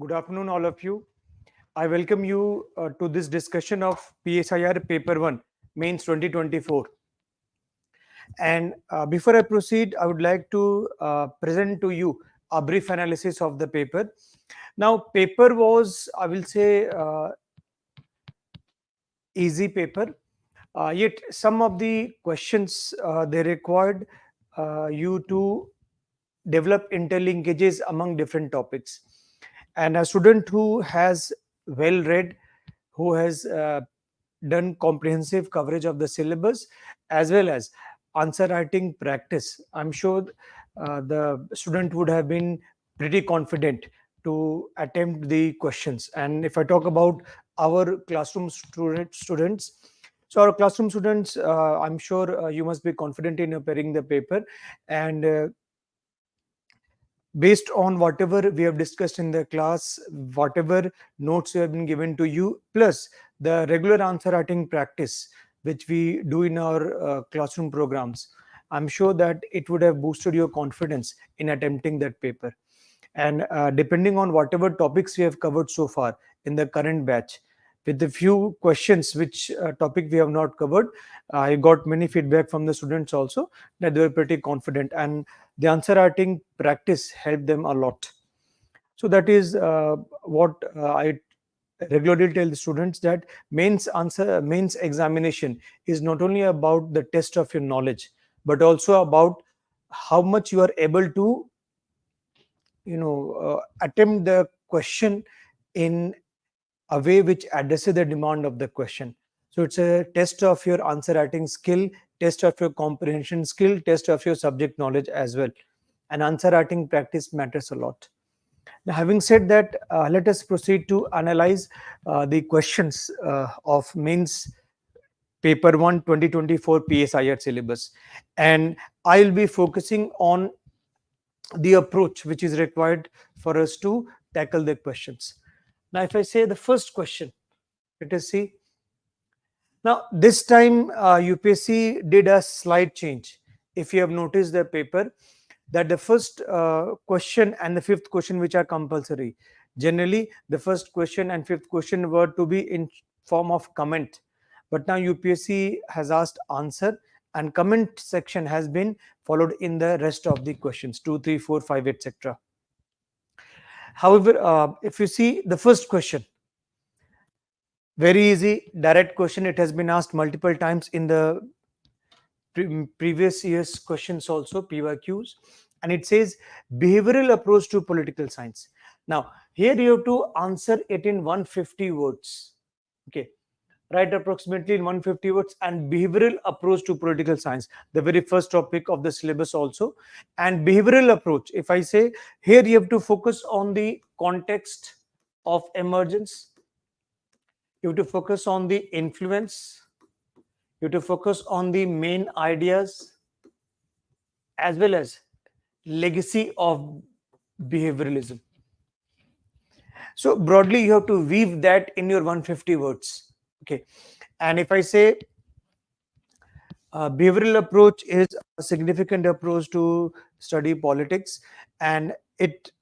Good afternoon, all of you. I welcome you to this discussion of PSIR Paper 1, Mains 2024. And before I proceed, I would like to present to you a brief analysis of the paper. Now, paper was, I will say, easy paper. Yet some of the questions they required you to develop interlinkages among different topics. And a student who has well read, who has done comprehensive coverage of the syllabus, as well as answer writing practice, I'm sure the student would have been pretty confident to attempt the questions. And if I talk about our classroom students, so our classroom students, I'm sure you must be confident in appearing the paper. And based on whatever we have discussed in the class, whatever notes have been given to you, plus the regular answer writing practice, which we do in our classroom programs, I'm sure that it would have boosted your confidence in attempting that paper. And depending on whatever topics we have covered so far in the current batch, with a few questions which topic we have not covered, I got many feedback from the students also that they were pretty confident, and the answer writing practice helped them a lot. So that is what I regularly tell the students, that mains examination is not only about the test of your knowledge, but also about how much you are able to attempt the question in a way which addresses the demand of the question. So it's a test of your answer writing skill, test of your comprehension skill, test of your subject knowledge as well. And answer writing practice matters a lot. Now, having said that, let us proceed to analyze the questions of mains paper 1 2024 PSIR syllabus. And I'll be focusing on the approach which is required for us to tackle the questions. Now, if I say the first question, let us see. Now, this time UPSC did a slight change. If you have noticed the paper, that the first question and the fifth question, which are compulsory. Generally, the first question and fifth question were to be in form of comment. But now UPSC has asked answer, and comment section has been followed in the rest of the questions 2, 3, 4, 5, etc. However, if you see the first question, very easy, direct question. It has been asked multiple times in the previous year's questions also, PYQs, and it says behavioral approach to political science. Now, here you have to answer it in 150 words. Okay, write approximately in 150 words, and behavioral approach to political science, the very first topic of the syllabus also. And behavioral approach, if I say, here you have to focus on the context of emergence, you have to focus on the influence, you have to focus on the main ideas, as well as legacy of behavioralism. So broadly, you have to weave that in your 150 words. Okay, and if I say behavioral approach is a significant approach to study politics, and it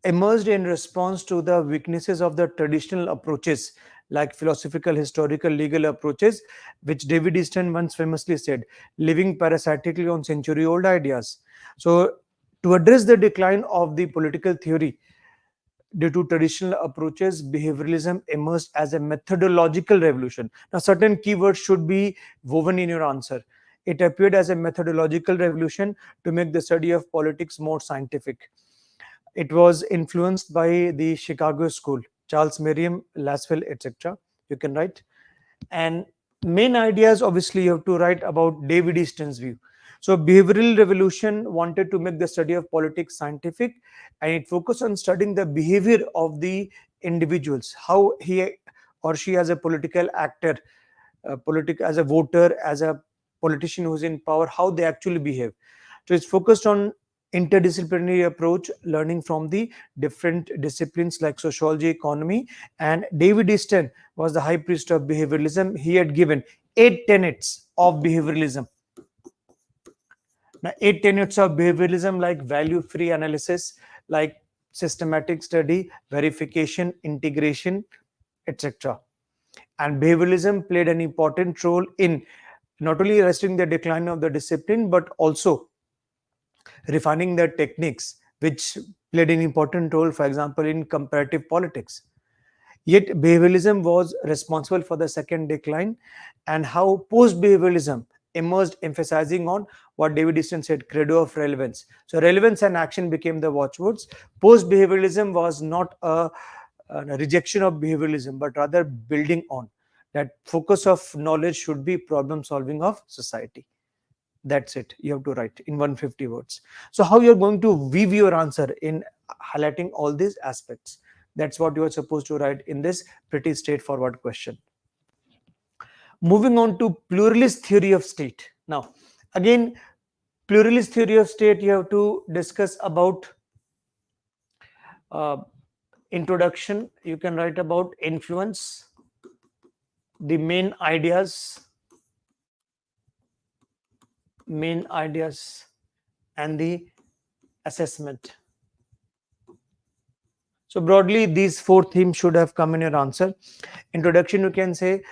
emerged in response to the weaknesses of the traditional approaches like philosophical, historical, legal approaches, which David Easton once famously said, living parasitically on century-old ideas. So to address the decline of the political theory due to traditional approaches, behavioralism emerged as a methodological revolution. Now, certain keywords should be woven in your answer. It appeared as a methodological revolution to make the study of politics more scientific. It was influenced by the Chicago School, Charles Merriam, Laswell, etc. You can write. And main ideas, obviously, you have to write about David Easton's view. So behavioral revolution wanted to make the study of politics scientific, and it focused on studying the behavior of the individuals, how he or she as a political actor, as a voter, as a politician who's in power, how they actually behave. So it's focused on interdisciplinary approach, learning from the different disciplines like sociology, economy. And David Easton was the high priest of behavioralism. He had given 8 tenets of behavioralism. Now, 8 tenets of behavioralism, like value free analysis, like systematic study, verification, integration, etc. And behavioralism played an important role in not only arresting the decline of the discipline, but also refining their techniques, which played an important role, for example, in comparative politics. Yet, behavioralism was responsible for the second decline, and how post behavioralism emerged, emphasizing on what David Easton said, credo of relevance. So, relevance and action became the watchwords. Post behavioralism was not a rejection of behavioralism, but rather building on that focus of knowledge should be problem solving of society. That's it. You have to write in 150 words. So how you're going to weave your answer in highlighting all these aspects? That's what you are supposed to write in this pretty straightforward question. Moving on to pluralist theory of state. Now, again, pluralist theory of state, you have to discuss about introduction. You can write about influence, the main ideas, and the assessment. So broadly, these four themes should have come in your answer. Introduction, you can say,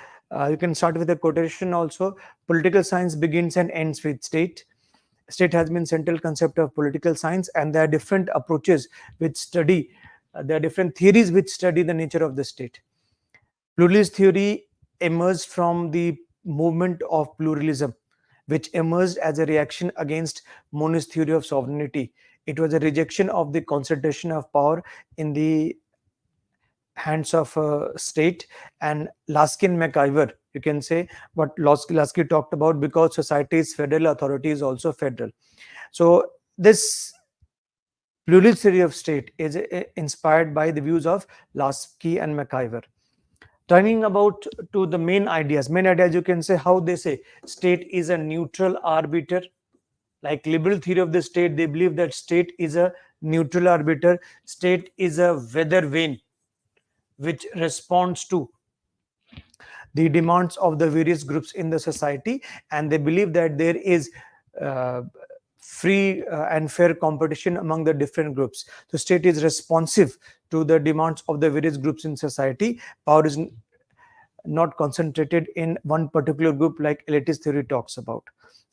you can start with a quotation also. Political science begins and ends with state. State has been central concept of political science, and there are different approaches which study, there are different theories which study the nature of the state. Pluralist theory emerged from the movement of pluralism, which emerged as a reaction against monist theory of sovereignty. It was a rejection of the concentration of power in the hands of a state. And Lasky and McIver, you can say what Lasky talked about, because society is federal, authority is also federal. So this pluralist theory of state is inspired by the views of Lasky and McIver. Turning about to the main ideas, you can say how they say state is a neutral arbiter. Like liberal theory of the state, they believe that state is a neutral arbiter. State is a weather vane which responds to the demands of the various groups in the society, and they believe that there is free and fair competition among the different groups. So state is responsive to the demands of the various groups in society. Power is not concentrated in one particular group like elitist theory talks about.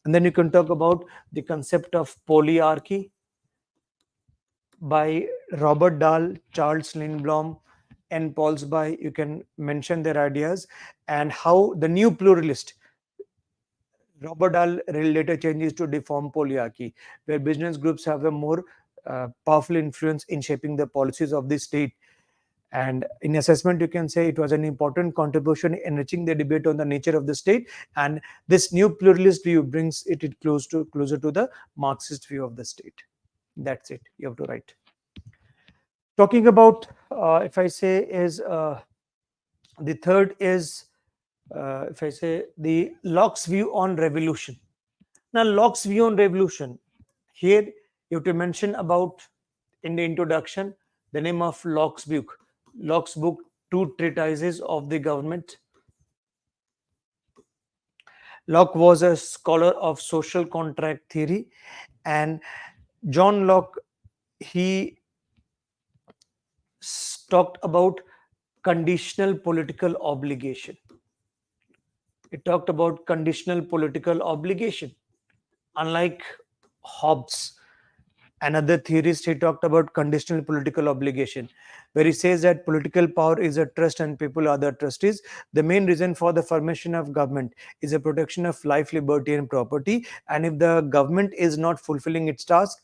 And then you can talk about the concept of polyarchy by Robert Dahl, Charles Lindblom, and Paulsby. You can mention their ideas, and how the new pluralist Robert Dahl later changes to deform polyarchy, where business groups have a more powerful influence in shaping the policies of the state. And in assessment, you can say it was an important contribution in enriching the debate on the nature of the state. And this new pluralist view brings it closer to the Marxist view of the state. That's it. You have to write. Talking about, if I say, is the third is, if I say, the Locke's view on revolution. Now, Locke's view on revolution, here you have to mention about, in the introduction, the name of Locke's book. Locke's book, Two Treatises of the Government. Locke was a scholar of social contract theory, and John Locke, he talked about conditional political obligation. It talked about conditional political obligation. Unlike Hobbes, another theorist, he talked about conditional political obligation, where he says that political power is a trust and people are the trustees. The main reason for the formation of government is a protection of life, liberty, and property. And if the government is not fulfilling its task,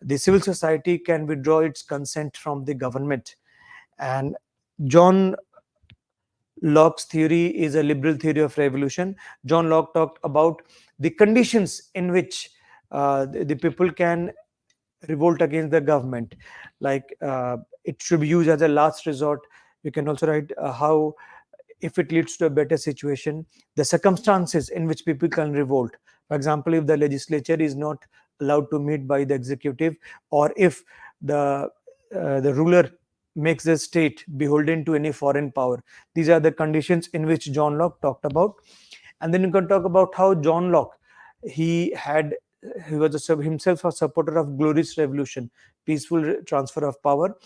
the civil society can withdraw its consent from the government. And John Locke's theory is a liberal theory of revolution. John Locke talked about the conditions in which the people can revolt against the government. Like it should be used as a last resort. You can also write how, if it leads to a better situation, the circumstances in which people can revolt. For example, if the legislature is not allowed to meet by the executive, or if the ruler makes the state beholden to any foreign power. These are the conditions in which John Locke talked about. And then you can talk about how John Locke, he had he was himself a supporter of glorious revolution, peaceful transfer of power.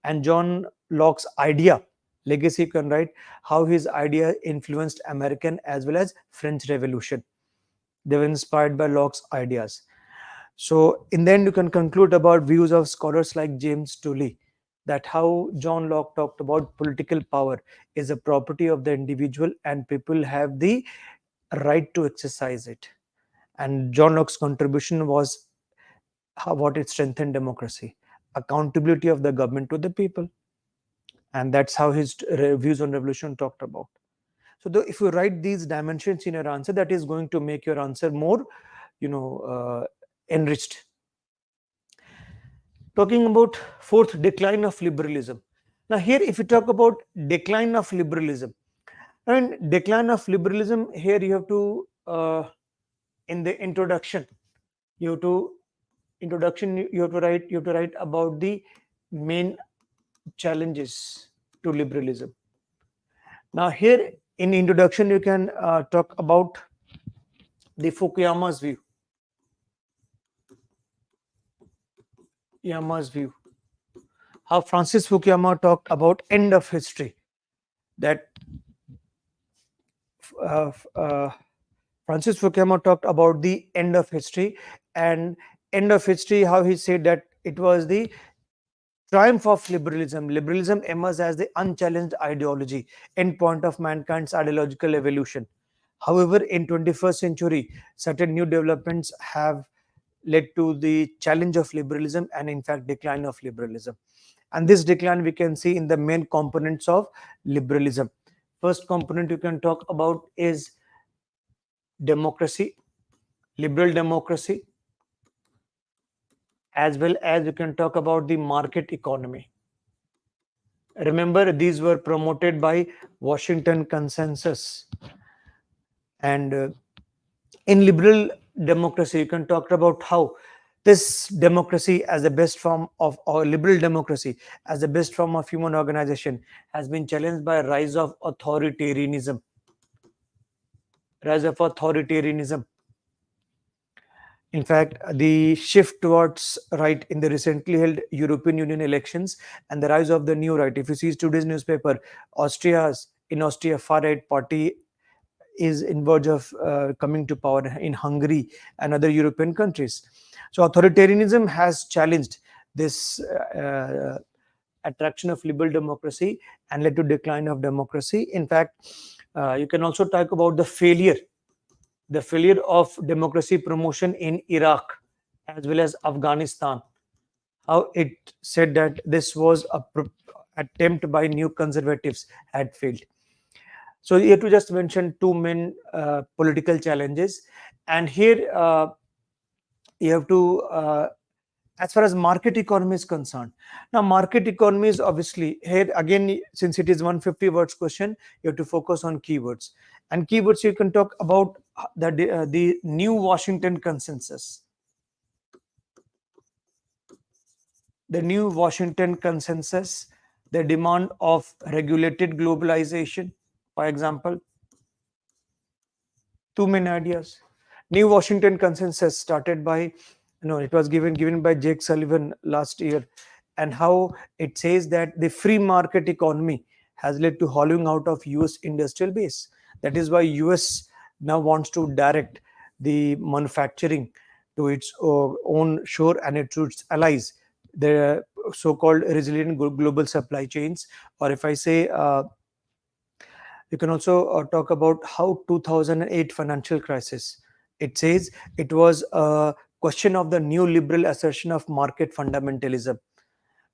And John Locke's idea, legacy, you can write how his idea influenced American as well as French Revolution. They were inspired by Locke's ideas. So in the end, you can conclude about views of scholars like James Tooley, that how John Locke talked about political power is a property of the individual and people have the right to exercise it. And John Locke's contribution was what it strengthened democracy, accountability of the government to the people. And that's how his views on revolution talked about. So if you write these dimensions in your answer, that is going to make your answer more, enriched. Talking about fourth, decline of liberalism. Now here, if you talk about decline of liberalism, and decline of liberalism, here you have to, in the introduction, you have to write about the main challenges to liberalism. Now here in introduction, you can talk about the Fukuyama's view. Fukuyama's view. How Francis Fukuyama talked about end of history. That Francis Fukuyama talked about the end of history, and end of history, how he said that it was the triumph of liberalism. Liberalism emerged as the unchallenged ideology, end point of mankind's ideological evolution. However, in 21st century, certain new developments have led to the challenge of liberalism and in fact decline of liberalism. And this decline we can see in the main components of liberalism. First component you can talk about is democracy, liberal democracy, as well as you can talk about the market economy. Remember, these were promoted by Washington Consensus. And in liberal democracy, you can talk about how this democracy as the best form of, or liberal democracy as the best form of human organization, has been challenged by a rise of authoritarianism. Rise of authoritarianism. In fact, the shift towards right in the recently held European Union elections and the rise of the new right. If you see today's newspaper, in Austria, far-right party is in verge of coming to power in Hungary and other European countries. So authoritarianism has challenged this attraction of liberal democracy and led to decline of democracy. In fact, you can also talk about the failure of democracy promotion in Iraq as well as Afghanistan. How it said that this was a attempt by new conservatives had failed. So you have to just mention two main political challenges. And here you have to, as far as market economy is concerned. Now, market economy is obviously, here again, since it is 150 words question, you have to focus on keywords. And keywords you can talk about the new Washington Consensus. The new Washington Consensus, the demand of regulated globalization, for example. Two main ideas. New Washington Consensus started by, it was given by Jake Sullivan last year, and how it says that the free market economy has led to hollowing out of US industrial base. That is why US now wants to direct the manufacturing to its own shore and its allies, the so-called resilient global supply chains. Or if I say, you can also talk about how 2008 financial crisis, it says it was a question of the new liberal assertion of market fundamentalism,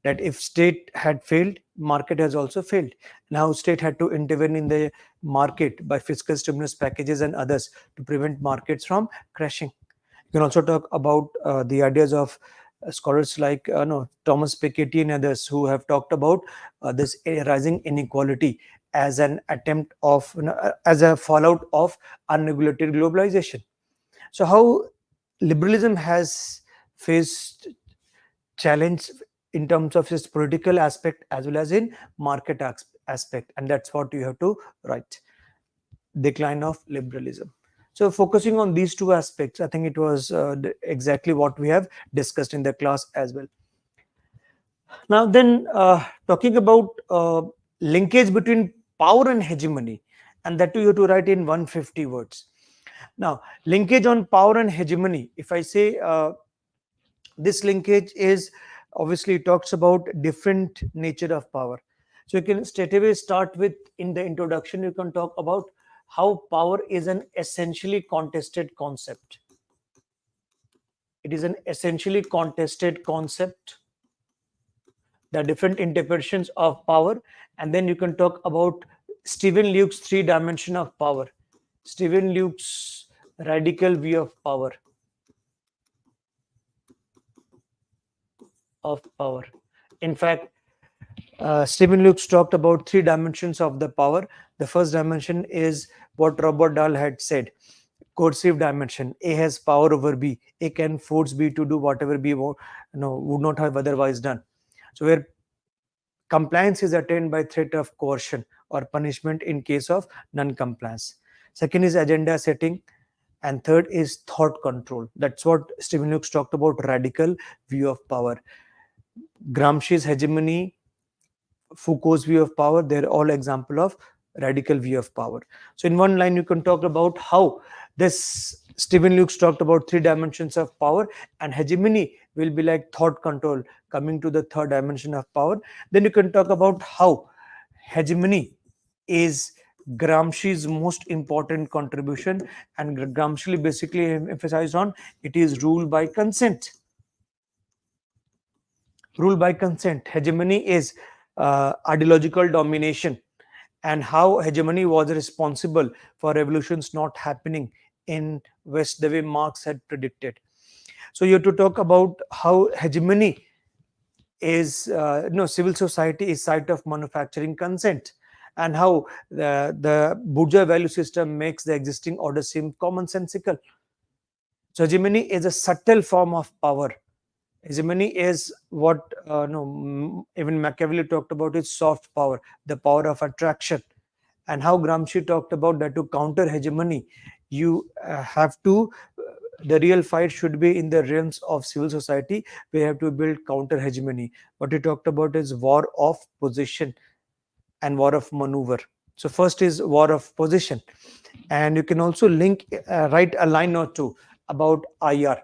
that if state had failed, market has also failed. Now state had to intervene in the market by fiscal stimulus packages and others to prevent markets from crashing. You can also talk about the ideas of scholars like Thomas Piketty and others, who have talked about this rising inequality as an attempt of, as a fallout of unregulated globalization. So how liberalism has faced challenge in terms of its political aspect as well as in market aspect, and that's what you have to write. Decline of liberalism. So focusing on these two aspects, I think it was exactly what we have discussed in the class as well. Now then, talking about linkage between power and hegemony, and that too you have to write in 150 words. Now, linkage on power and hegemony, if I say this linkage is obviously talks about different nature of power. So you can straight away start with, in the introduction, you can talk about how power is an essentially contested concept. It is an essentially contested concept, the different interpretations of power, and then you can talk about Stephen Luke's three dimension of power, Stephen Luke's radical view of power. In fact, Stephen Luke talked about three dimensions of the power. The first dimension is what Robert Dahl had said, coercive dimension. A has power over B. A can force B to do whatever B would not have otherwise done. So where compliance is attained by threat of coercion or punishment in case of non-compliance. Second is agenda setting, and third is thought control. That's what Stephen Luke talked about, radical view of power. Gramsci's hegemony, Foucault's view of power, they're all example of radical view of power. So in one line, you can talk about how this Stephen Luke talked about three dimensions of power, and hegemony will be like thought control, coming to the third dimension of power. Then you can talk about how hegemony is Gramsci's most important contribution, and Gramsci basically emphasized on it is rule by consent. Rule by consent. Hegemony is ideological domination, and how hegemony was responsible for revolutions not happening in West the way Marx had predicted. So you have to talk about how hegemony is civil society is site of manufacturing consent, and how the bourgeois value system makes the existing order seem commonsensical. So hegemony is a subtle form of power. Hegemony is what even Machiavelli talked about is soft power, the power of attraction, and how Gramsci talked about that to counter hegemony, you have to the real fight should be in the realms of civil society. We have to build counter hegemony. What he talked about is war of position and war of maneuver. So first is war of position, and you can also link write a line or two about IR.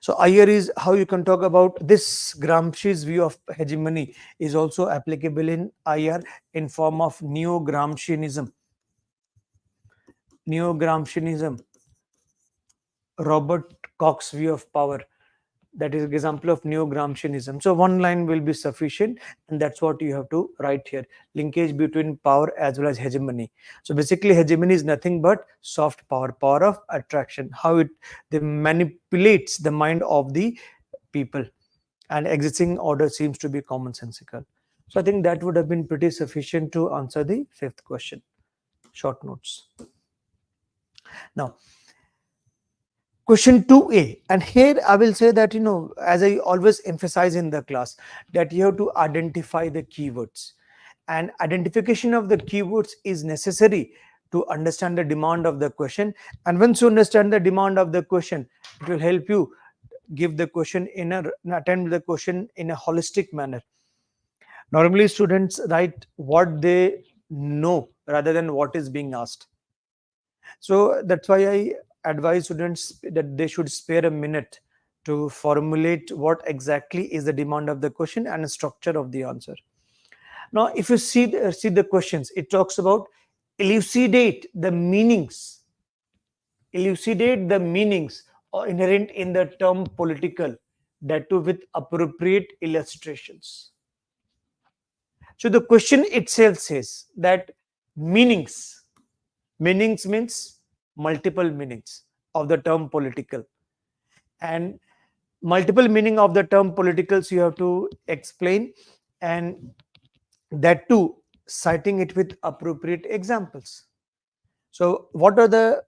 So IR is how you can talk about this. Gramsci's view of hegemony is also applicable in IR in form of neo-Gramscianism. Neo-Gramscianism, Robert Koch's view of power. That is an example of neo-Gramscianism. So one line will be sufficient, and that's what you have to write here. Linkage between power as well as hegemony. So basically, hegemony is nothing but soft power, power of attraction, how it manipulates the mind of the people, and existing order seems to be commonsensical. So I think that would have been pretty sufficient to answer the fifth question. Short notes. Now, question 2A, and here I will say that, as I always emphasize in the class, that you have to identify the keywords, and identification of the keywords is necessary to understand the demand of the question. And once you understand the demand of the question, it will help you give the question attempt the question in a holistic manner. Normally students write what they know rather than what is being asked. So that's why I advise students that they should spare a minute to formulate what exactly is the demand of the question and the structure of the answer. Now, if you see the questions, it talks about elucidate the meanings inherent in the term political, that too with appropriate illustrations. So the question itself says that meanings means multiple meanings of the term political, and multiple meaning of the term politicals you have to explain, and that too citing it with appropriate examples. So what are the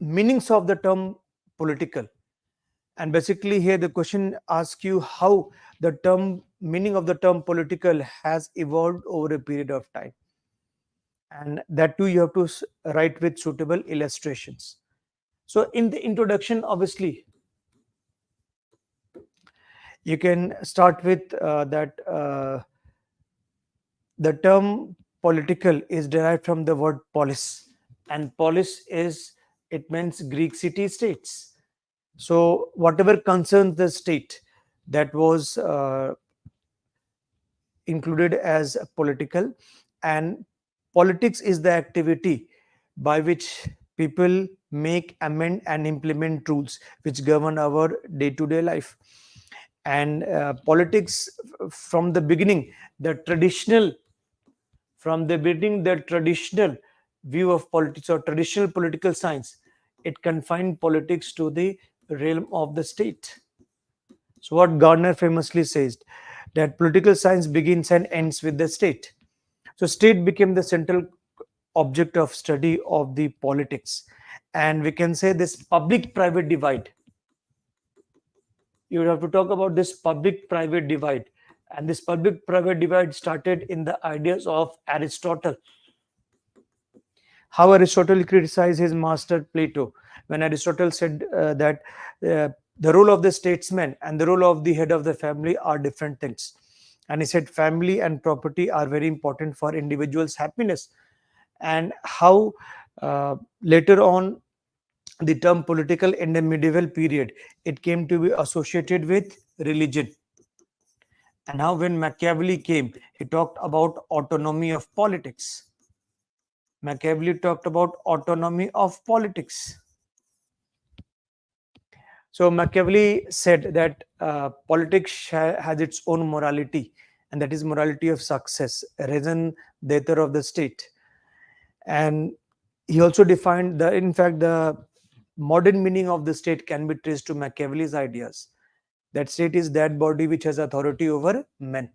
meanings of the term political? And basically here the question asks you how the term meaning of the term political has evolved over a period of time. and that too you have to write with suitable illustrations. So in the introduction, obviously, you can start with that the term political is derived from the word polis, and polis is, it means Greek city states. So whatever concerns the state, that was included as political. And politics is the activity by which people make, amend and implement rules which govern our day to day life. And politics, from the beginning, the traditional from the beginning, the traditional view of politics or traditional political science, it confined politics to the realm of the state. So what Gardner famously says, that political science begins and ends with the state. So state became the central object of study of the politics. And we can say this public private divide, you have to talk about this public private divide. And this public private divide started in the ideas of Aristotle. How Aristotle criticized his master Plato, when Aristotle said that the role of the statesman and the role of the head of the family are different things. And he said family and property are very important for individuals' happiness. And how later on the term political in the medieval period, it came to be associated with religion. And now when Machiavelli came, he talked about autonomy of politics. Machiavelli talked about autonomy of politics. So Machiavelli said that politics has its own morality, and that is morality of success, raison d'etre of the state. And he also defined the, in fact, the modern meaning of the state can be traced to Machiavelli's ideas. That state is that body which has authority over men.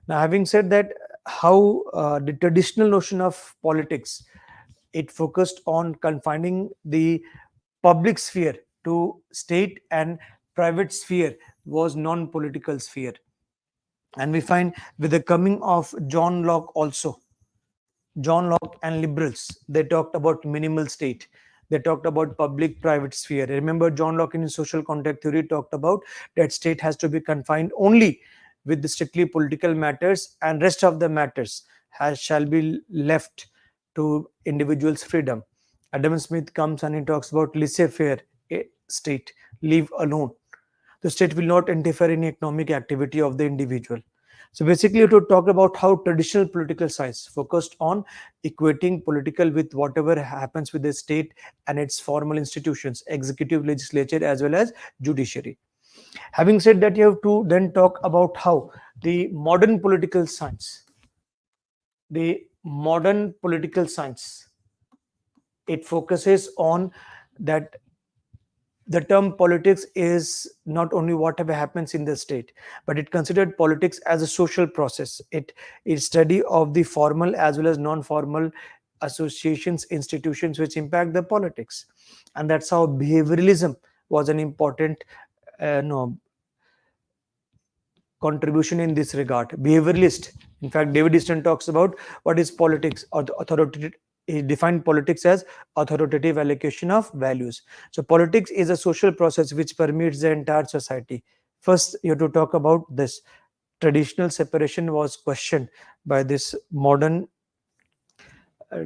Now, having said that, how the traditional notion of politics, it focused on confining the public sphere to state, and private sphere was non-political sphere. And we find with the coming of John Locke also, John Locke and liberals, they talked about minimal state. They talked about public private sphere. Remember, John Locke in his social contract theory talked about that state has to be confined only with the strictly political matters, and rest of the matters shall be left to individuals' freedom. Adam Smith comes and he talks about laissez-faire state, leave alone. The state will not interfere in economic activity of the individual. So basically, to talk about how traditional political science focused on equating political with whatever happens with the state and its formal institutions, executive, legislature, as well as judiciary. Having said that, you have to then talk about how the modern political science, it focuses on that the term politics is not only whatever happens in the state, but it considered politics as a social process. It is study of the formal as well as non-formal associations, institutions which impact the politics. And that's how behavioralism was an important contribution in this regard. Behavioralist, in fact, David Easton talks about what is politics, or authoritative. He defined politics as authoritative allocation of values. So politics is a social process which permeates the entire society. First, you have to talk about this. Traditional separation was questioned by this modern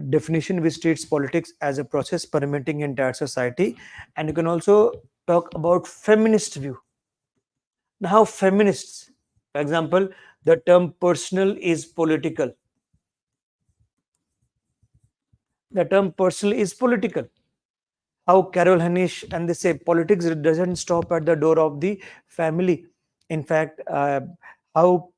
definition which treats politics as a process permeating entire society. And you can also talk about feminist view. Now, how feminists, for example, the term personal is political. The term personal is political. How Carol Hanish and they say politics doesn't stop at the door of the family. In fact, how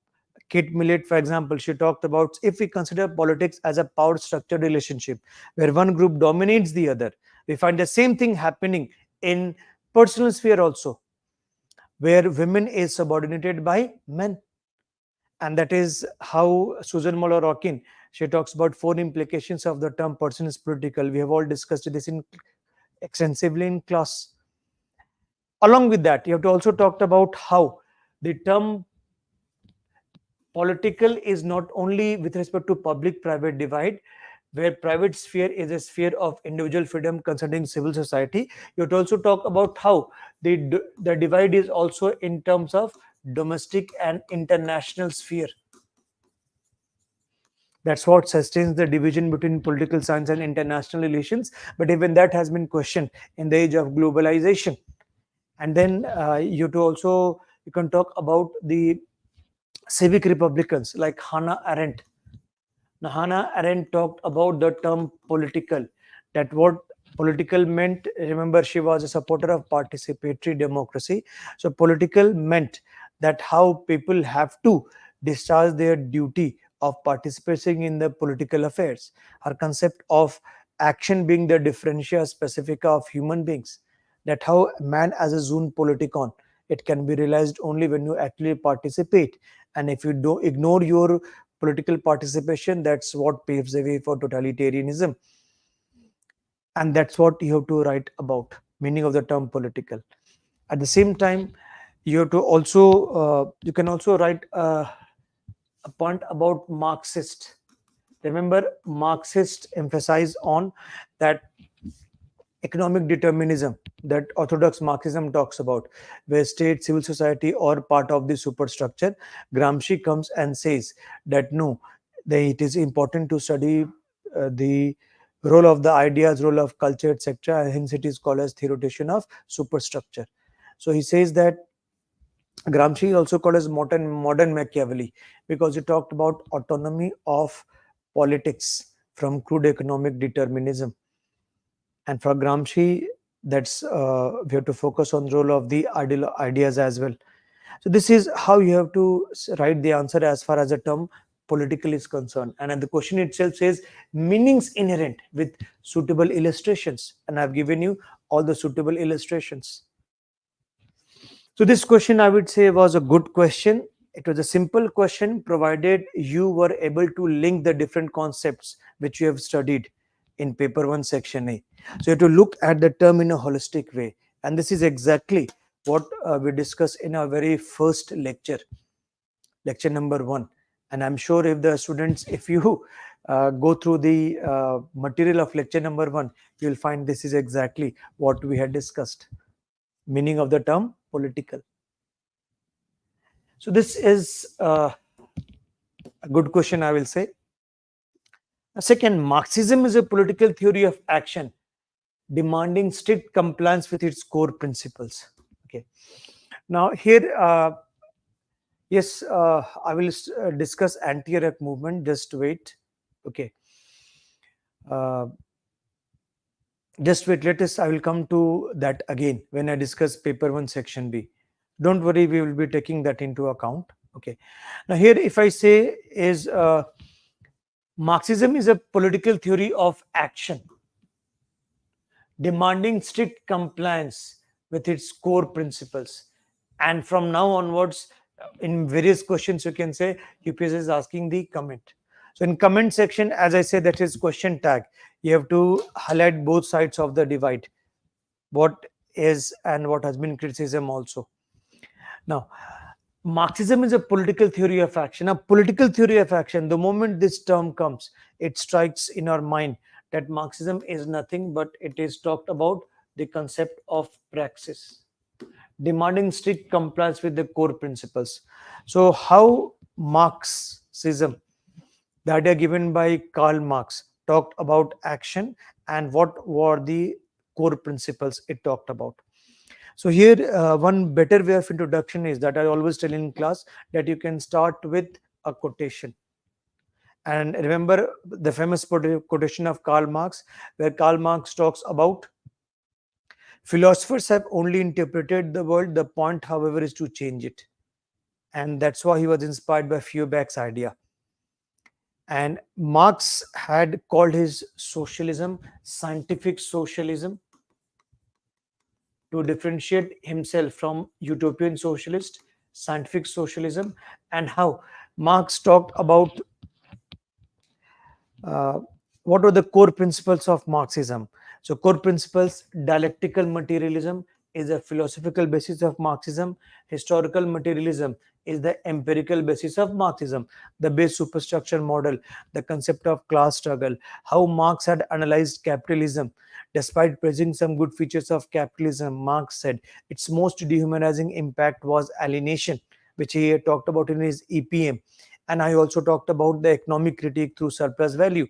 Kate Millett, for example, she talked about if we consider politics as a power structured relationship where one group dominates the other, we find the same thing happening in personal sphere also, where women is subordinated by men. And that is how Susan Moller Rockin, she talks about four implications of the term person is political. We have all discussed this in extensively in class. Along with that, you have to also talk about how the term political is not only with respect to public private divide, where private sphere is a sphere of individual freedom concerning civil society. You would also talk about how the divide is also in terms of domestic and international sphere. That's what sustains the division between political science and international relations. But even that has been questioned in the age of globalization. And then you can talk about the civic republicans like Hannah Arendt. Now, Hannah Arendt talked about the term political, that what political meant. Remember, she was a supporter of participatory democracy. So, political meant that how people have to discharge their duty of participating in the political affairs. Her concept of action being the differentia specifica of human beings, that how man as a zoon politikon, it can be realized only when you actually participate. And if you do ignore your political participation, that's what paves the way for totalitarianism. And that's what you have to write about, meaning of the term political. At the same time, you have to also you can also write a point about Marxist. Remember, Marxist emphasize on that economic determinism that orthodox Marxism talks about, where state, civil society, or part of the superstructure. Gramsci comes and says that no, it is important to study the role of the ideas, role of culture, etc. Hence, it is called as theoretician of superstructure. So he says that Gramsci also called as modern Machiavelli, because he talked about autonomy of politics from crude economic determinism. And for Gramsci, that's we have to focus on the role of the ideas as well. So this is how you have to write the answer as far as the term political is concerned. And the question itself says meanings inherent with suitable illustrations, and I've given you all the suitable illustrations. So this question, I would say, was a good question. It was a simple question, provided you were able to link the different concepts which you have studied in paper 1 section A. So you have to look at the term in a holistic way. And this is exactly what we discussed in our very first lecture, lecture number 1. And I'm sure if the students, if you go through the material of lecture number 1, you'll find this is exactly what we had discussed. Meaning of the term political. So this is a good question, I will say. Second, Marxism is a political theory of action demanding strict compliance with its core principles. Okay. Now here, yes, I will discuss anti-Iraq movement. Just wait. Okay. Just wait. I will come to that again when I discuss paper 1 section B. Don't worry, we will be taking that into account. Okay. Now here, if I say is Marxism is a political theory of action demanding strict compliance with its core principles. And from now onwards, in various questions, you can say UPSC is asking the comment. So in comment section, as I said, that is question tag. You have to highlight both sides of the divide, what is and what has been criticism also. Now, Marxism is a political theory of action. A political theory of action, the moment this term comes, it strikes in our mind that Marxism is nothing but it is talked about the concept of praxis, demanding strict compliance with the core principles. So, how Marxism, the idea given by Karl Marx, talked about action and what were the core principles it talked about. So here, one better way of introduction is that I always tell in class that you can start with a quotation. And remember the famous quotation of Karl Marx, where Karl Marx talks about philosophers have only interpreted the world. The point, however, is to change it. And that's why he was inspired by Feuerbach's idea. And Marx had called his socialism scientific socialism to differentiate himself from utopian socialist, scientific socialism, and how Marx talked about what were the core principles of Marxism. So, core principles: dialectical materialism, is a philosophical basis of Marxism. Historical materialism is the empirical basis of Marxism. The base superstructure model, the concept of class struggle, how Marx had analyzed capitalism. Despite praising some good features of capitalism, Marx said its most dehumanizing impact was alienation, which he had talked about in his EPM. And I also talked about the economic critique through surplus value.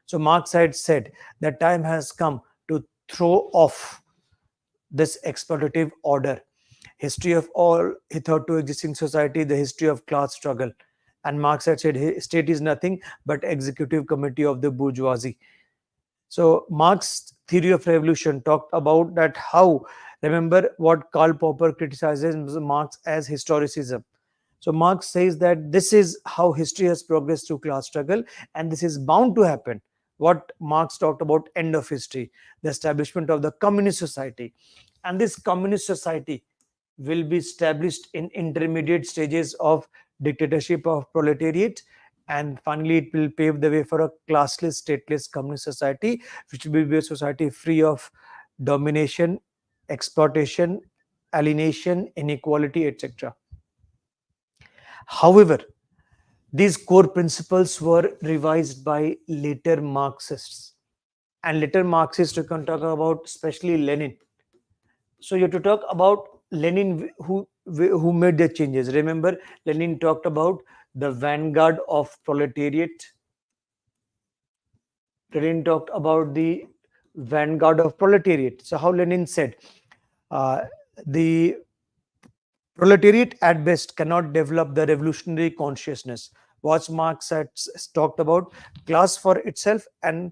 So Marx had said that time has come to throw off this exploitative order. History of all hitherto existing society, the history of class struggle. And Marx had said state is nothing but executive committee of the bourgeoisie. So Marx's theory of revolution talked about that how, remember what Karl Popper criticizes Marx as historicism. So Marx says that this is how history has progressed through class struggle, and this is bound to happen. What Marx talked about end of history, the establishment of the communist society. And this communist society will be established in intermediate stages of dictatorship of proletariat, and finally it will pave the way for a classless stateless communist society, which will be a society free of domination, exploitation, alienation, inequality, etc. However, these core principles were revised by later Marxists, and later Marxists, you can talk about especially Lenin. So you have to talk about Lenin, who made the changes. Remember, Lenin talked about the vanguard of proletariat. Lenin talked about the vanguard of proletariat. So how Lenin said, uh, the proletariat at best cannot develop the revolutionary consciousness. What Marx had talked about, class for itself and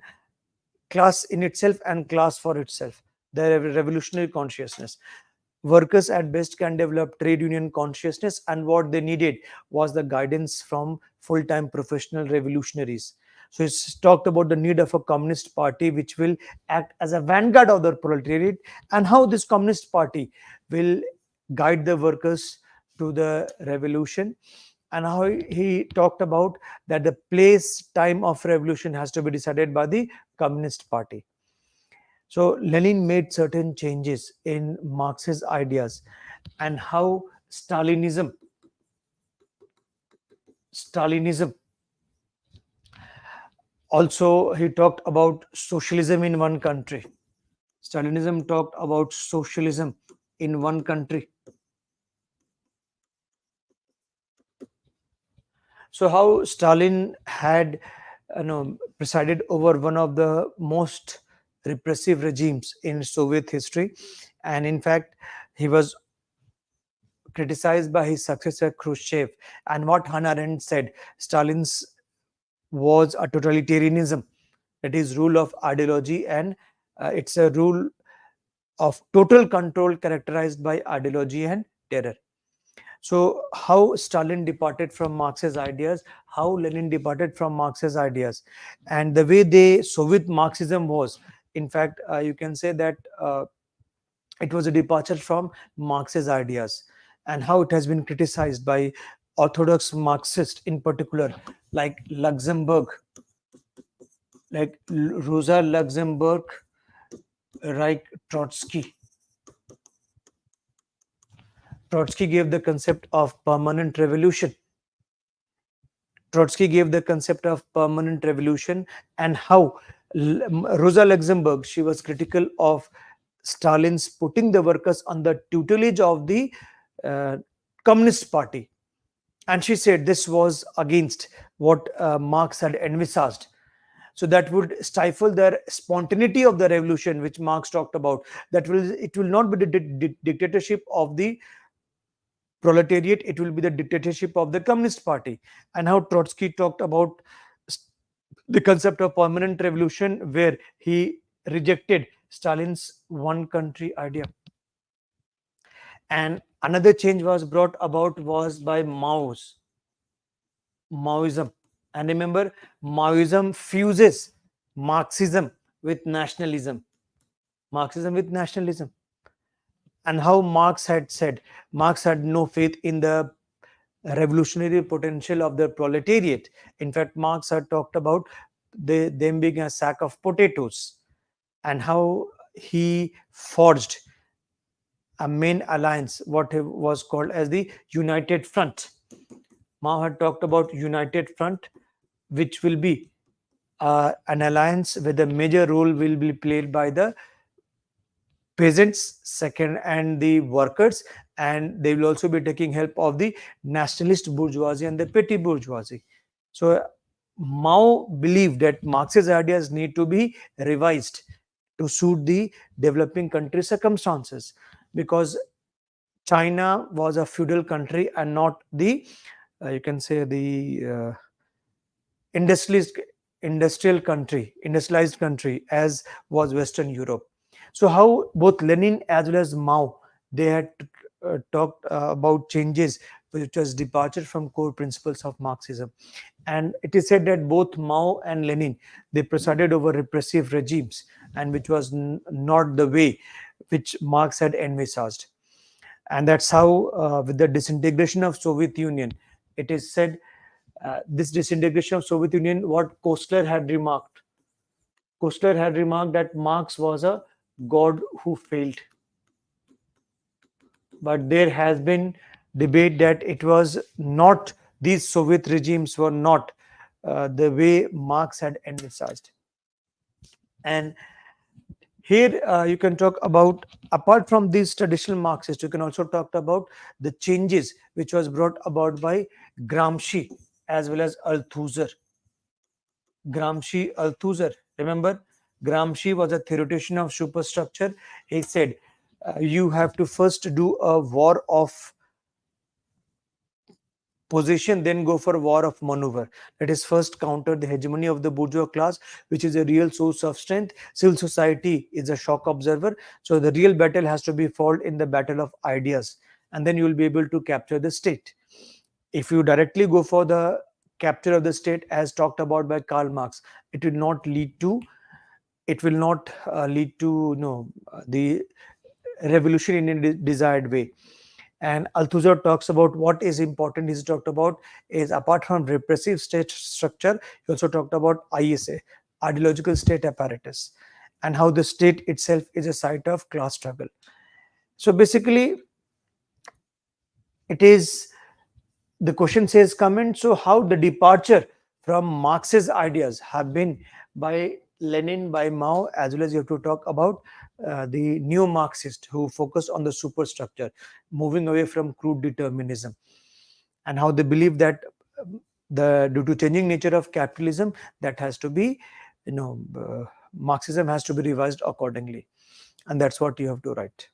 class in itself and class for itself, the revolutionary consciousness. Workers at best can develop trade union consciousness, and what they needed was the guidance from full-time professional revolutionaries. So it's talked about the need of a communist party which will act as a vanguard of the proletariat, and how this communist party will guide the workers to the revolution, and how he talked about that the place time of revolution has to be decided by the communist party. So Lenin made certain changes in Marx's ideas, and how Stalinism also, he talked about socialism in one country. Stalinism talked about socialism in one country. So how Stalin had presided over one of the most repressive regimes in Soviet history, and in fact he was criticized by his successor Khrushchev. And what Hannah Arendt said, Stalin's was a totalitarianism, that is rule of ideology, and it's a rule of total control characterized by ideology and terror. So how Stalin departed from Marx's ideas, how Lenin departed from Marx's ideas, and the way the Soviet Marxism was, in fact, you can say that it was a departure from Marx's ideas, and how it has been criticized by orthodox Marxists in particular, like Luxemburg, like Rosa Luxemburg, like Trotsky. Trotsky gave the concept of permanent revolution. Trotsky gave the concept of permanent revolution, and how Rosa Luxemburg, she was critical of Stalin's putting the workers on the tutelage of the uh, Communist Party. And she said this was against what Marx had envisaged. So that would stifle the spontaneity of the revolution, which Marx talked about. That it will not be the dictatorship of the proletariat, it will be the dictatorship of the Communist Party. And how Trotsky talked about the concept of permanent revolution, where he rejected Stalin's one country idea. And another change was brought about was by Maoism. And remember, Maoism fuses Marxism with nationalism. Marxism with nationalism. And how Marx had said, Marx had no faith in the revolutionary potential of the proletariat. In fact, Marx had talked about them being a sack of potatoes, and how he forged a main alliance, what was called as the United Front. Mao had talked about United Front, which will be an alliance where the major role will be played by the peasants, second, and the workers, and they will also be taking help of the nationalist bourgeoisie and the petty bourgeoisie. So Mao believed that Marxist ideas need to be revised to suit the developing country circumstances, because China was a feudal country and not the you can say the industrialist industrialized country as was Western Europe. So how both Lenin as well as Mao, they had talked about changes which was departure from core principles of Marxism. And it is said that both Mao and Lenin, they presided over repressive regimes, and which was not the way which Marx had envisaged. And that's how with the disintegration of Soviet Union, it is said this disintegration of Soviet Union, what Kostler had remarked. Kostler had remarked that Marx was a god who failed. But there has been debate that it was not, these Soviet regimes were not the way Marx had envisaged. And here you can talk about, apart from these traditional Marxists, you can also talk about the changes which was brought about by Gramsci as well as Althusser. Gramsci, Althusser. Remember, Gramsci was a theoretician of superstructure. He said, you have to first do a war of position, then go for war of maneuver. That is, first counter the hegemony of the bourgeois class, which is a real source of strength. Civil society is a shock absorber. So the real battle has to be fought in the battle of ideas, and then you will be able to capture the state. If you directly go for the capture of the state, as talked about by Karl Marx, it will not lead to the revolution in a desired way. And Althusser talks about what is important. He's talked about is, apart from repressive state structure, he also talked about ISA, ideological state apparatus, and how the state itself is a site of class struggle. So basically, it is, the question says comment. So how the departure from Marx's ideas have been by Lenin, by Mao, as well as you have to talk about the neo Marxist who focused on the superstructure, moving away from crude determinism, and how they believe that the due to changing nature of capitalism, that has to be, Marxism has to be revised accordingly, and that's what you have to write.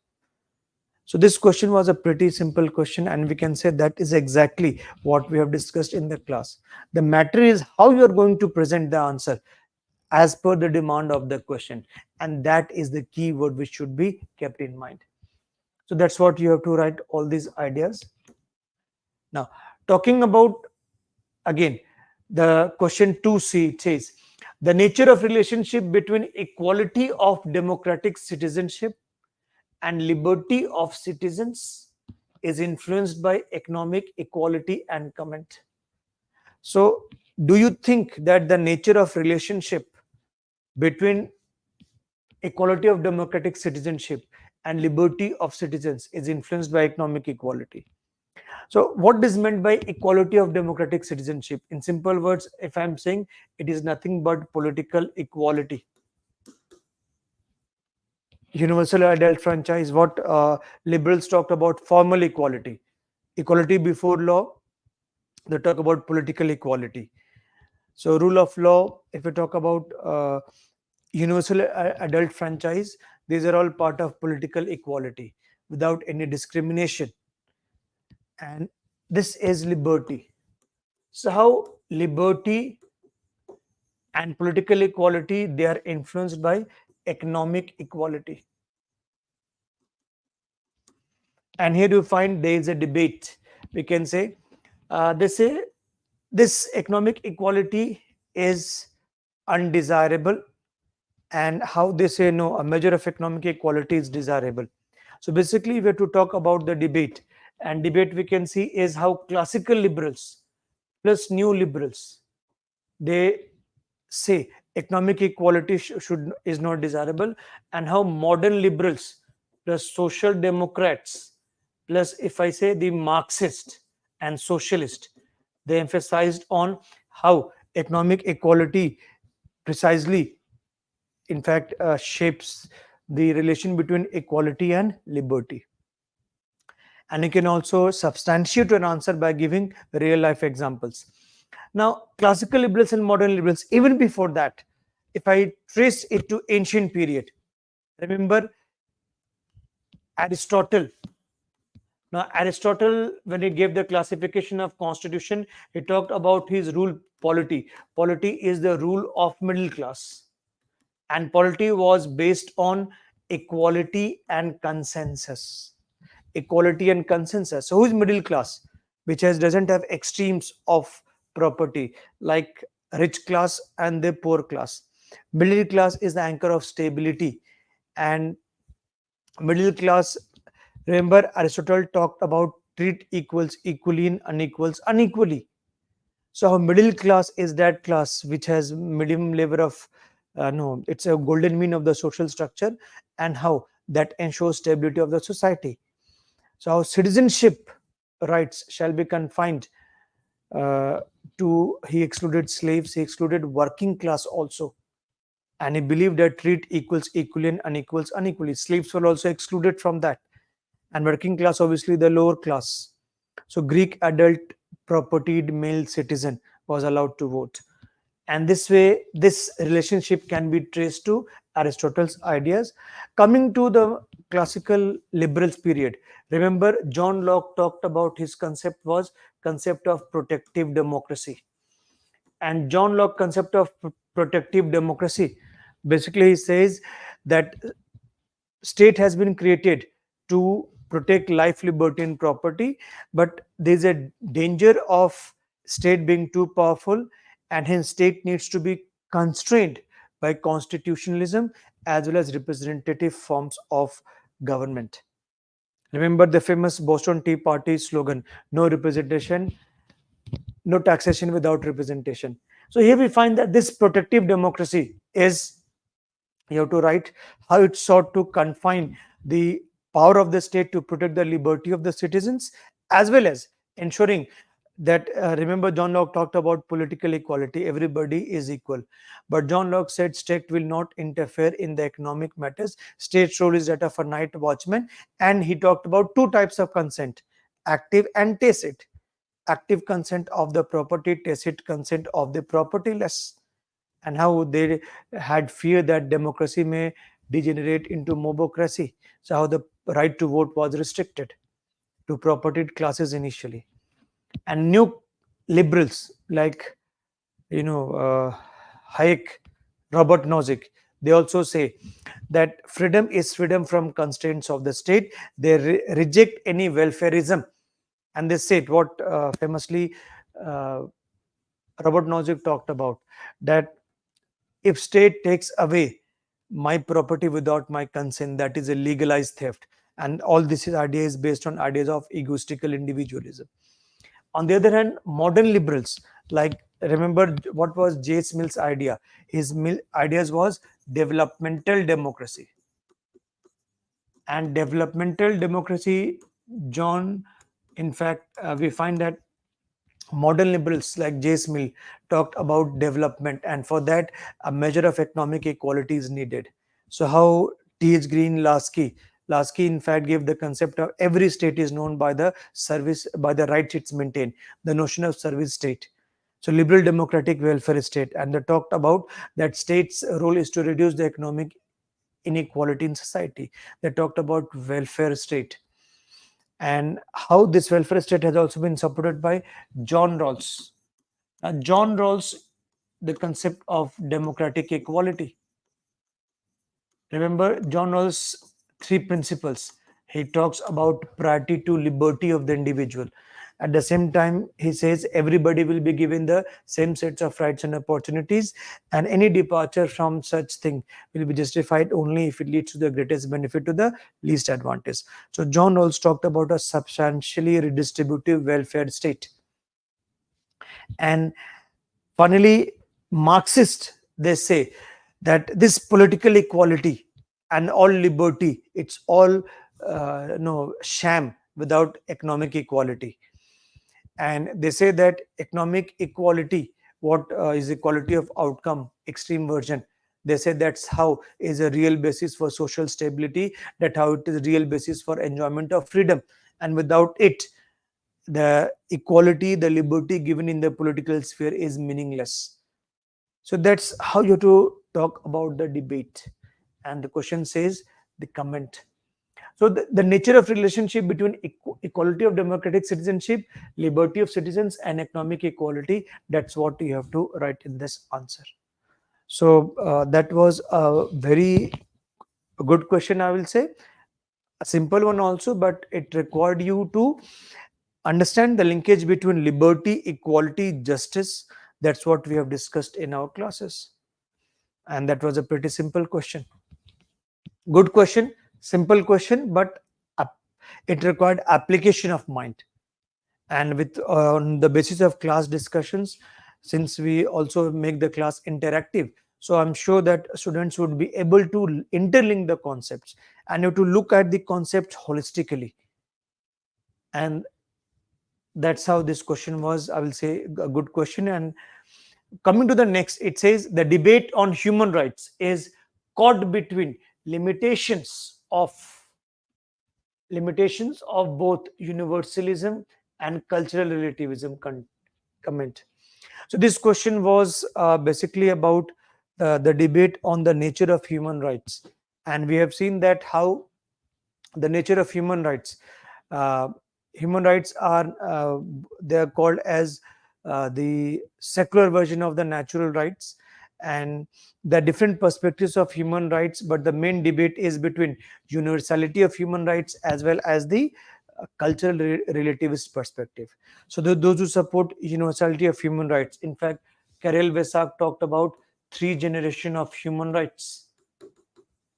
So this question was a pretty simple question, and we can say that is exactly what we have discussed in the class. The matter is how you are going to present the answer as per the demand of the question, and that is the key word which should be kept in mind. So that's what you have to write, all these ideas. Now, talking about again the question 2C, it says the nature of relationship between equality of democratic citizenship and liberty of citizens is influenced by economic equality and comment. So do you think that the nature of relationship between equality of democratic citizenship and liberty of citizens is influenced by economic equality? So what is meant by equality of democratic citizenship? In simple words, if I'm saying, it is nothing but political equality. Universal adult franchise, what liberals talked about, formal equality, equality before law, they talk about political equality. So rule of law, if we talk about universal adult franchise, these are all part of political equality without any discrimination, and this is liberty. So how liberty and political equality, they are influenced by economic equality. And here you find there is a debate. We can say they say this economic equality is undesirable, and how they say no, a measure of economic equality is desirable. So basically we have to talk about the debate, and debate we can see is how classical liberals plus new liberals, they say economic equality should is not desirable, and how modern liberals plus social democrats, plus if I say the Marxist and socialist, they emphasized on how economic equality precisely, in fact, shapes the relation between equality and liberty. And you can also substantiate an answer by giving real life examples. Now, classical liberals and modern liberals, even before that, if I trace it to ancient period, remember Aristotle. Now, Aristotle, when he gave the classification of constitution, he talked about his rule polity. Polity is the rule of middle class, and polity was based on equality and consensus. Equality and consensus. So, who is middle class, which doesn't have extremes of property like rich class and the poor class. Middle class is the anchor of stability, and middle class, remember Aristotle talked about treat equals equally and unequals unequally. So middle class is that class which has medium level of no, it's a golden mean of the social structure, and how that ensures stability of the society. So how citizenship rights shall be confined uh, to, he excluded slaves, he excluded working class also, and he believed that treat equals equally and unequals unequally. Slaves were also excluded from that, and working class obviously the lower class. So Greek adult propertied male citizen was allowed to vote, and this way this relationship can be traced to Aristotle's ideas. Coming to the classical liberals period, remember John Locke talked about, his concept was concept of protective democracy. And John Locke concept of protective democracy, basically he says that state has been created to protect life, liberty and property, but there's a danger of state being too powerful, and hence state needs to be constrained by constitutionalism as well as representative forms of government. Remember the famous Boston Tea Party slogan, no representation, no taxation without representation. So here we find that this protective democracy is, you have to write how it sought to confine the power of the state to protect the liberty of the citizens, as well as ensuring that, remember John Locke talked about political equality, everybody is equal, but John Locke said state will not interfere in the economic matters, state's role is that of a night watchman. And he talked about two types of consent, active and tacit. Active consent of the property, tacit consent of the propertyless, and how they had fear that democracy may degenerate into mobocracy. So how the right to vote was restricted to propertied classes initially. And new liberals like, Hayek, Robert Nozick, they also say that freedom is freedom from constraints of the state. They reject any welfareism, and they said what famously uh, Robert Nozick talked about, that if state takes away my property without my consent, that is a legalized theft. And all this idea is based on ideas of egoistical individualism. On the other hand, modern liberals, like, remember what was J.S. Mill's idea? His ideas was developmental democracy. And developmental democracy, John, in fact, we find that modern liberals like J.S. Mill talked about development, and for that, a measure of economic equality is needed. So, how T.H. Green, Lasky, in fact, gave the concept of every state is known by the service, by the rights it's maintained, the notion of service state. So, liberal democratic welfare state, and they talked about that state's role is to reduce the economic inequality in society. They talked about welfare state, and how this welfare state has also been supported by John Rawls. John Rawls, the concept of democratic equality. Remember John Rawls' three principles. He talks about priority to liberty of the individual. At the same time, he says everybody will be given the same sets of rights and opportunities, and any departure from such thing will be justified only if it leads to the greatest benefit to the least advantage. So John Rawls talked about a substantially redistributive welfare state. And finally, Marxist, they say that this political equality and all liberty, it's all no sham without economic equality. And they say that economic equality, what is equality of outcome, extreme version, they say that's how is a real basis for social stability, that how it is a real basis for enjoyment of freedom, and without it, the equality, the liberty given in the political sphere is meaningless. So that's how you have to talk about the debate. And the question says the comment. So the nature of relationship between equality of democratic citizenship, liberty of citizens, and economic equality, that's what you have to write in this answer. So that was a very good question, I will say. A simple one also, but it required you to understand the linkage between liberty, equality, justice. That's what we have discussed in our classes. And that was a pretty simple question. Good question, simple question, but it required application of mind. And with on the basis of class discussions, since we also make the class interactive, so I'm sure that students would be able to interlink the concepts, and you have to look at the concept holistically. And that's how this question was, I will say, a good question. And coming to the next, it says the debate on human rights is caught between limitations of both universalism and cultural relativism. Comment. So this question was basically about the debate on the nature of human rights, and we have seen that how the nature of human rights. Uh, Human rights are they are called as the secular version of the natural rights, and the different perspectives of human rights. But the main debate is between universality of human rights as well as the cultural relativist perspective. So those who support universality of human rights, in fact, Karel Vesak talked about three generation of human rights.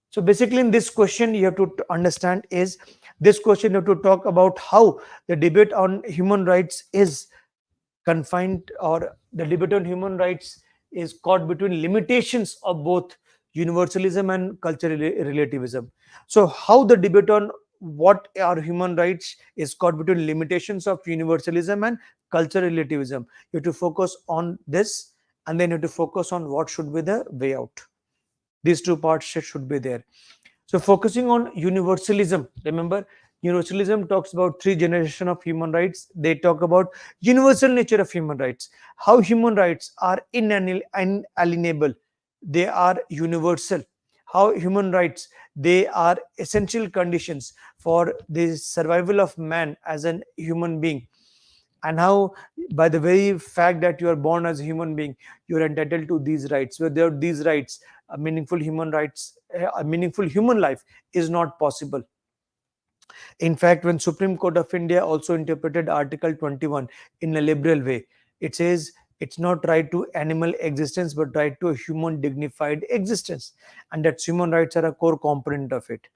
So basically, in this question, you have to understand is this question you have to talk about how the debate on human rights is confined, or the debate on human rights is caught between limitations of both universalism and cultural relativism. So how the debate on what are human rights is caught between limitations of universalism and cultural relativism. You have to focus on this, and then you have to focus on what should be the way out. These two parts should be there. So focusing on universalism, remember, universalism talks about three generations of human rights. They talk about universal nature of human rights, how human rights are inalienable, they are universal, how human rights, they are essential conditions for the survival of man as a human being, and how by the very fact that you are born as a human being, you are entitled to these rights. Without these rights, a meaningful human rights, a meaningful human life is not possible. In fact, when Supreme Court of India also interpreted Article 21 in a liberal way, it says it's not right to animal existence but right to a human dignified existence, and that human rights are a core component of it.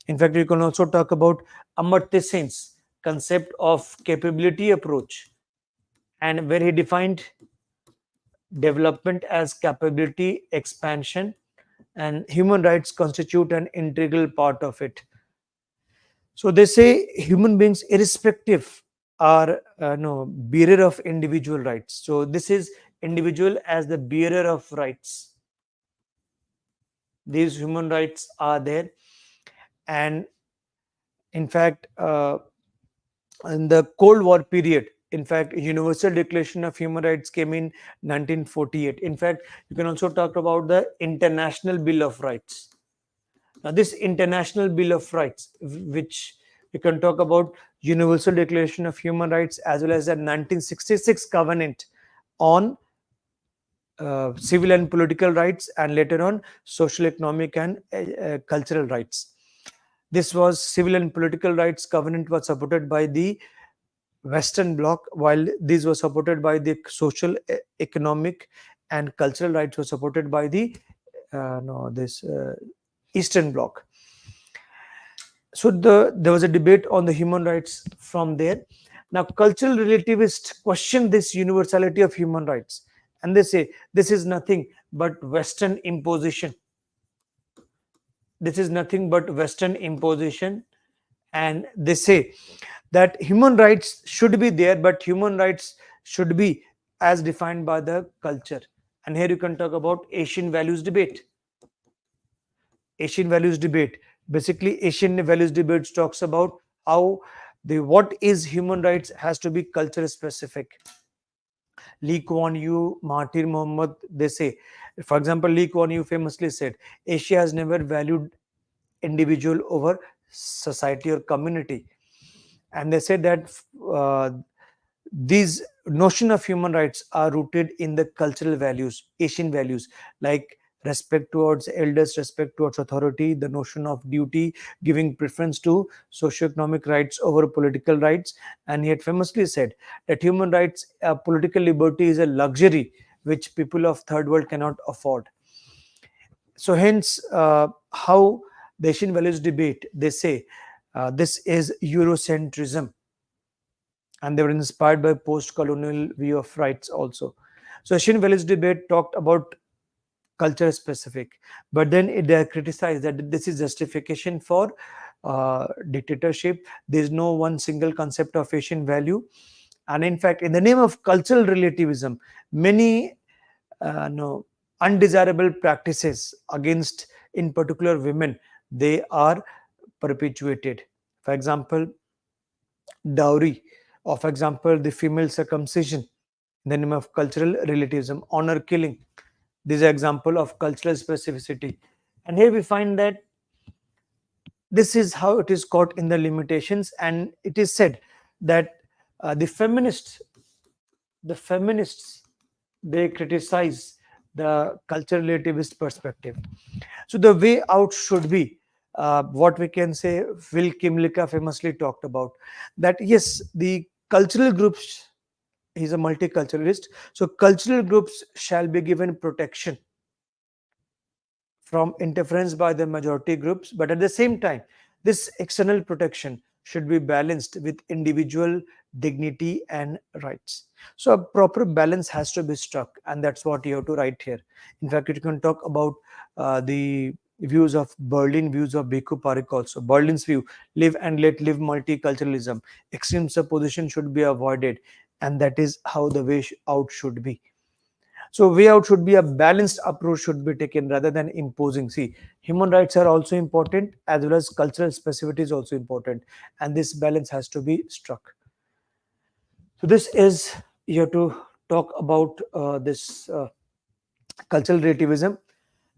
In fact, you can also talk about Amartya Sen's concept of capability approach, and where he defined development as capability expansion, and human rights constitute an integral part of it. So they say human beings, irrespective, are no bearer of individual rights. So this is individual as the bearer of rights. These human rights are there, and in fact, in the Cold War period, in fact, Universal Declaration of Human Rights came in 1948. In fact, you can also talk about the International Bill of Rights. Now, this International Bill of Rights, which you can talk about Universal Declaration of Human Rights as well as the 1966 Covenant on civil and political rights, and later on social, economic, and cultural rights. This was civil and political rights covenant was supported by the Western Bloc, while these were supported by the social, economic, and cultural rights were supported by the Eastern Bloc. So there was a debate on the human rights from there. Now, cultural relativists question this universality of human rights, and they say this is nothing but Western imposition. this is nothing but Western imposition. And they say that human rights should be there, but human rights should be as defined by the culture. And here you can talk about Asian values debate. Asian values debate. Basically, Asian values debate talks about how the what is human rights has to be culture specific. Lee Kuan Yew, Mahathir Mohamad, they say, for example, Lee Kuan Yew famously said, Asia has never valued individual over society or community. And they said that these notion of human rights are rooted in the cultural values, Asian values, like respect towards elders, respect towards authority, the notion of duty, giving preference to socio-economic rights over political rights. And he had famously said that human rights, political liberty is a luxury which people of third world cannot afford. So hence, how the Asian values debate, they say this is Eurocentrism, and they were inspired by post-colonial view of rights also. So Asian values debate talked about culture specific, but then they criticized that this is justification for dictatorship. There is no one single concept of Asian value, and in fact, in the name of cultural relativism, many no undesirable practices against, in particular, women, they are perpetuated. For example, dowry, or for example, the female circumcision in the name of cultural relativism, honor killing. These are example of cultural specificity. And here we find that this is how it is caught in the limitations, and it is said that the feminists, they criticize the cultural relativist perspective. So the way out should be what we can say, Will Kimlicka famously talked about, that yes, the cultural groups, he's a multiculturalist, so cultural groups shall be given protection from interference by the majority groups, but at the same time, this external protection should be balanced with individual dignity and rights. So a proper balance has to be struck, and that's what you have to write here. In fact, you can talk about the views of Berlin, views of Bhikkhu Parekh also. Berlin's view, live and let live multiculturalism. Extreme supposition should be avoided, and that is how the way out should be. So way out should be a balanced approach should be taken rather than imposing. See, human rights are also important, as well as cultural specificity is also important, and this balance has to be struck. So this is, you have to talk about this cultural relativism.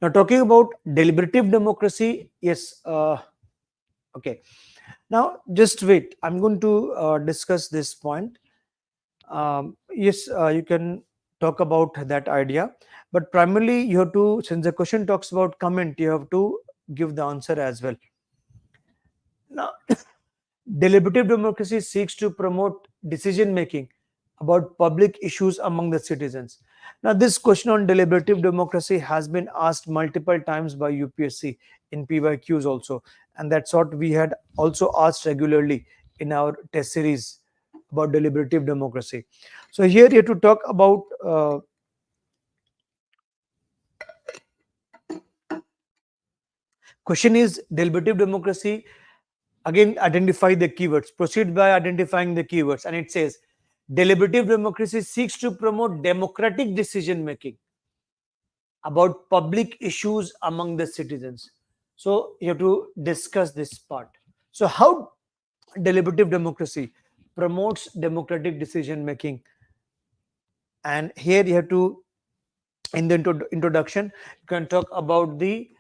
Now talking about deliberative democracy, yes, okay. Now just wait, I'm going to discuss this point. Yes, you can talk about that idea, but primarily you have to, since the question talks about comment, you have to give the answer as well. Now deliberative democracy seeks to promote decision making about public issues among the citizens. Now this question on deliberative democracy has been asked multiple times by UPSC in PYQs also, and that's what we had also asked regularly in our test series about deliberative democracy. So here you have to talk about question is deliberative democracy. Again, identify the keywords. Proceed by identifying the keywords, and it says deliberative democracy seeks to promote democratic decision making about public issues among the citizens. So you have to discuss this part. So how deliberative democracy promotes democratic decision making, and here you have to, in the introduction, you can talk about the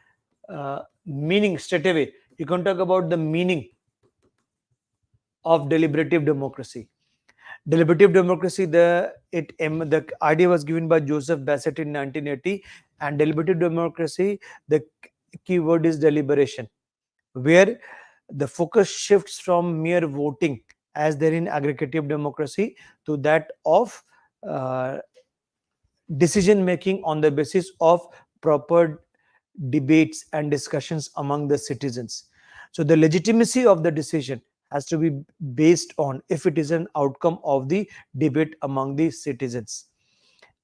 meaning straight away. You can talk about the meaning of deliberative democracy. Deliberative democracy, the idea was given by Joseph Bassett in 1980, and deliberative democracy, the key word is deliberation, where the focus shifts from mere voting, as there in aggregative democracy, to that of decision making on the basis of proper debates and discussions among the citizens. So the legitimacy of the decision has to be based on if it is an outcome of the debate among the citizens.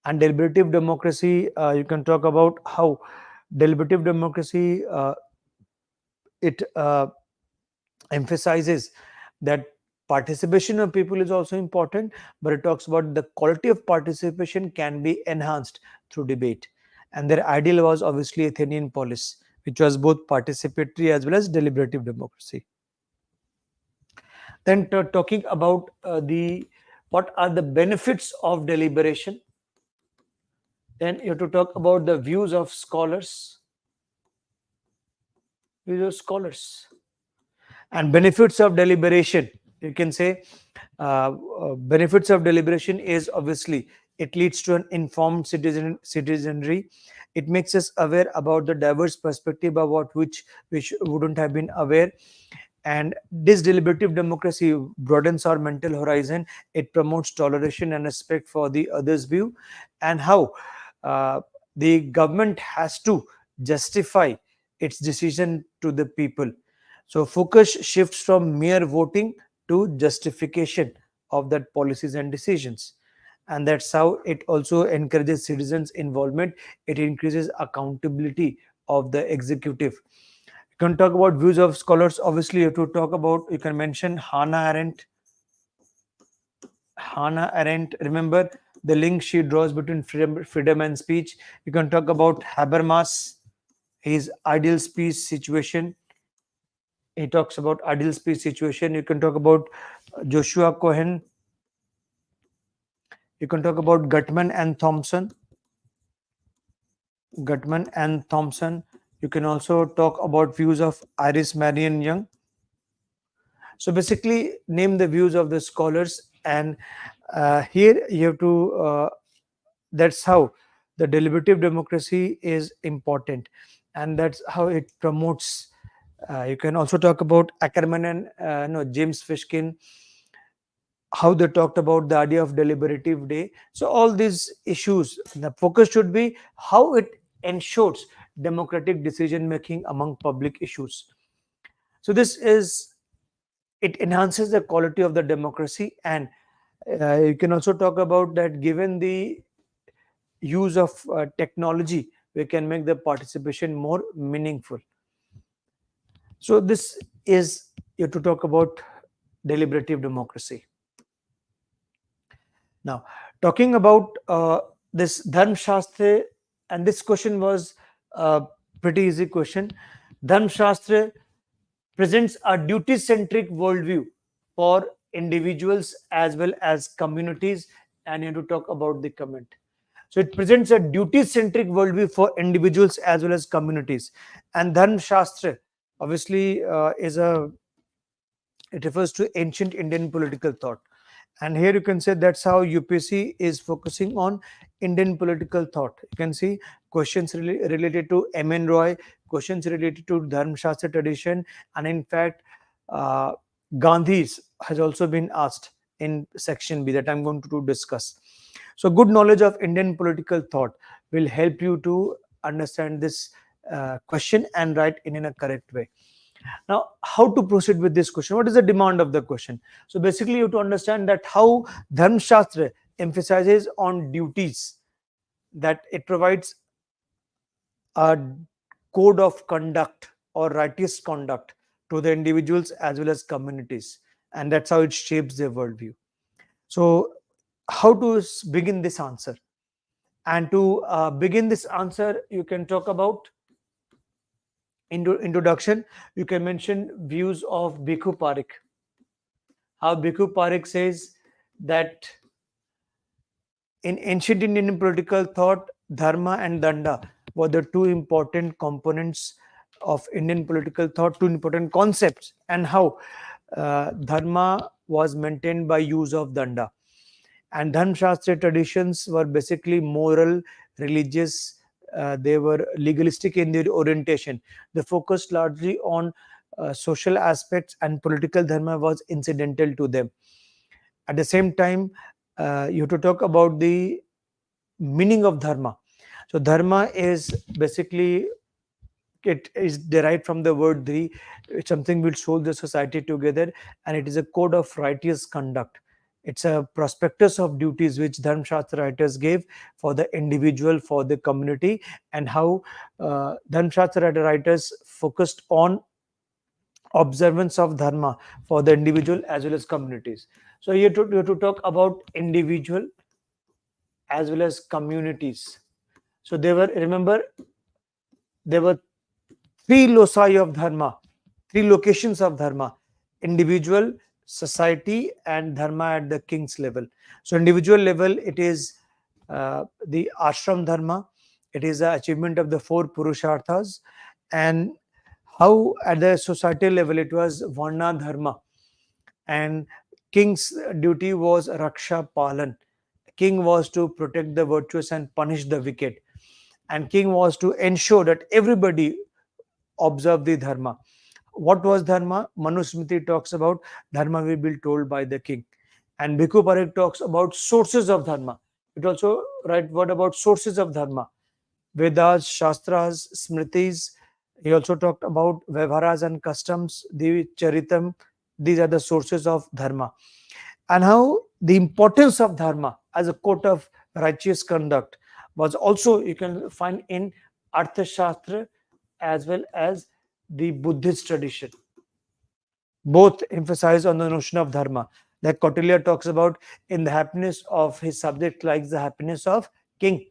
And deliberative democracy, you can talk about how deliberative democracy it emphasizes that participation of people is also important, but it talks about the quality of participation can be enhanced through debate. And their ideal was obviously Athenian polis, which was both participatory as well as deliberative democracy. Then talking about the what are the benefits of deliberation. Then you have to talk about the views of scholars. Views of scholars. And benefits of deliberation. You can say benefits of deliberation is obviously it leads to an informed citizenry. It makes us aware about the diverse perspective about which wouldn't have been aware. And this deliberative democracy broadens our mental horizon. It promotes toleration and respect for the other's view, and how uh, the government has to justify its decision to the people. So focus shifts from mere voting to justification of that policies and decisions. And that's how it also encourages citizens involvement. It increases accountability of the executive. You can talk about views of scholars. Obviously, you have to talk about, you can mention Hannah Arendt. Hannah Arendt, remember the link she draws between freedom and speech. You can talk about Habermas, his ideal speech situation. He talks about ideal speech situation. You can talk about Joshua Cohen. You can talk about Gutman and Thompson. Gutman and Thompson. You can also talk about views of Iris Marion Young. So basically, name the views of the scholars, and here you have to. That's how the deliberative democracy is important, and that's how it promotes. You can also talk about Ackerman and no James Fishkin, how they talked about the idea of deliberative day. So all these issues, the focus should be how it ensures democratic decision making among public issues. So this is, it enhances the quality of the democracy. And you can also talk about that given the use of technology, we can make the participation more meaningful. So this is, you have to talk about deliberative democracy. Now, talking about this Dharm Shastra, and this question was a pretty easy question. Dharm Shastra presents a duty-centric worldview for individuals as well as communities, and you have to talk about the comment. So it presents a duty-centric worldview for individuals as well as communities. And Dharm Shastra obviously it refers to ancient Indian political thought. And here you can say that's how UPSC is focusing on Indian political thought. You can see questions related to M.N. Roy, questions related to Dharm Shastra tradition, and in fact, uh, Gandhi's has also been asked in section B that I'm going to discuss. So, good knowledge of Indian political thought will help you to understand this question and write in a correct way. Now, how to proceed with this question? What is the demand of the question? So basically, you have to understand that how Dharm Shastra emphasizes on duties, that it provides a code of conduct or righteous conduct to the individuals as well as communities, and that's how it shapes their worldview. So, how to begin this answer? And to begin this answer, you can talk about introduction. You can mention views of Bhikkhu Parekh. How Bhikkhu Parekh says that in ancient Indian political thought, dharma and danda were the two important components of Indian political thought, two important concepts, and how dharma was maintained by use of danda. And Dharma Shastra traditions were basically moral, religious, they were legalistic in their orientation. They focused largely on social aspects, and political dharma was incidental to them. At the same time, you have to talk about the meaning of dharma. So dharma is basically, it is derived from the word dhri. It's something which holds the society together, and it is a code of righteous conduct. It's a prospectus of duties which Dharma Shastra writers gave for the individual, for the community, and how Dharma Shastra writers focused on observance of dharma for the individual as well as communities. So you have to talk about individual as well as communities. So there were, remember, there were three loci of dharma, three locations of dharma: individual, society, and dharma at the king's level. So individual level, it is the ashram dharma, it is the achievement of the four purusharthas. And how at the societal level, it was varna dharma, and king's duty was raksha palan. King was to protect the virtuous and punish the wicked, and king was to ensure that everybody observe the dharma. What was dharma? Manusmriti talks about dharma will be told by the king, and Bhikkhu Parekh talks about sources of dharma. It also write word about sources of dharma: Vedas, Shastras, Smritis. He also talked about Vyavharas and customs, the Charitam. These are the sources of dharma, and how the importance of dharma as a code of righteous conduct was also you can find in Arthashastra as well as the Buddhist tradition. Both emphasize on the notion of dharma. Like Kautilya talks about, in the happiness of his subject lies the happiness of king.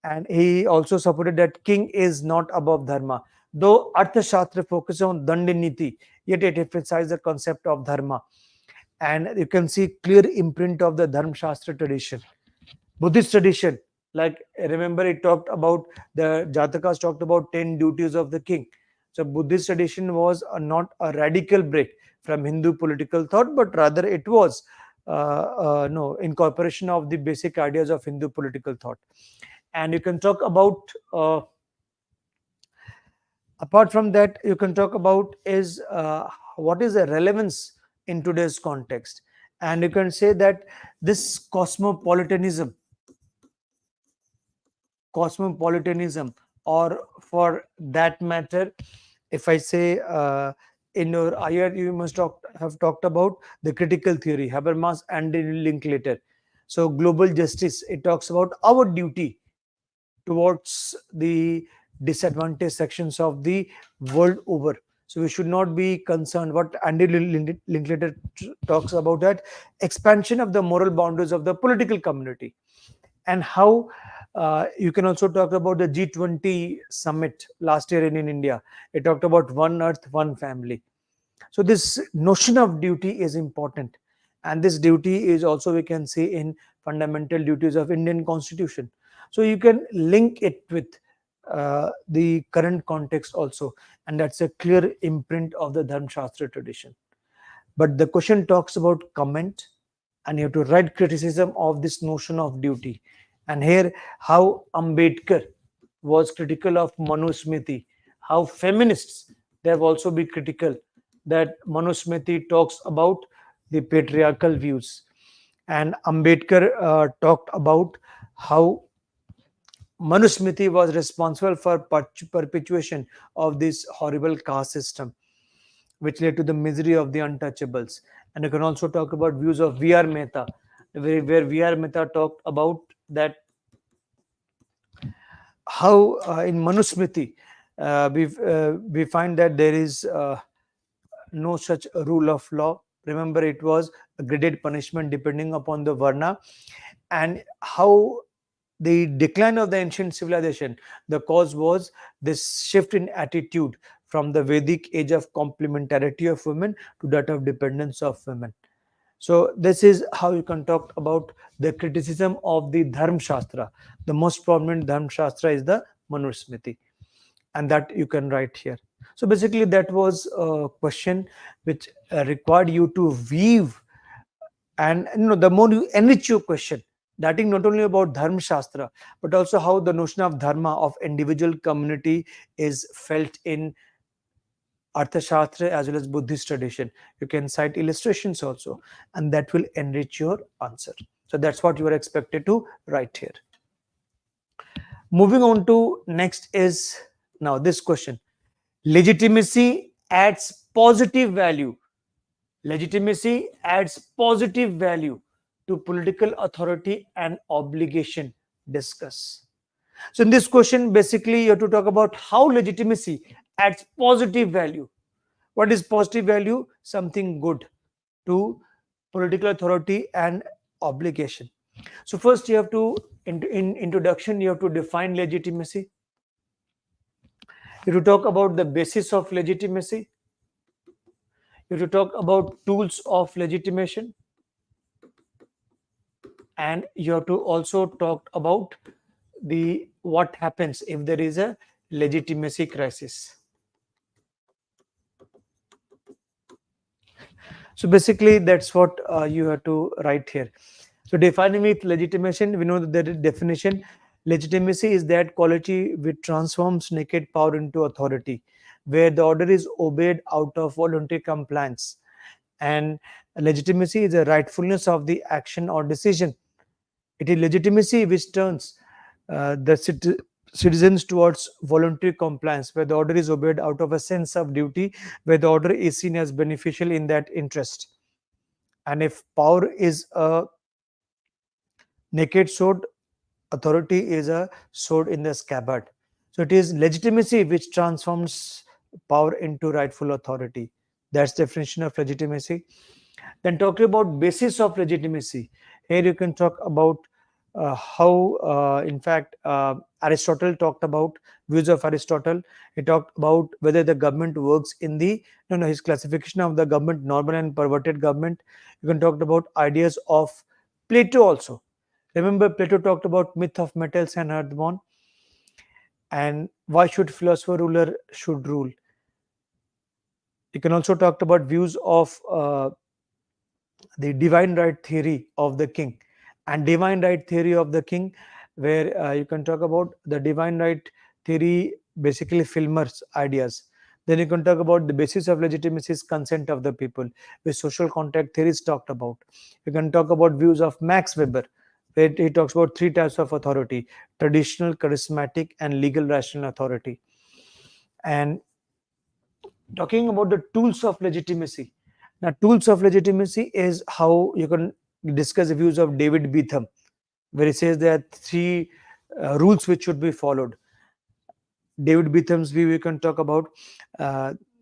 And he also supported that king is not above dharma. Though Arthashastra focuses on Dandiniti, yet it emphasizes the concept of dharma. And you can see clear imprint of the Dharma Shastra tradition. Buddhist tradition, like remember it talked about the Jatakas talked about 10 duties of the king. So Buddhist tradition was not a radical break from Hindu political thought, but rather it was no incorporation of the basic ideas of Hindu political thought. And you can talk about apart from that, you can talk about is what is the relevance in today's context, and you can say that this cosmopolitanism, or for that matter, if I say in your IR, you must have talked about the critical theory, Habermas and Linklater. So global justice, it talks about our duty towards the disadvantaged sections of the world over. So we should not be concerned. What Andy Linklater talks about, that expansion of the moral boundaries of the political community, and how you can also talk about the G20 summit last year in India. It talked about one earth, one family. So this notion of duty is important, and this duty is also we can see in fundamental duties of Indian Constitution. So you can link it with the current context also, and that's a clear imprint of the Dharma Shastra tradition. But the question talks about comment, and you have to write criticism of this notion of duty. And here, how Ambedkar was critical of Manusmriti, how feminists they have also been critical that Manusmriti talks about the patriarchal views, and Ambedkar talked about how Manusmriti was responsible for perpetuation of this horrible caste system, which led to the misery of the untouchables. And you can also talk about views of V.R. Mehta, where V.R. Mehta talked about that how in Manusmriti we find that there is no such rule of law. Remember, it was a graded punishment depending upon the varna, and how the decline of the ancient civilization, the cause was this shift in attitude from the Vedic age of complementarity of women to that of dependence of women. So this is how you can talk about the criticism of the Dharma Shastra. The most prominent Dharma Shastra is the Manusmriti, and that you can write here. So basically, that was a question which required you to weave, and the more you enrich your question, that is not only about Dharma Shastra, but also how the notion of dharma of individual community is felt in Arthashastra as well as Buddhist tradition. You can cite illustrations also, and that will enrich your answer. So that's what you are expected to write here. Moving on to next is now this question. Legitimacy adds positive value. Legitimacy adds positive value to political authority and obligation. Discuss. So in this question, basically, you have to talk about how legitimacy adds positive value. What is positive value? Something good to political authority and obligation. So first you have to, in introduction, you have to define legitimacy. You have to talk about the basis of legitimacy. You have to talk about tools of legitimation, and you have to also talk about the what happens if there is a legitimacy crisis. So basically, that's what you have to write here. So defining with legitimation, we know that the definition: legitimacy is that quality which transforms naked power into authority, where the order is obeyed out of voluntary compliance. And legitimacy is the rightfulness of the action or decision. It is legitimacy which turns the citizens towards voluntary compliance, where the order is obeyed out of a sense of duty, where the order is seen as beneficial in that interest. And if power is a naked sword, authority is a sword in the scabbard. So it is legitimacy which transforms power into rightful authority. That's the definition of legitimacy. Then talking about basis of legitimacy, here you can talk about how, in fact, Aristotle talked about views of Aristotle. He talked about whether the government works in the, no, no, his classification of the government, normal and perverted government. You can talk about ideas of Plato also. Remember, Plato talked about myth of metals and earthborn, and why should philosopher ruler should rule. You can also talk about views of the divine right theory of the king, and divine right theory of the king, where you can talk about the divine right theory, basically Filmer's ideas. Then you can talk about the basis of legitimacy is consent of the people, which social contract theories talked about. You can talk about views of Max Weber, where he talks about three types of authority: traditional, charismatic, and legal rational authority. And talking about the tools of legitimacy. Now, tools of legitimacy is how you can discuss the views of David Beetham, where he says there are three rules which should be followed. David Beetham's view we can talk about.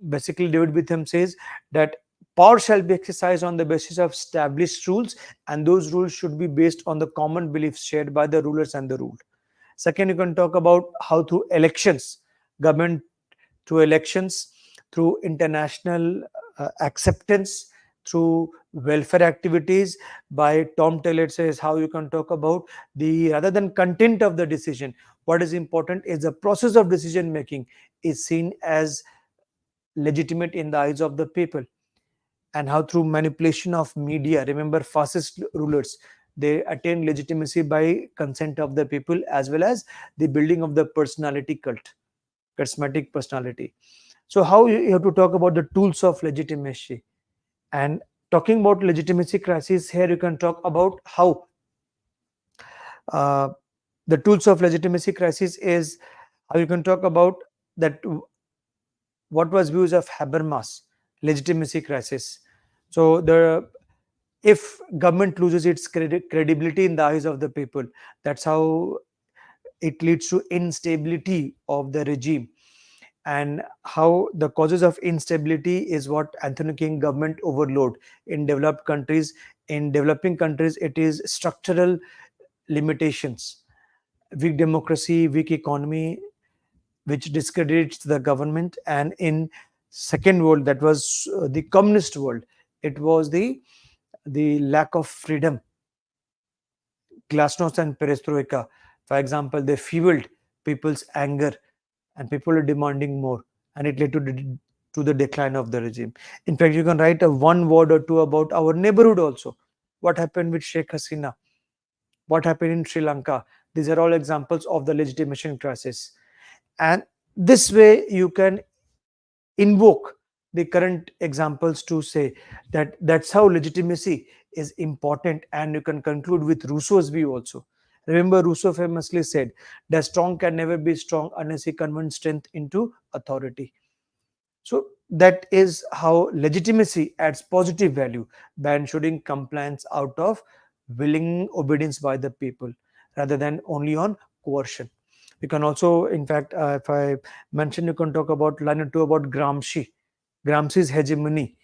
Basically, David Beetham says that power shall be exercised on the basis of established rules, and those rules should be based on the common beliefs shared by the rulers and the ruled. Second, you can talk about how through elections, government through elections, through international acceptance, through welfare activities. By Tom Taylor says how you can talk about the, rather than content of the decision, what is important is the process of decision making is seen as legitimate in the eyes of the people. And how through manipulation of media, remember fascist rulers, they attain legitimacy by consent of the people, as well as the building of the personality cult, charismatic personality. So how you have to talk about the tools of legitimacy. And talking about legitimacy crisis, here you can talk about how uh, the tools of legitimacy crisis is how you can talk about that what was views of Habermas legitimacy crisis. So the, if government loses its credibility in the eyes of the people, that's how it leads to instability of the regime. And how the causes of instability is what Anthony King government overload in developed countries. In developing countries, it is structural limitations, weak democracy, weak economy, which discredits the government. And in second world, that was the communist world, it was the lack of freedom, glasnost and perestroika. For example, they fueled people's anger, and people are demanding more, and it led to the decline of the regime. In fact, you can write a one word or two about our neighborhood also. What happened with Sheikh Hasina? What happened in Sri Lanka? These are all examples of the legitimation crisis. And this way you can invoke the current examples to say that that's how legitimacy is important. And you can conclude with Rousseau's view also. Remember, Rousseau famously said that strong can never be strong unless he converts strength into authority. So that is how legitimacy adds positive value by ensuring compliance out of willing obedience by the people, rather than only on coercion. You can also, in fact, if I mention, you can talk about line or two about Gramsci. Gramsci's hegemony.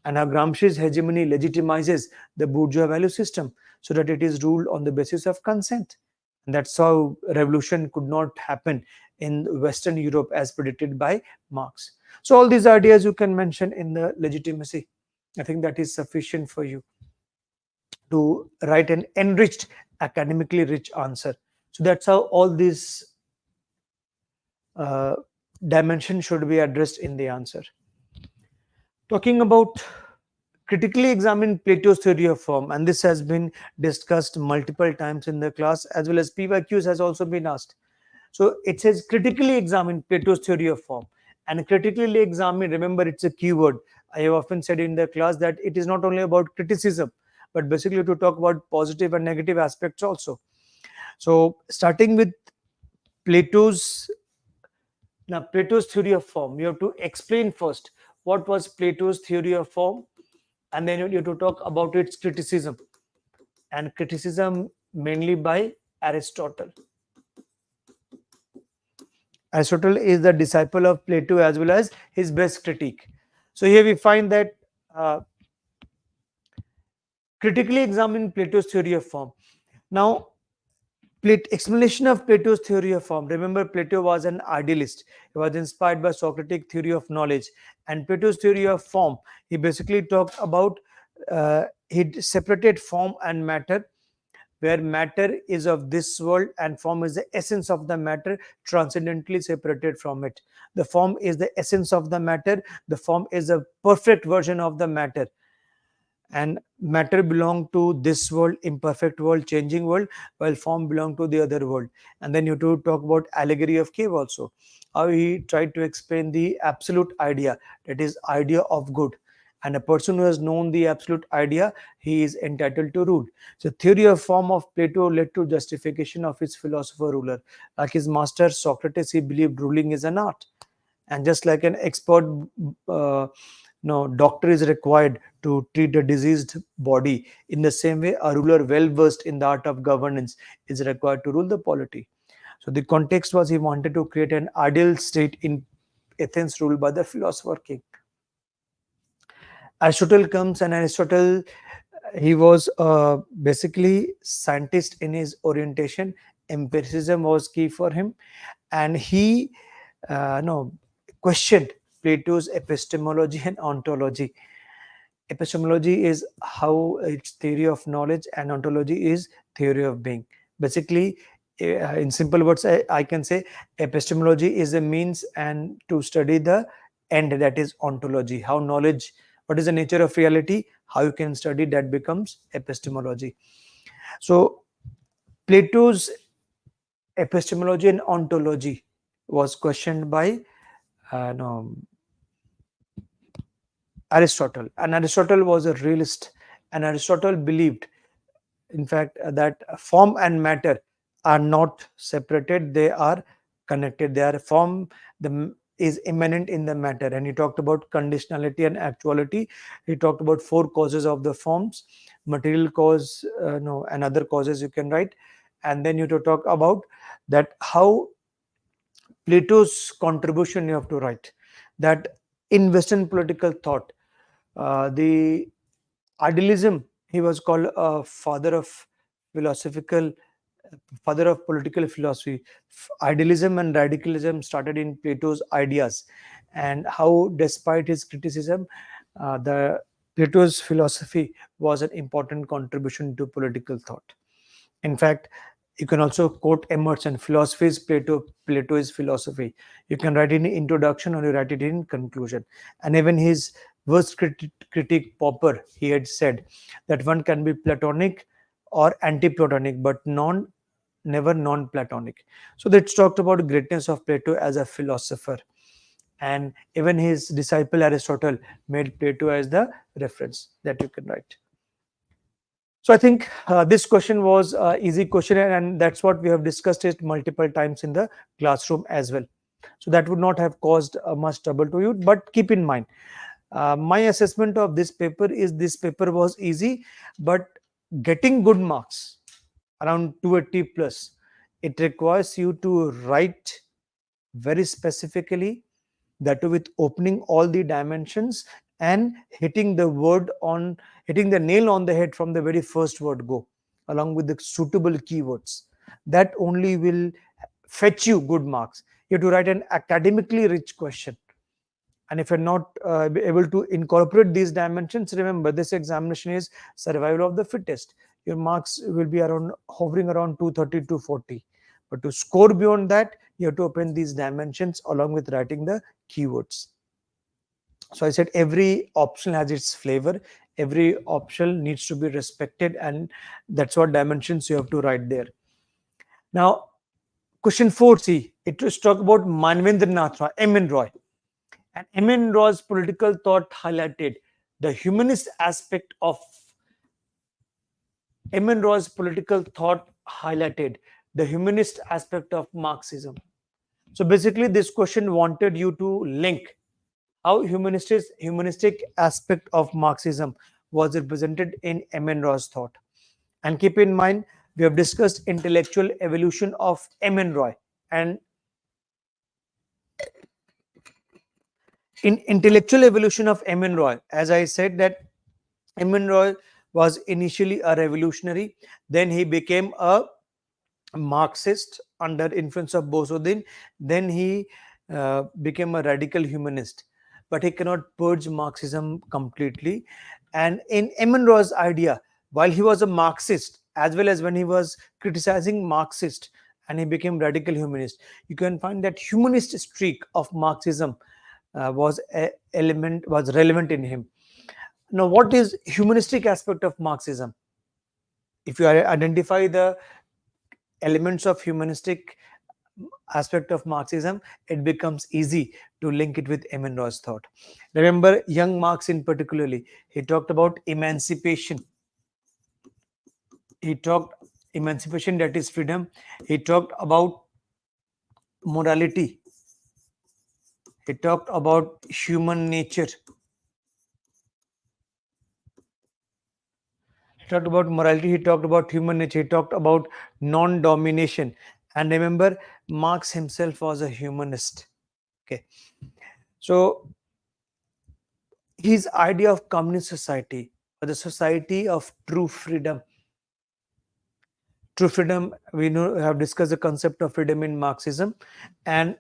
And how Gramsci's hegemony legitimizes the bourgeois value system so that it is ruled on the basis of consent. And that's how revolution could not happen in Western Europe as predicted by Marx. So all these ideas you can mention in the legitimacy. I think that is sufficient for you to write an enriched, academically rich answer. So that's how all these uh, dimensions should be addressed in the answer. Talking about critically examine Plato's theory of form, and this has been discussed multiple times in the class, as well as PYQs has also been asked. So it says critically examine Plato's theory of form. And critically examine, remember, it's a keyword. I have often said in the class that it is not only about criticism, but basically to talk about positive and negative aspects also. So starting with Plato's Plato's theory of form, you have to explain first what was Plato's theory of form, and then you have to talk about its criticism, and criticism mainly by Aristotle. Aristotle is the disciple of Plato as well as his best critique. So here we find that critically examine Plato's theory of form. Now, explanation of Plato's theory of form. Remember, Plato was an idealist. He was inspired by Socratic theory of knowledge. And Plato's theory of form, he basically talked about, he separated form and matter, where matter is of this world and form is the essence of the matter, transcendently separated from it. The form is the essence of the matter, the form is a perfect version of the matter, and matter belong to this world, imperfect world, changing world, while form belong to the other world. And then you to talk about allegory of cave also, how he tried to explain the absolute idea, that is idea of good, and a person who has known the absolute idea, he is entitled to rule. So theory of form of Plato led to justification of his philosopher ruler. Like his master Socrates, he believed ruling is an art, and just like an expert uh, doctor is required to treat a diseased body, in the same way a ruler well versed in the art of governance is required to rule the polity. So the context was he wanted to create an ideal state in Athens ruled by the philosopher king. Aristotle comes, and Aristotle, he was basically scientist in his orientation. Empiricism was key for him, and he no questioned Plato's epistemology and ontology. Epistemology is how it's theory of knowledge, and ontology is theory of being. Basically, in simple words, I can say epistemology is a means and to study the end, that is ontology, how knowledge, what is the nature of reality, how you can study, that becomes epistemology. So Plato's epistemology and ontology was questioned by no, Aristotle, and Aristotle was a realist, and Aristotle believed, in fact, that form and matter are not separated; they are connected. They are form is immanent in the matter, and he talked about conditionality and actuality. He talked about four causes of the forms: material cause, no, and other causes you can write, and then you to talk about that how Plato's contribution you have to write, that in Western political thought, the idealism, he was called a philosophical father of political philosophy. Idealism and radicalism started in Plato's ideas, and how despite his criticism, the Plato's philosophy was an important contribution to political thought. In fact, you can also quote Emerson: philosophy is Plato, Plato is philosophy. You can write it in introduction or you write it in conclusion. And even his worst critic Popper, he had said that one can be Platonic or anti-Platonic, but never non-Platonic. So that's talked about greatness of Plato as a philosopher. And even his disciple Aristotle made Plato as the reference that you can write. So I think this question was easy question, and that's what we have discussed it multiple times in the classroom as well. So that would not have caused much trouble to you. But keep in mind, my assessment of this paper is this paper was easy, but getting good marks around 280 plus, it requires you to write very specifically, that too with opening all the dimensions and hitting the nail on the head from the very first word go, along with the suitable keywords. That only will fetch you good marks. You have to write an academically rich question, and if you're not able to incorporate these dimensions, remember this examination is survival of the fittest. Your marks will be around hovering around 230 to 40, but to score beyond that, you have to open these dimensions along with writing the keywords. So I said every option has its flavor, every option needs to be respected, and that's what dimensions you have to write there. Now question 4c, it was talk about Manvendranath Roy, M.N. Roy. And M.N. Roy's political thought highlighted the humanist aspect of M.N. Roy's political thought highlighted the humanist aspect of Marxism. So basically, this question wanted you to link how humanistic aspect of Marxism was represented in M.N. Roy's thought. And keep in mind, we have discussed intellectual evolution of M.N. Roy. And in intellectual evolution of M.N. Roy, as I said that M.N. Roy was initially a revolutionary, then he became a Marxist under influence of Bosodin, then he became a radical humanist, but he cannot purge Marxism completely. And in M.N. Roy's idea, while he was a Marxist, as well as when he was criticizing Marxist and he became radical humanist, you can find that humanist streak of Marxism was relevant in him. Now, what is humanistic aspect of Marxism? If you identify the elements of humanistic aspect of Marxism, it becomes easy to link it with M.N. Roy's thought. Remember, young Marx in particularly, he talked about emancipation. He talked emancipation, that is freedom. He talked about morality. He talked about human nature. He talked about morality, he talked about human nature, he talked about non-domination. And remember, Marx himself was a humanist. Okay. So his idea of communist society or the society of true freedom. True freedom, we have discussed the concept of freedom in Marxism, and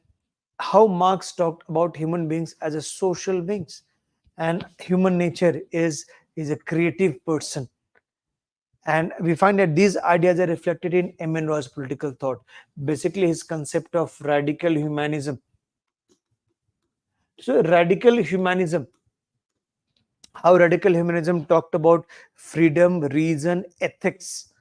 how Marx talked about human beings as a social beings, and human nature is a creative person. And we find that these ideas are reflected in M.N. Roy's political thought. Basically, his concept of radical humanism. So, radical humanism, how radical humanism talked about freedom, reason, ethics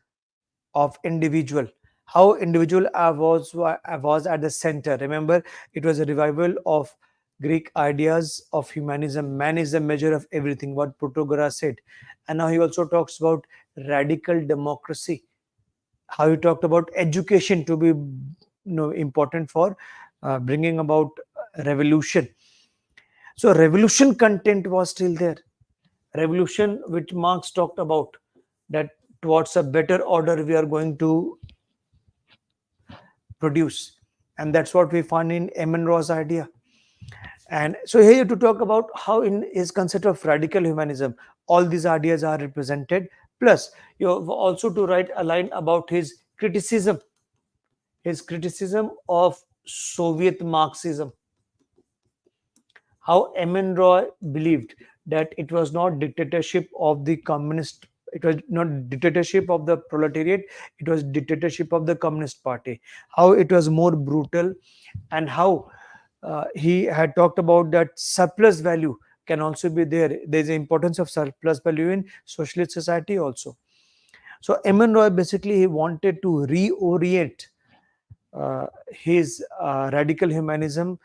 of individual. How individual was at the center. Remember, it was a revival of Greek ideas of humanism. Man is the measure of everything, what Protagoras said. And now he also talks about radical democracy. How he talked about education to be important for bringing about revolution. So revolution content was still there. Revolution which Marx talked about, that towards a better order we are going to produce, and that's what we find in M.N. Roy's idea. And so here to talk about how in his concept of radical humanism all these ideas are represented, plus you have also to write a line about his criticism of Soviet Marxism. How M.N. Roy believed that it was not dictatorship of the communist, it was not dictatorship of the proletariat, it was dictatorship of the Communist Party. How it was more brutal, and how he had talked about that surplus value can also be there. There is the importance of surplus value in socialist society also. So M.N. Roy basically he wanted to reorient his radical humanism,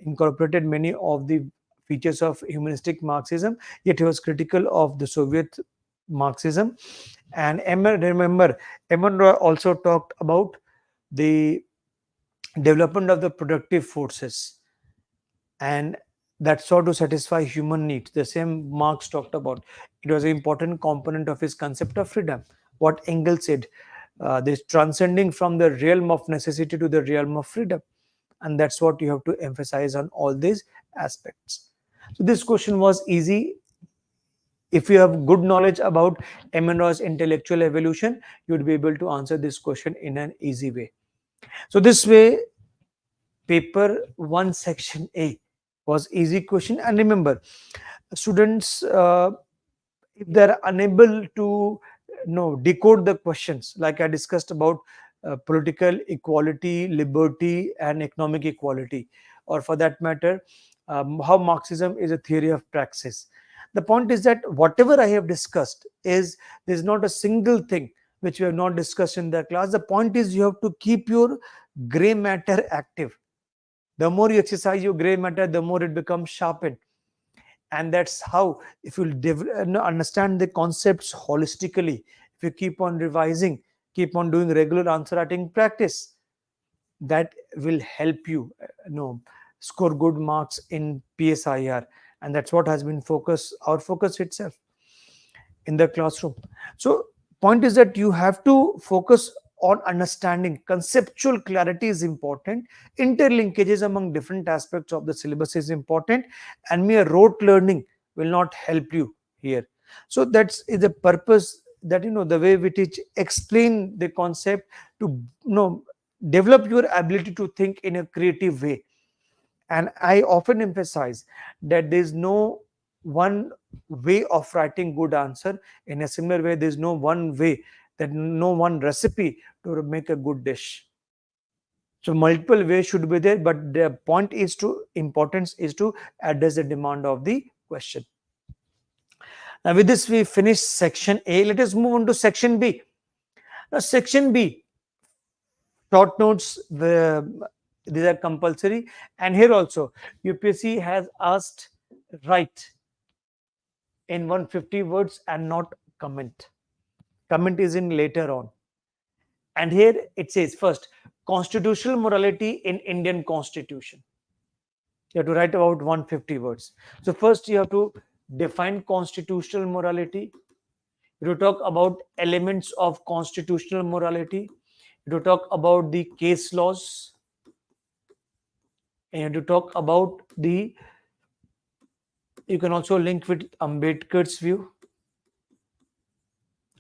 incorporated many of the features of humanistic Marxism, yet he was critical of the Soviet Marxism. And remember, M.N. Roy also talked about the development of the productive forces, and that's how to satisfy human needs. The same Marx talked about. It was an important component of his concept of freedom. What Engels said, this transcending from the realm of necessity to the realm of freedom. and that's what you have to emphasize on all these aspects. So this question was easy. If you have good knowledge about Emenroy's intellectual evolution, you would be able to answer this question in an easy way. So this way, paper 1 section A was easy question. And remember, students, if they're unable to decode the questions, like I discussed about political equality, liberty, and economic equality, or for that matter, how Marxism is a theory of praxis. The point is that whatever I have discussed is, there's not a single thing which we have not discussed in the class. The point is, you have to keep your gray matter active. The more you exercise your gray matter, the more it becomes sharpened. And that's how, if you understand the concepts holistically, if you keep on revising, keep on doing regular answer writing practice, that will help you, score good marks in PSIR. And that's what has been our focus itself in the classroom. So point is that you have to focus on understanding. Conceptual clarity is important. Interlinkages among different aspects of the syllabus is important, and mere rote learning will not help you here. So that's the purpose, that the way we teach, explain the concept to develop your ability to think in a creative way. And I often emphasize that there's no one way of writing good answer. In a similar way, there's no one way, that no one recipe to make a good dish. So multiple ways should be there, but the importance is to address the demand of the question. Now with this, we finish section A. Let us move on to section B. Now section B, short notes, these are compulsory, and here also UPSC has asked write in 150 words and not comment. Comment is in later on. And here it says, first, constitutional morality in Indian Constitution. You have to write about 150 words. So first you have to define constitutional morality. You have to talk about elements of constitutional morality. You have to talk about the case laws. And you have to talk about you can also link with Ambedkar's view.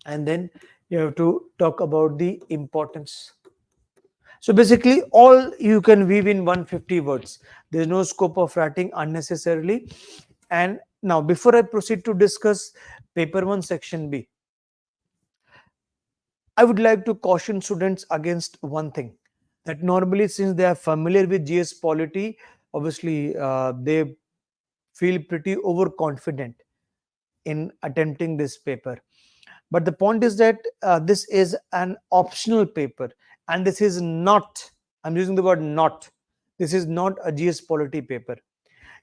And then you have to talk about the importance. So basically, all you can weave in 150 words. There's no scope of writing unnecessarily. And now, before I proceed to discuss paper 1 section B, I would like to caution students against one thing, that normally, since they are familiar with GS polity, obviously they feel pretty overconfident in attempting this paper. But the point is that this is an optional paper, and this is not, I'm using the word not, this is not a GS polity paper.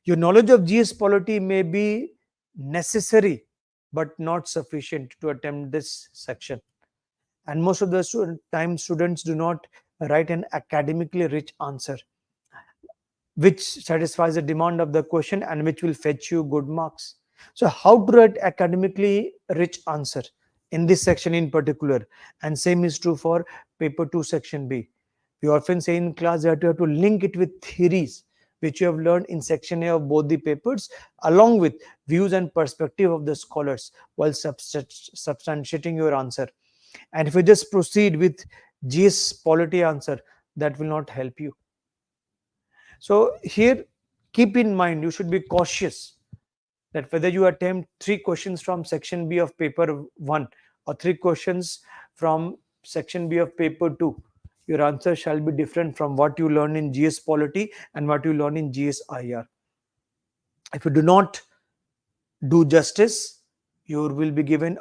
Your knowledge of GS polity may be necessary, but not sufficient to attempt this section. And most of the time, students do not write an academically rich answer, which satisfies the demand of the question and which will fetch you good marks. So how to write academically rich answer in this section in particular, and same is true for paper 2 section B. We often say in class that you have to link it with theories which you have learned in section A of both the papers, along with views and perspective of the scholars, while substantiating your answer. And if you just proceed with GS polity answer, that will not help you. So here, keep in mind, you should be cautious that whether you attempt 3 questions from section B of paper 1 or 3 questions from section B of paper 2, your answer shall be different from what you learn in GS polity and what you learn in GS IR. If you do not do justice, you will be given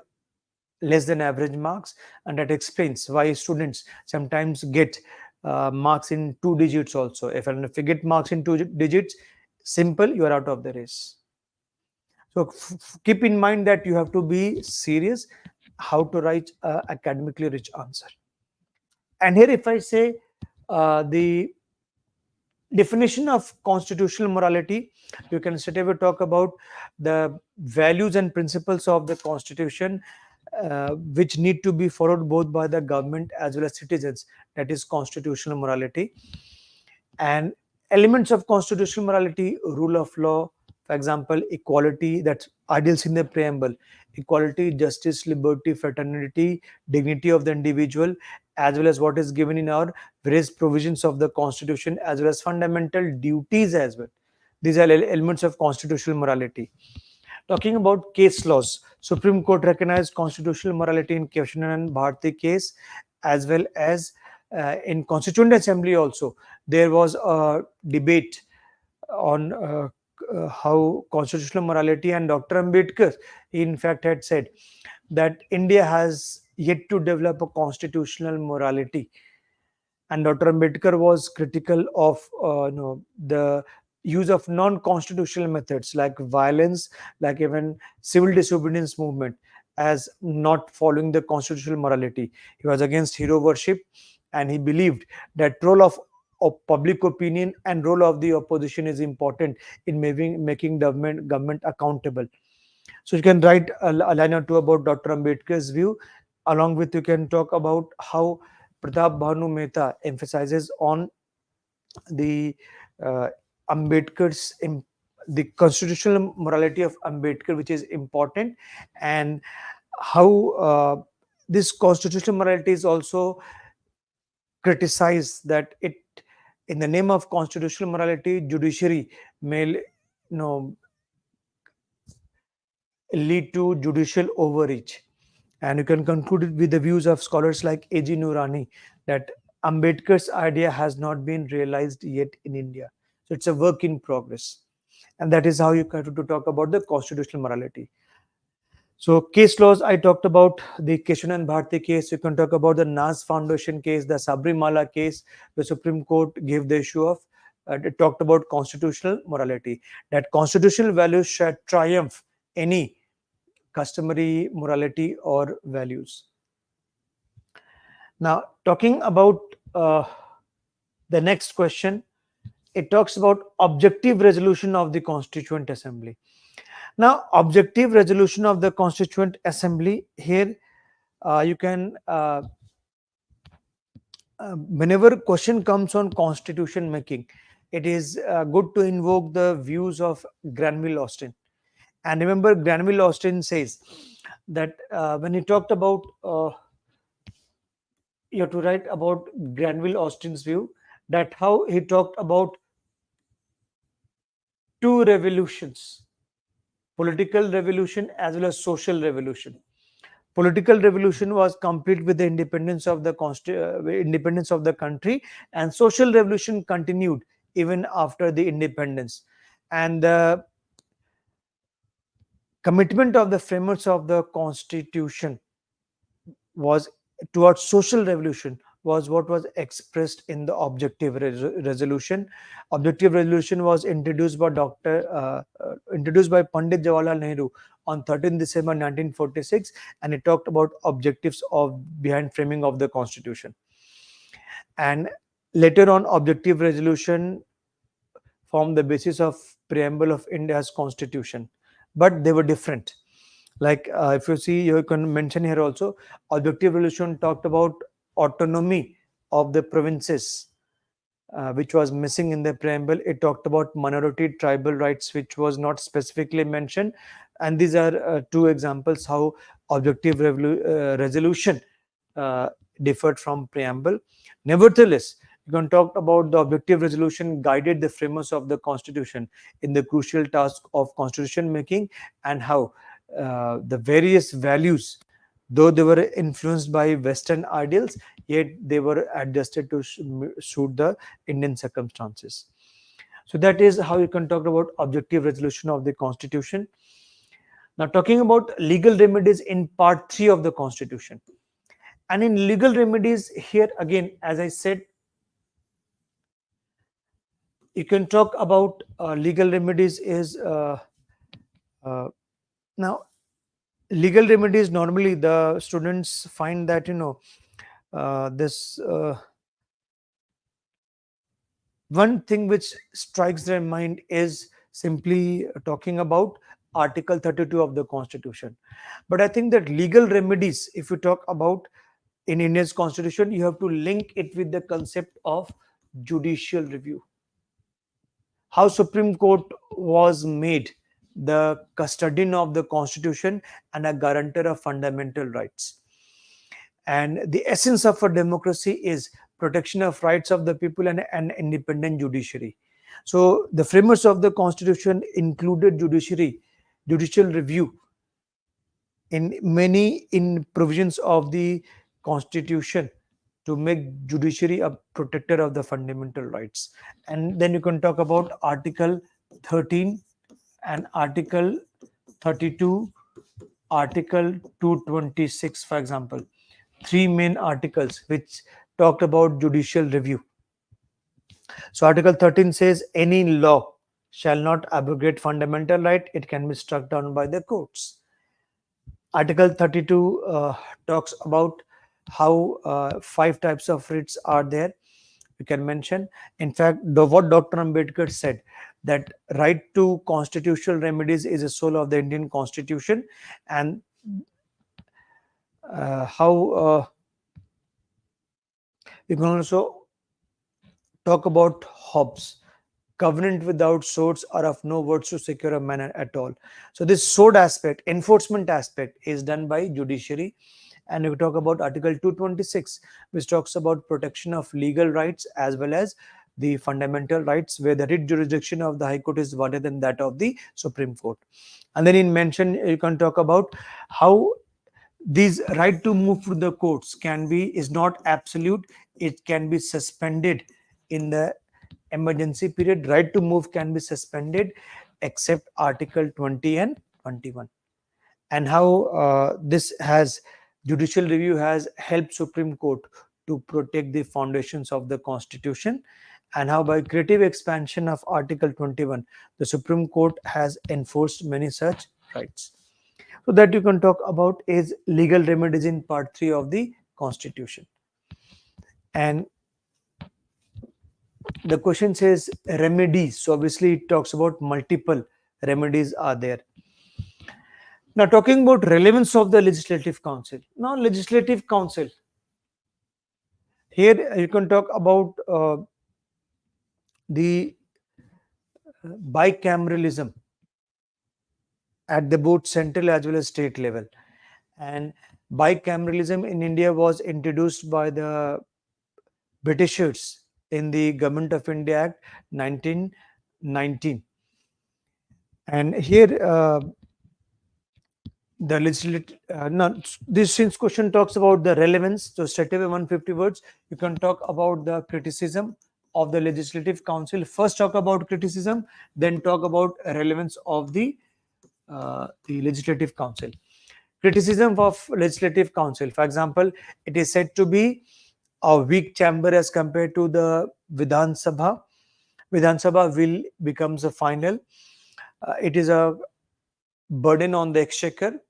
less than average marks, and that explains why students sometimes get marks in 2 digits also. If you get marks in 2 digits, simple, you are out of the race. So keep in mind that you have to be serious how to write academically rich answer. And here, if I say the definition of constitutional morality, you can straight away talk about the values and principles of the Constitution, which need to be followed both by the government as well as citizens. That is constitutional morality. And Elements of constitutional morality: rule of law, for example, equality, that's ideals in the preamble: equality, justice, liberty, fraternity, dignity of the individual, as well as what is given in our various provisions of the constitution, as well as fundamental duties as well. These are elements of constitutional morality. Talking about case laws, Supreme Court recognized constitutional morality in Kesavan and Bharti case, as well as in Constituent Assembly also. There was a debate on how constitutional morality, and Dr. Ambedkar, in fact, had said that India has yet to develop a constitutional morality, and Dr. Ambedkar was critical of the use of non-constitutional methods like violence, like even civil disobedience movement, as not following the constitutional morality. He was against hero worship, and he believed that role of public opinion and role of the opposition is important in making government accountable. So you can write a line or two about Dr. Ambedkar's view. Along with, you can talk about how Pratap Bhanu Mehta emphasizes on the uh, Ambedkar's the constitutional morality of Ambedkar, which is important, and how this constitutional morality is also criticized, that it, in the name of constitutional morality, judiciary may lead to judicial overreach. And you can conclude it with the views of scholars like A.G. Noorani, that Ambedkar's idea has not been realized yet in India. So it's a work in progress. And that is how you have to talk about the constitutional morality. So case laws, I talked about the Kesavan and Bharti case. You can talk about the Nas Foundation case, the Sabrimala case. The Supreme Court gave the issue of, it talked about constitutional morality, that constitutional values should triumph any customary morality or values. Now, talking about the next question, it talks about objective resolution of the Constituent Assembly. Now, objective resolution of the Constituent Assembly, here you can, whenever question comes on constitution making, it is good to invoke the views of Granville Austin. And remember, Granville Austin says that when he talked about, you have to write about Granville Austin's view, that how he talked about two revolutions: political revolution as well as social revolution. Political revolution was complete with the independence of the independence of the country, and social revolution continued even after the independence. And the commitment of the framers of the Constitution was towards social revolution, was what was expressed in the objective resolution. Objective resolution was introduced by introduced by Pandit Jawaharlal Nehru on 13 December 1946, and it talked about objectives of behind framing of the Constitution. And later on, objective resolution formed the basis of preamble of India's Constitution, but they were different. Like if you see, you can mention here also, objective resolution talked about autonomy of the provinces, which was missing in the preamble. It talked about minority tribal rights, which was not specifically mentioned. And these are two examples how objective resolution differed from preamble. Nevertheless, you can talk about the objective resolution guided the framers of the Constitution in the crucial task of constitution making, and how the various values, though they were influenced by Western ideals, yet they were adjusted to suit the Indian circumstances. So that is how you can talk about objective resolution of the Constitution. Now, talking about legal remedies in part 3 of the Constitution. And in legal remedies, here again, as I said, you can talk about legal remedies is now legal remedies. Normally the students find that this one thing which strikes their mind is simply talking about Article 32 of the Constitution. But I think that legal remedies, if you talk about in India's Constitution, you have to link it with the concept of judicial review. how Supreme Court was made the custodian of the Constitution and a guarantor of fundamental rights. And the essence of a democracy is protection of rights of the people and an independent judiciary. So the framers of the Constitution included judicial review in many in provisions of the Constitution to make judiciary a protector of the fundamental rights. And then you can talk about Article 13 and Article 32, Article 226, for example. Three main articles which talked about judicial review. So Article 13 says any law shall not abrogate fundamental right. It can be struck down by the courts. Article 32 talks about how 5 types of writs are there. You can mention. In fact, what Dr. Ambedkar said, that right to constitutional remedies is a soul of the Indian Constitution, and how you can also talk about Hobbes. Covenant without swords are of no words to secure a man at all. So this sword aspect, enforcement aspect, is done by judiciary. And we talk about Article 226, which talks about protection of legal rights as well as the fundamental rights, where the writ jurisdiction of the High Court is wider than that of the Supreme Court. And then in mention, you can talk about how these right to move through the courts is not absolute. It can be suspended in the emergency period. Right to move can be suspended except Article 20 and 21. And how this has judicial review has helped Supreme Court to protect the foundations of the Constitution, and how by creative expansion of Article 21 the Supreme Court has enforced many such rights. So that you can talk about is legal remedies in part 3 of the Constitution. And the question says remedies. So obviously it talks about multiple remedies are there. Now talking about relevance of the Legislative Council. Now Legislative Council. Here you can talk about the bicameralism at the both central as well as state level. And bicameralism in India was introduced by the Britishers in the Government of India Act 1919. And here the legislative this since question talks about the relevance, so straight away 150 words you can talk about the criticism of the Legislative Council. First talk about criticism, then talk about relevance of the Legislative Council. Criticism of Legislative Council, for example, it is said to be a weak chamber as compared to the Vidhan Sabha. Vidhan Sabha will becomes a final. It is a burden on the exchequer,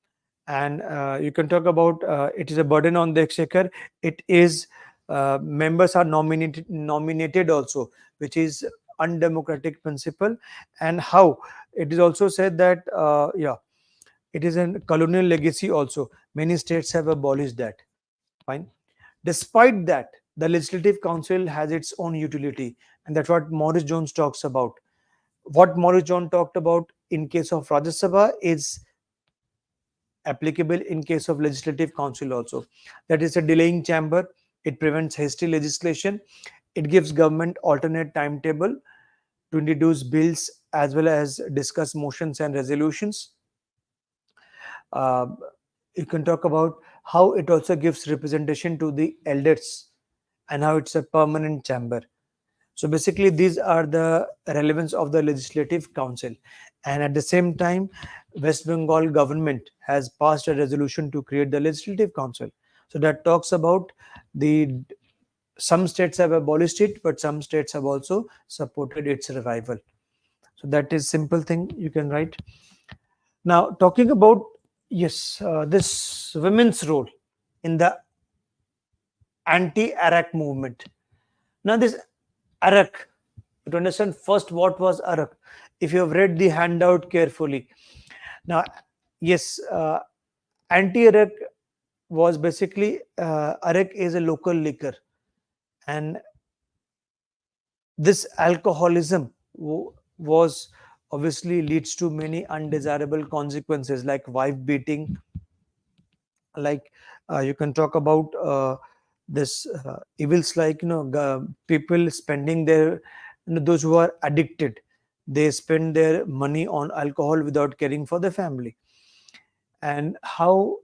and you can talk about it is a burden on the exchequer. It is members are nominated also, which is undemocratic principle. And how it is also said that it is a colonial legacy also. Many states have abolished that. Fine. Despite that, the Legislative Council has its own utility, and that's what Maurice Jones talks about. What Maurice Jones talked about in case of Rajya Sabha is applicable in case of Legislative Council also. That is a delaying chamber. It prevents hasty legislation. It gives government alternate timetable to introduce bills as well as discuss motions and resolutions. You can talk about how it also gives representation to the elders and how it's a permanent chamber. So basically these are the relevance of the Legislative Council. And at the same time, West Bengal government has passed a resolution to create the Legislative Council. So that talks about some states have abolished it, but some states have also supported its revival. So that is simple thing you can write. Now talking about this women's role in the anti-Iraq movement. Now this Iraq, to understand first what was Iraq, if you have read the handout carefully. Now, yes, anti-Iraq was basically Iraq is a local liquor, and this alcoholism was obviously leads to many undesirable consequences like wife beating, like you can talk about this evils like people spending their, those who are addicted, they spend their money on alcohol without caring for the family. And how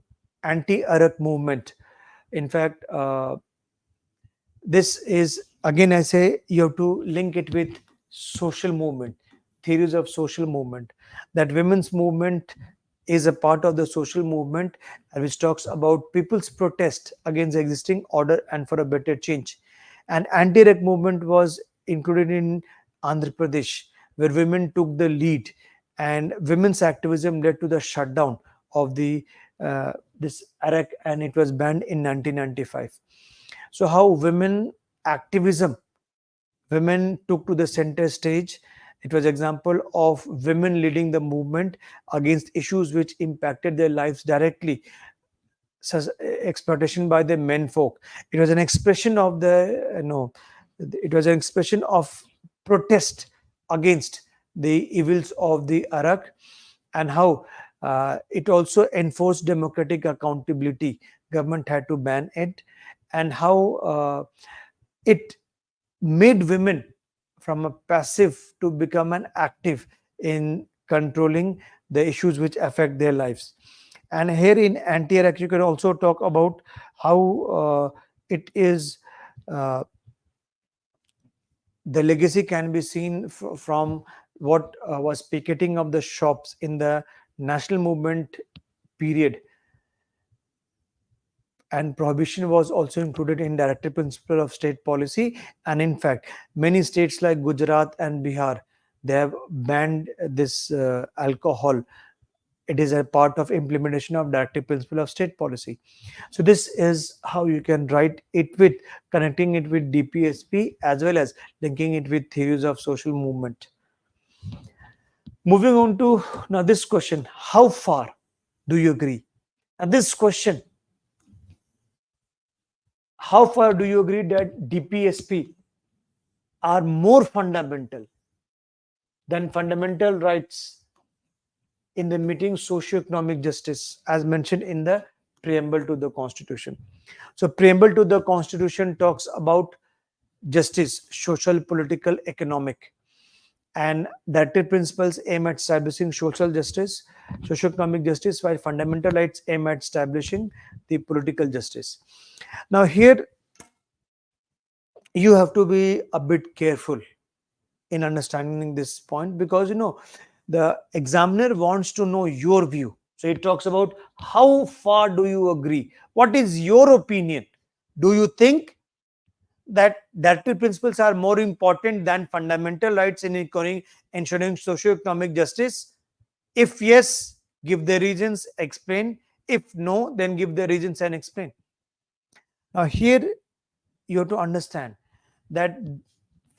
anti-Arak movement, in fact, this is again, I say you have to link it with social movement, theories of social movement, that women's movement is a part of the social movement, which talks about people's protest against the existing order and for a better change. And anti-rec movement was included in Andhra Pradesh, where women took the lead, and women's activism led to the shutdown of the this Arak, and it was banned in 1995. So how women activism, women took to the center stage. It was example of women leading the movement against issues which impacted their lives directly, such exploitation by the men folk. It was an expression of the it was an expression of protest against the evils of the Arak. And how it also enforced democratic accountability. Government had to ban it. And how it made women from a passive to become an active in controlling the issues which affect their lives. And here in anti-Iraq, you can also talk about how it is the legacy can be seen from what was picketing of the shops in the national movement period. And prohibition was also included in directive principle of state policy. And in fact, many states like Gujarat and Bihar, they have banned this alcohol. It is a part of implementation of directive principle of state policy. So this is how you can write it, with connecting it with DPSP as well as linking it with theories of social movement. Moving on to now this question: how far do you agree? And this question: how far do you agree that DPSP are more fundamental than fundamental rights in the meeting socio-economic justice, as mentioned in the preamble to the Constitution? So preamble to the Constitution talks about justice, social, political, economic, and directive principles aim at establishing social justice, socio-economic justice, while fundamental rights aim at establishing the political justice. Now here you have to be a bit careful in understanding this point, because the examiner wants to know your view. So it talks about how far do you agree, what is your opinion, do you think that directive principles are more important than fundamental rights in ensuring socio-economic justice? If yes, give the reasons, explain. If no, then give the reasons and explain. Now here you have to understand that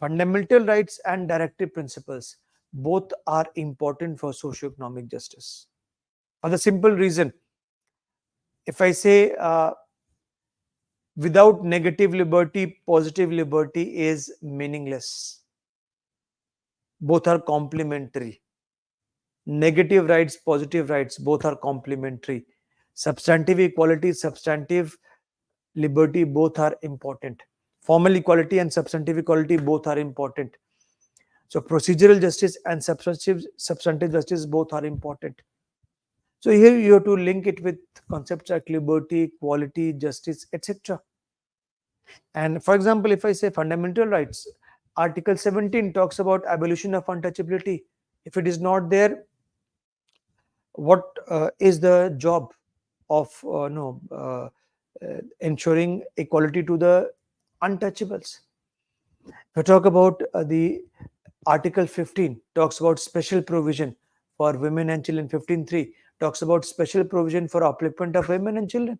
fundamental rights and directive principles both are important for socio-economic justice. For the simple reason, if I say without negative liberty, positive liberty is meaningless. Both are complementary. Negative rights, positive rights, both are complementary. Substantive equality, substantive liberty, both are important. Formal equality and substantive equality, both are important. So procedural justice and substantive justice, both are important. So here you have to link it with concepts like liberty, equality, justice, etc. And for example, if I say fundamental rights, Article 17 talks about abolition of untouchability. If it is not there, what is the job of no ensuring equality to the untouchables? If I talk about the Article 15 talks about special provision for women and children. 15.3 talks about special provision for upliftment of women and children.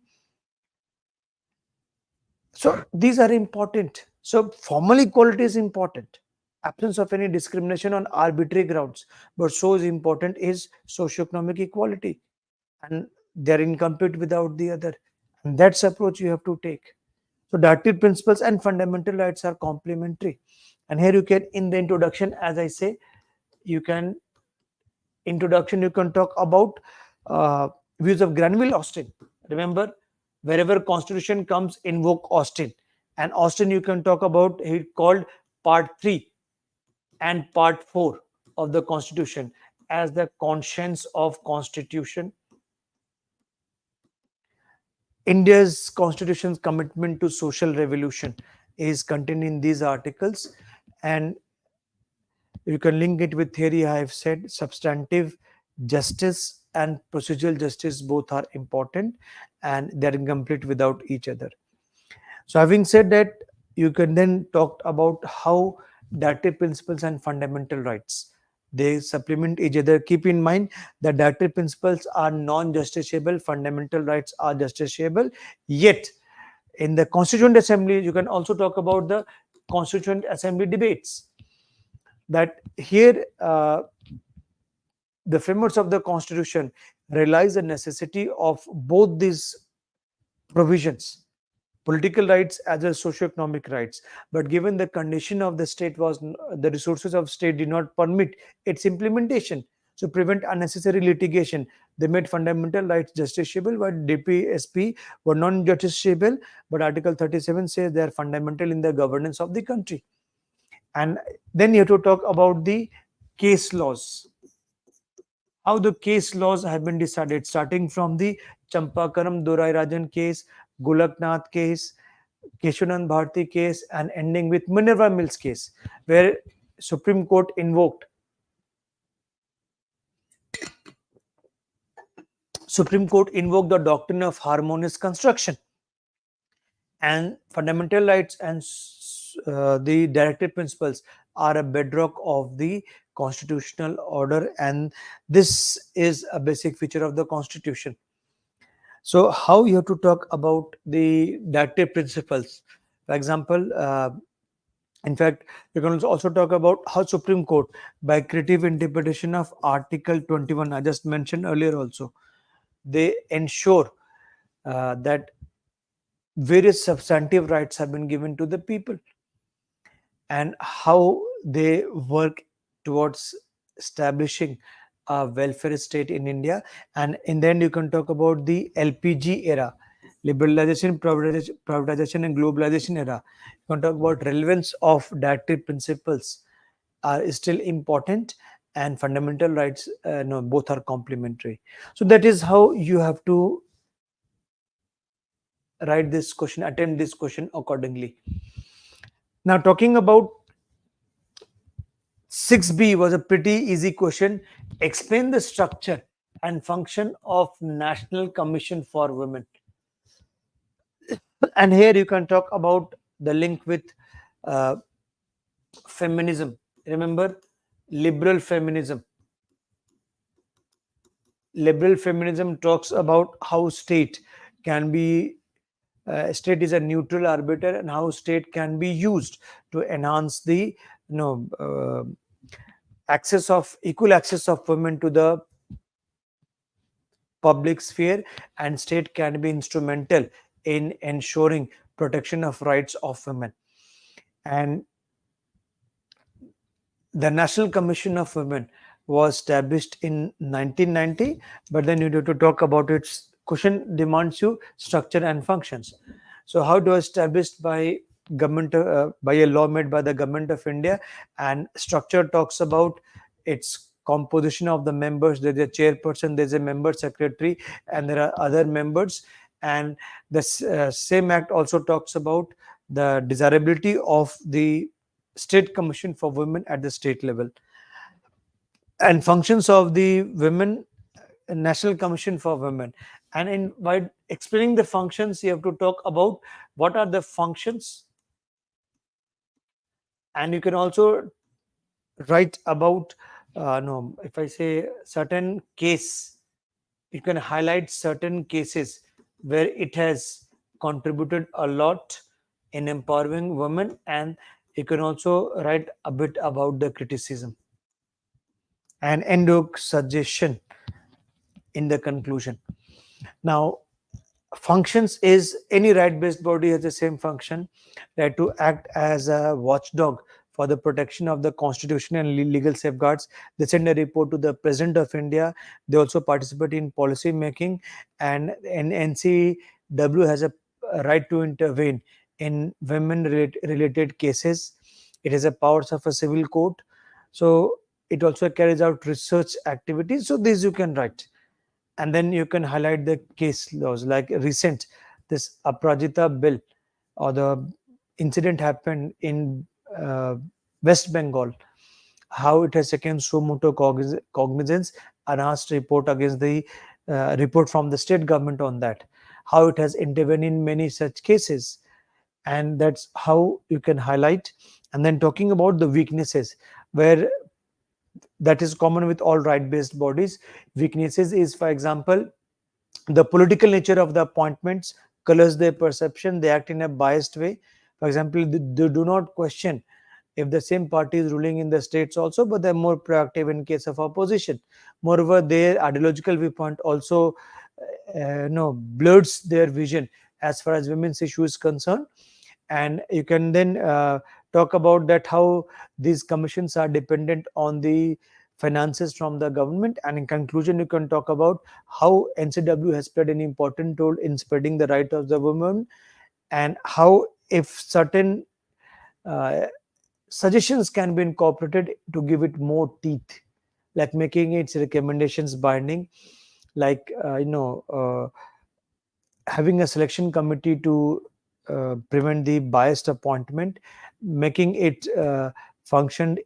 So these are important. So formal equality is important. Absence of any discrimination on arbitrary grounds. But so is important is socioeconomic equality. And they're incomplete without the other. And that's approach you have to take. So directive principles and fundamental rights are complementary. And here you can, in the introduction, as I say, you can introduction, you can talk about views of Granville Austin. Remember, wherever constitution comes, invoke Austin. And Austin, you can talk about, he called part 3 and part 4 of the constitution as the conscience of constitution. India's constitution's commitment to social revolution is contained in these articles, and you can link it with theory. I have said substantive justice and procedural justice both are important, and they are incomplete without each other. So having said that, you can then talk about how directive principles and fundamental rights, they supplement each other. Keep in mind that directive principles are non-justiciable, fundamental rights are justiciable. Yet in the Constituent Assembly, you can also talk about the Constituent Assembly debates, that here the framers of the Constitution realize the necessity of both these provisions, political rights as well as socio-economic rights. But given the condition of the state was, the resources of state did not permit its implementation, to prevent unnecessary litigation, they made fundamental rights justiciable, while DPSP were non-justiciable. But Article 37 says they are fundamental in the governance of the country. And then you have to talk about the case laws, how the case laws have been decided, starting from the Champakaram Dorai Rajan case, Golaknath case, Keshavanand Bharti case, and ending with Minerva Mills case, where Supreme Court invoked the doctrine of harmonious construction, and fundamental rights and the directive principles are a bedrock of the constitutional order, and this is a basic feature of the Constitution. So how you have to talk about the directive principles? For example, in fact, you can also talk about how Supreme Court, by creative interpretation of Article 21, I just mentioned earlier also, they ensure that various substantive rights have been given to the people, and how they work towards establishing a welfare state in India. And in the end, you can talk about the LPG era, liberalization, privatization, and globalization era. You can talk about relevance of directive principles are still important, and fundamental rights, no, both are complementary. So that is how you have to write this question, attempt this question accordingly. Now, talking about 6B was a pretty easy question. Explain the structure and function of National Commission for Women. And here you can talk about the link with uh, feminism. Remember, liberal feminism. Liberal feminism talks about how state can be, state is a neutral arbiter, and how state can be used to enhance the equal access of women to the public sphere, and state can be instrumental in ensuring protection of rights of women. And the National Commission of Women was established in 1990, but then you have to talk about its question demands you structure and functions. So how it was established by government, by a law made by the government of India, and structure talks about its composition of the members. There's a chairperson, there's a member secretary, and there are other members. And the same act also talks about the desirability of the State Commission for Women at the state level, and functions of the Women National Commission for Women. And in by explaining the functions, you have to talk about what are the functions, and you can also write about no, if I say certain case, you can highlight certain cases where it has contributed a lot in empowering women, and you can also write a bit about the criticism and end suggestion in the conclusion. Now, functions is any right-based body has the same function, that to act as a watchdog for the protection of the constitution and legal safeguards. They send a report to the President of India. They also participate in policy making, and NCW has a right to intervene in women related cases. It has a powers of a civil court. So it also carries out research activities. So this you can write, and then you can highlight the case laws like recent this Aprajita bill, or the incident happened in uh, West Bengal, how it has taken so much cognizance and asked report against the report from the state government on that, how it has intervened in many such cases, and that's how you can highlight. And then talking about the weaknesses, where that is common with all right based bodies. Weaknesses is, for example, the political nature of the appointments colors their perception. They act in a biased way. For example, they do not question if the same party is ruling in the states also, but they're more proactive in case of opposition. Moreover, their ideological viewpoint also blurs their vision as far as women's issue is concerned. And you can then talk about that how these commissions are dependent on the finances from the government. And in conclusion, you can talk about how NCW has played an important role in spreading the right of the women, and how if certain uh, suggestions can be incorporated to give it more teeth, like making its recommendations binding, like having a selection committee to prevent the biased appointment, making it function,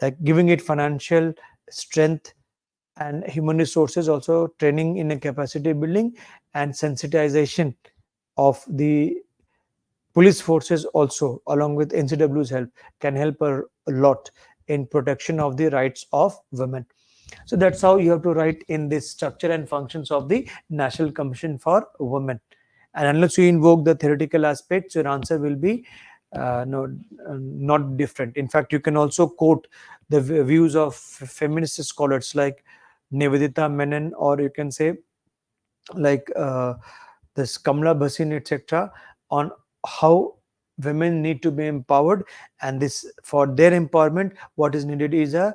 like giving it financial strength and human resources, also training in a capacity building and sensitization of the police forces also, along with NCW's help, can help a lot in protection of the rights of women. So that's how you have to write in this structure and functions of the National Commission for Women. And unless you invoke the theoretical aspects, your answer will be not different. In fact, you can also quote the views of feminist scholars like Nivedita Menon, or you can say like this Kamala Bhasin, etc., on how women need to be empowered, and this for their empowerment, what is needed is a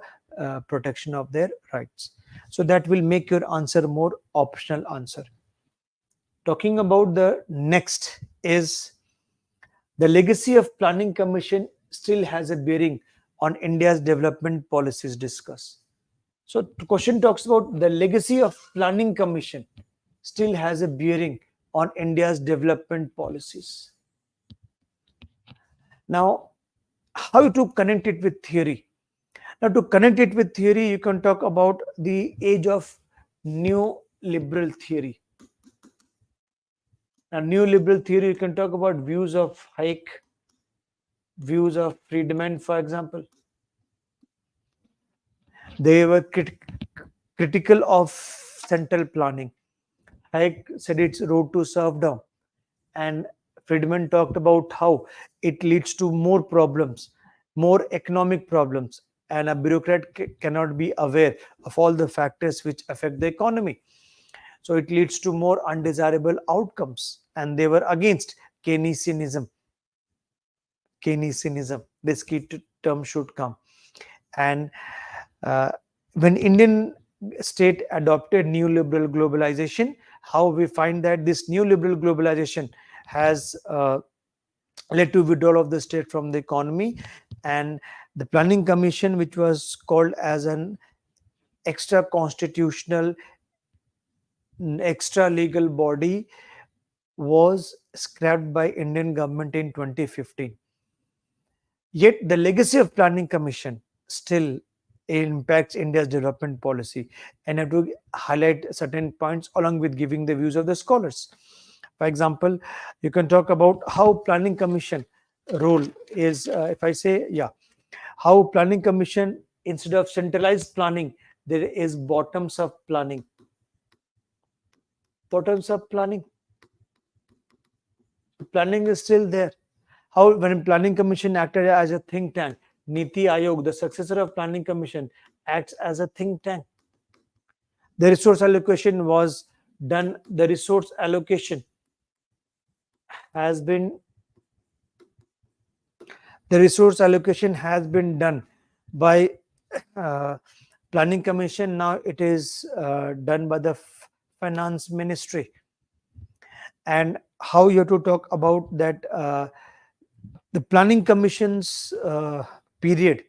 protection of their rights. So that will make your answer more optional answer. Talking about the next is the legacy of Planning Commission still has a bearing on India's development policies discussed. So the question talks about the legacy of Planning Commission still has a bearing on India's development policies. Now, how to connect it with theory? Now, to connect it with theory, you can talk about the age of new liberal theory. Now, new liberal theory, you can talk about views of Hayek, views of Friedman, for example. They were critical of central planning. Hayek said it's road to serfdom, and Friedman talked about how it leads to more problems, more economic problems, and a bureaucrat cannot be aware of all the factors which affect the economy. So it leads to more undesirable outcomes, and they were against Keynesianism. Keynesianism, this key term should come. And when Indian state adopted new liberal globalization, how we find that this new liberal globalization has led to withdrawal of the state from the economy, and the Planning Commission, which was called as an extra constitutional, extra legal body, was scrapped by Indian government in 2015. Yet the legacy of Planning Commission still impacts India's development policy, and I have to highlight certain points along with giving the views of the scholars. For example, you can talk about how Planning Commission role is, if I say, how Planning Commission, instead of centralized planning, there is bottoms up planning. Bottoms up planning. Planning is still there. How when Planning Commission acted as a think tank, Niti Aayog, the successor of Planning Commission, acts as a think tank. The resource allocation was done. The resource allocation has been The resource allocation has been done by uh, Planning Commission. Now it is done by the Finance Ministry. And how you have to talk about that, the Planning Commission's period,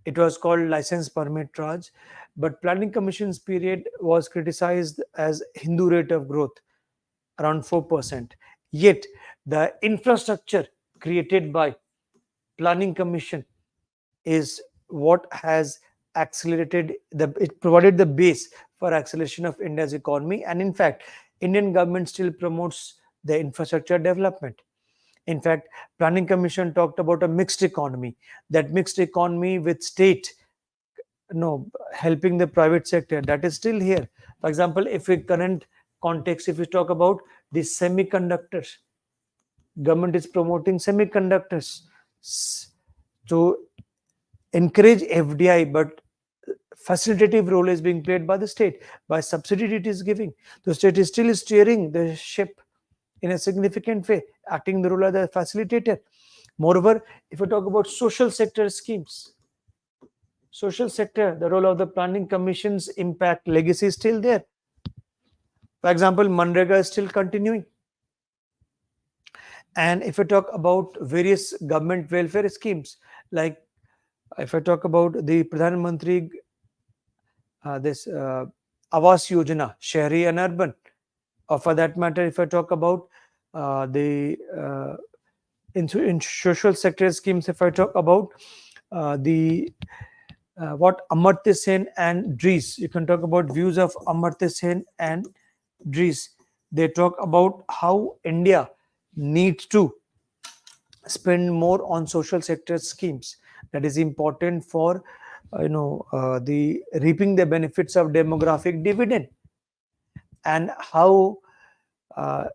it was called license permit Raj, but Planning Commission's period was criticized as Hindu rate of growth, around 4%. Yet the infrastructure created by Planning Commission is what has accelerated it provided the base for acceleration of India's economy. And in fact, Indian government still promotes the infrastructure development. In fact, Planning Commission talked about a mixed economy, that mixed economy with state helping the private sector, that is still here. For example, if we current context, if we talk about the semiconductors, government is promoting semiconductors to encourage FDI, but facilitative role is being played by the state. By subsidy it is giving. The state is still steering the ship in a significant way, acting the role of the facilitator. Moreover, if we talk about social sector schemes, social sector, the role of the Planning Commission's impact legacy is still there. For example, Manrega is still continuing. And if I talk about various government welfare schemes, like if I talk about the Pradhan Mantri, this Awas Yojana, Shahri and Urban, or for that matter, if I talk about in social sector schemes, if I talk about the what Amartya Sen and Dries, you can talk about views of Amartya Sen and Dries. They talk about how India needs to spend more on social sector schemes. That is important for the reaping the benefits of demographic dividend, and how uh,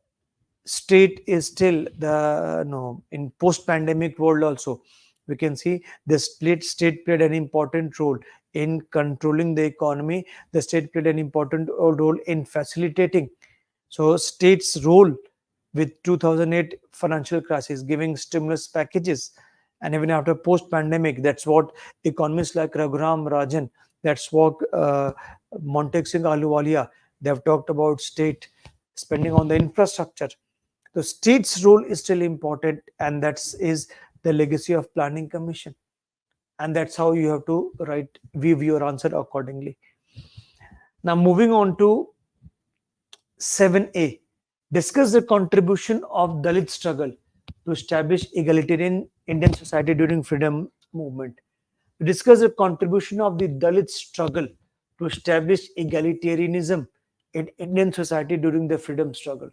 state is still the in post pandemic world also we can see the state played an important role in controlling the economy. The state played an important role in facilitating. So state's role with 2008 financial crisis, giving stimulus packages, and even after post pandemic, that's what economists like Raghuram Rajan, that's what Montek Singh Ahluwalia, they have talked about state spending on the infrastructure. The state's role is still important, and that is the legacy of Planning Commission. And that's how you have to view your answer accordingly. Now, moving on to 7A, discuss the contribution of Dalit struggle to establish egalitarian Indian society during freedom movement. Discuss the contribution of the Dalit struggle to establish egalitarianism in Indian society during the freedom struggle.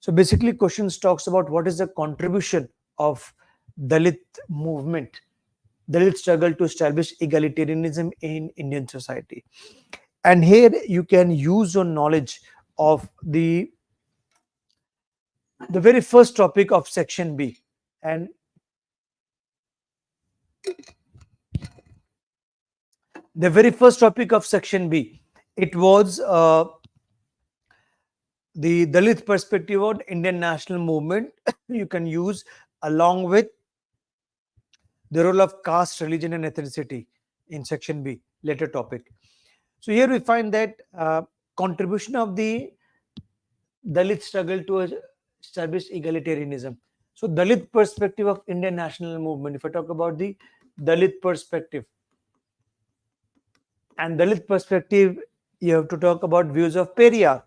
So basically, questions talks about what is the contribution of Dalit movement, Dalit struggle to establish egalitarianism in Indian society. And here you can use your knowledge of the very first topic of section B. And the very first topic of section B, it was the Dalit perspective on Indian national movement. You can use along with the role of caste, religion, and ethnicity in section B, later topic. So here we find that contribution of the Dalit struggle to establish egalitarianism. So Dalit perspective of Indian national movement. If I talk about the Dalit perspective, and Dalit perspective, you have to talk about views of Periyar.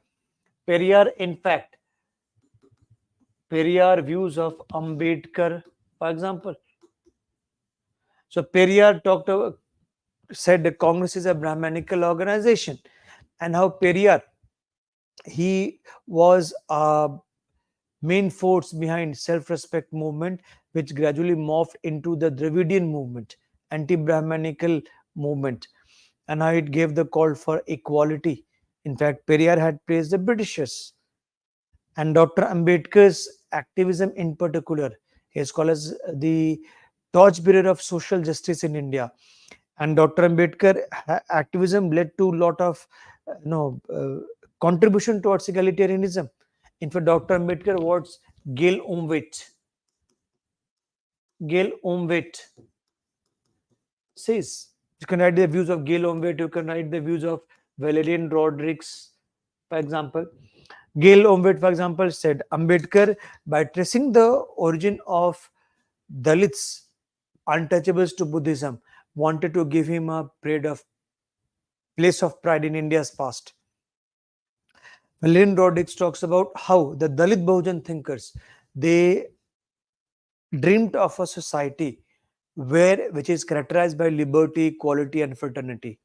Periyar, in fact, Periyar views of Ambedkar, for example. So Periyar said that Congress is a Brahmanical organization, and how Periyar, he was a main force behind self-respect movement, which gradually morphed into the Dravidian movement, anti-Brahmanical movement, and how it gave the call for equality. In fact, Periyar had praised the Britishers, and Dr. Ambedkar's activism in particular, he is called as the torchbearer of social justice in India. And Dr. Ambedkar activism led to a lot of contribution towards egalitarianism. In fact, Dr. Ambedkar was Gail Umwit. Gail Omwet says. You can write the views of Gail Omwet, you can write the views of Valerian Rodrigues, for example. Gail Omwet, for example, said Ambedkar, by tracing the origin of Dalits, untouchables to Buddhism, wanted to give him a place of pride in India's past. Valerian Rodrigues talks about how the Dalit Bahujan thinkers, they dreamed of a society which is characterized by liberty, equality, and fraternity,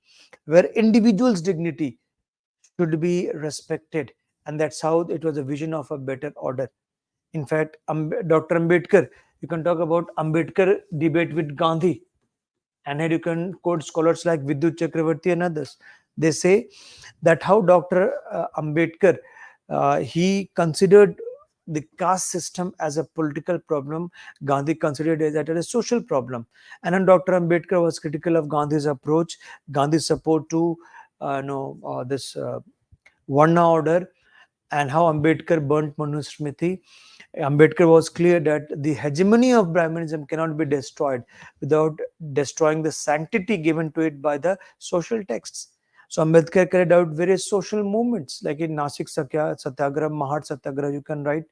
where individuals' dignity should be respected, and that's how it was a vision of a better order. In fact, Dr. Ambedkar, you can talk about Ambedkar debate with Gandhi, and here you can quote scholars like Vidyut Chakravarti and others. They say that how Dr. Ambedkar, he considered the caste system as a political problem. Gandhi considered it as a social problem. And then Dr. Ambedkar was critical of Gandhi's approach, Gandhi's support to this Varna order, and how Ambedkar burnt Manusmriti. Ambedkar was clear that the hegemony of Brahmanism cannot be destroyed without destroying the sanctity given to it by the social texts. So Ambedkar carried out various social movements like in Nasik Satyagraha, Mahat Satyagraha, you can write,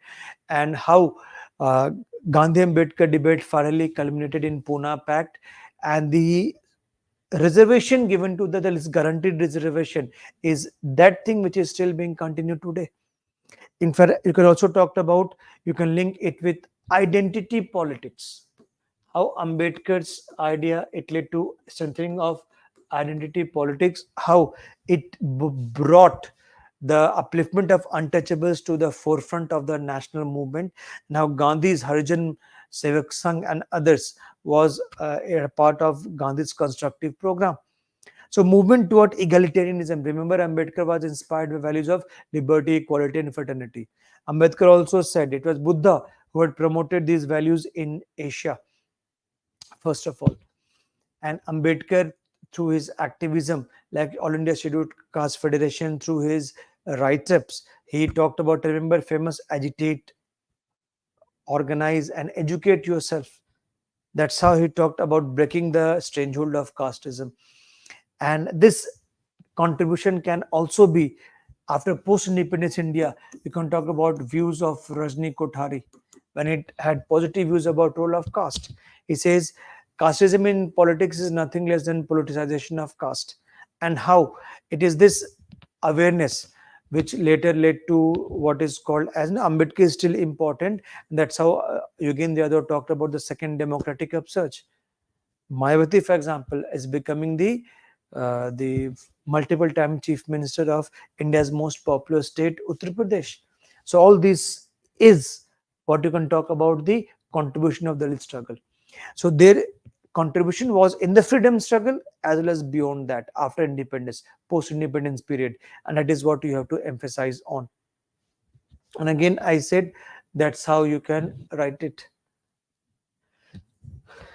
and how uh, Gandhi Ambedkar debate finally culminated in Pune Pact, and the reservation given to the Dalits, guaranteed reservation, is that thing which is still being continued today. In fact, you can also talk about, you can link it with identity politics. How Ambedkar's idea, it led to strengthening of identity politics, how it brought the upliftment of untouchables to the forefront of the national movement. Now Gandhi's Harijan Sevak Sangh and others was a part of Gandhi's constructive program. So movement toward egalitarianism. Remember, Ambedkar was inspired by values of liberty, equality, and fraternity. Ambedkar also said it was Buddha who had promoted these values in Asia, first of all. And Ambedkar, through his activism, like All India Scheduled Caste Federation, through his write-ups, he talked about, remember, famous agitate, organize, and educate yourself. That's how he talked about breaking the stranglehold of casteism. And this contribution can also be, after post-independence India, we can talk about views of Rajni Kothari when it had positive views about role of caste. He says casteism in politics is nothing less than politicization of caste, and how it is this awareness which later led to what is called as Ambedkar is still important. And that's how Yogin Yadav talked about the second democratic upsurge. Mayawati, for example, is becoming the multiple time chief minister of India's most popular state, Uttar Pradesh. So all this is what you can talk about the contribution of the Dalit struggle. So their contribution was in the freedom struggle as well as beyond that, after independence, post-independence period, and that is what you have to emphasize on. And again, I said that's how you can write it.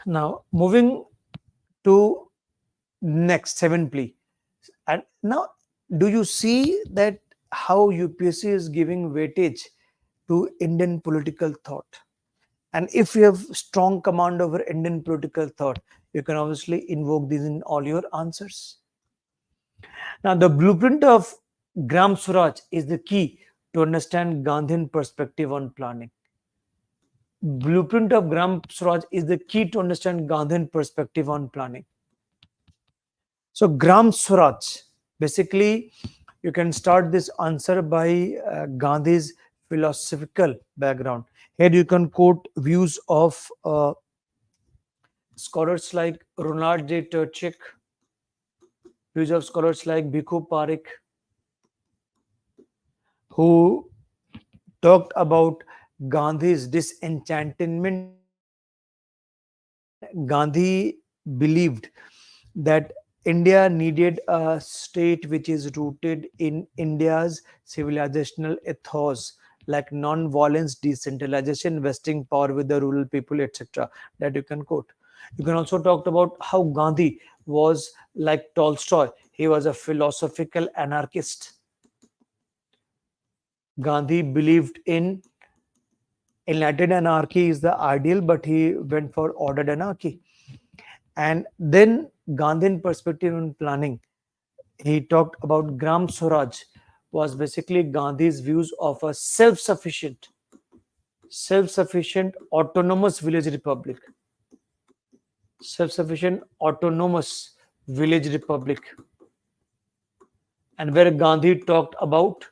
Now, moving to next 7 plea. And now, do you see that how UPSC is giving weightage to Indian political thought? And if you have strong command over Indian political thought, you can obviously invoke these in all your answers. Now, the blueprint of Gram Swaraj is the key to understand Gandhian perspective on planning. Blueprint of Gram Swaraj is the key to understand Gandhian perspective on planning. So Gram Swaraj, basically, you can start this answer by Gandhi's philosophical background. Here you can quote views of scholars like Ronald J. Turchik, views of scholars like Bhikhu Parekh, who talked about Gandhi's disenchantment. Gandhi believed that India needed a state which is rooted in India's civilizational ethos, like non-violence, decentralization, vesting power with the rural people, etc. That you can quote. You can also talk about how Gandhi was like Tolstoy. He was a philosophical anarchist. Gandhi believed in Enlightened anarchy is the ideal, but he went for ordered anarchy. And then Gandhian perspective in planning. He talked about Gram Swaraj was basically Gandhi's views of a self-sufficient autonomous village republic. Self-sufficient autonomous village republic. And where Gandhi talked about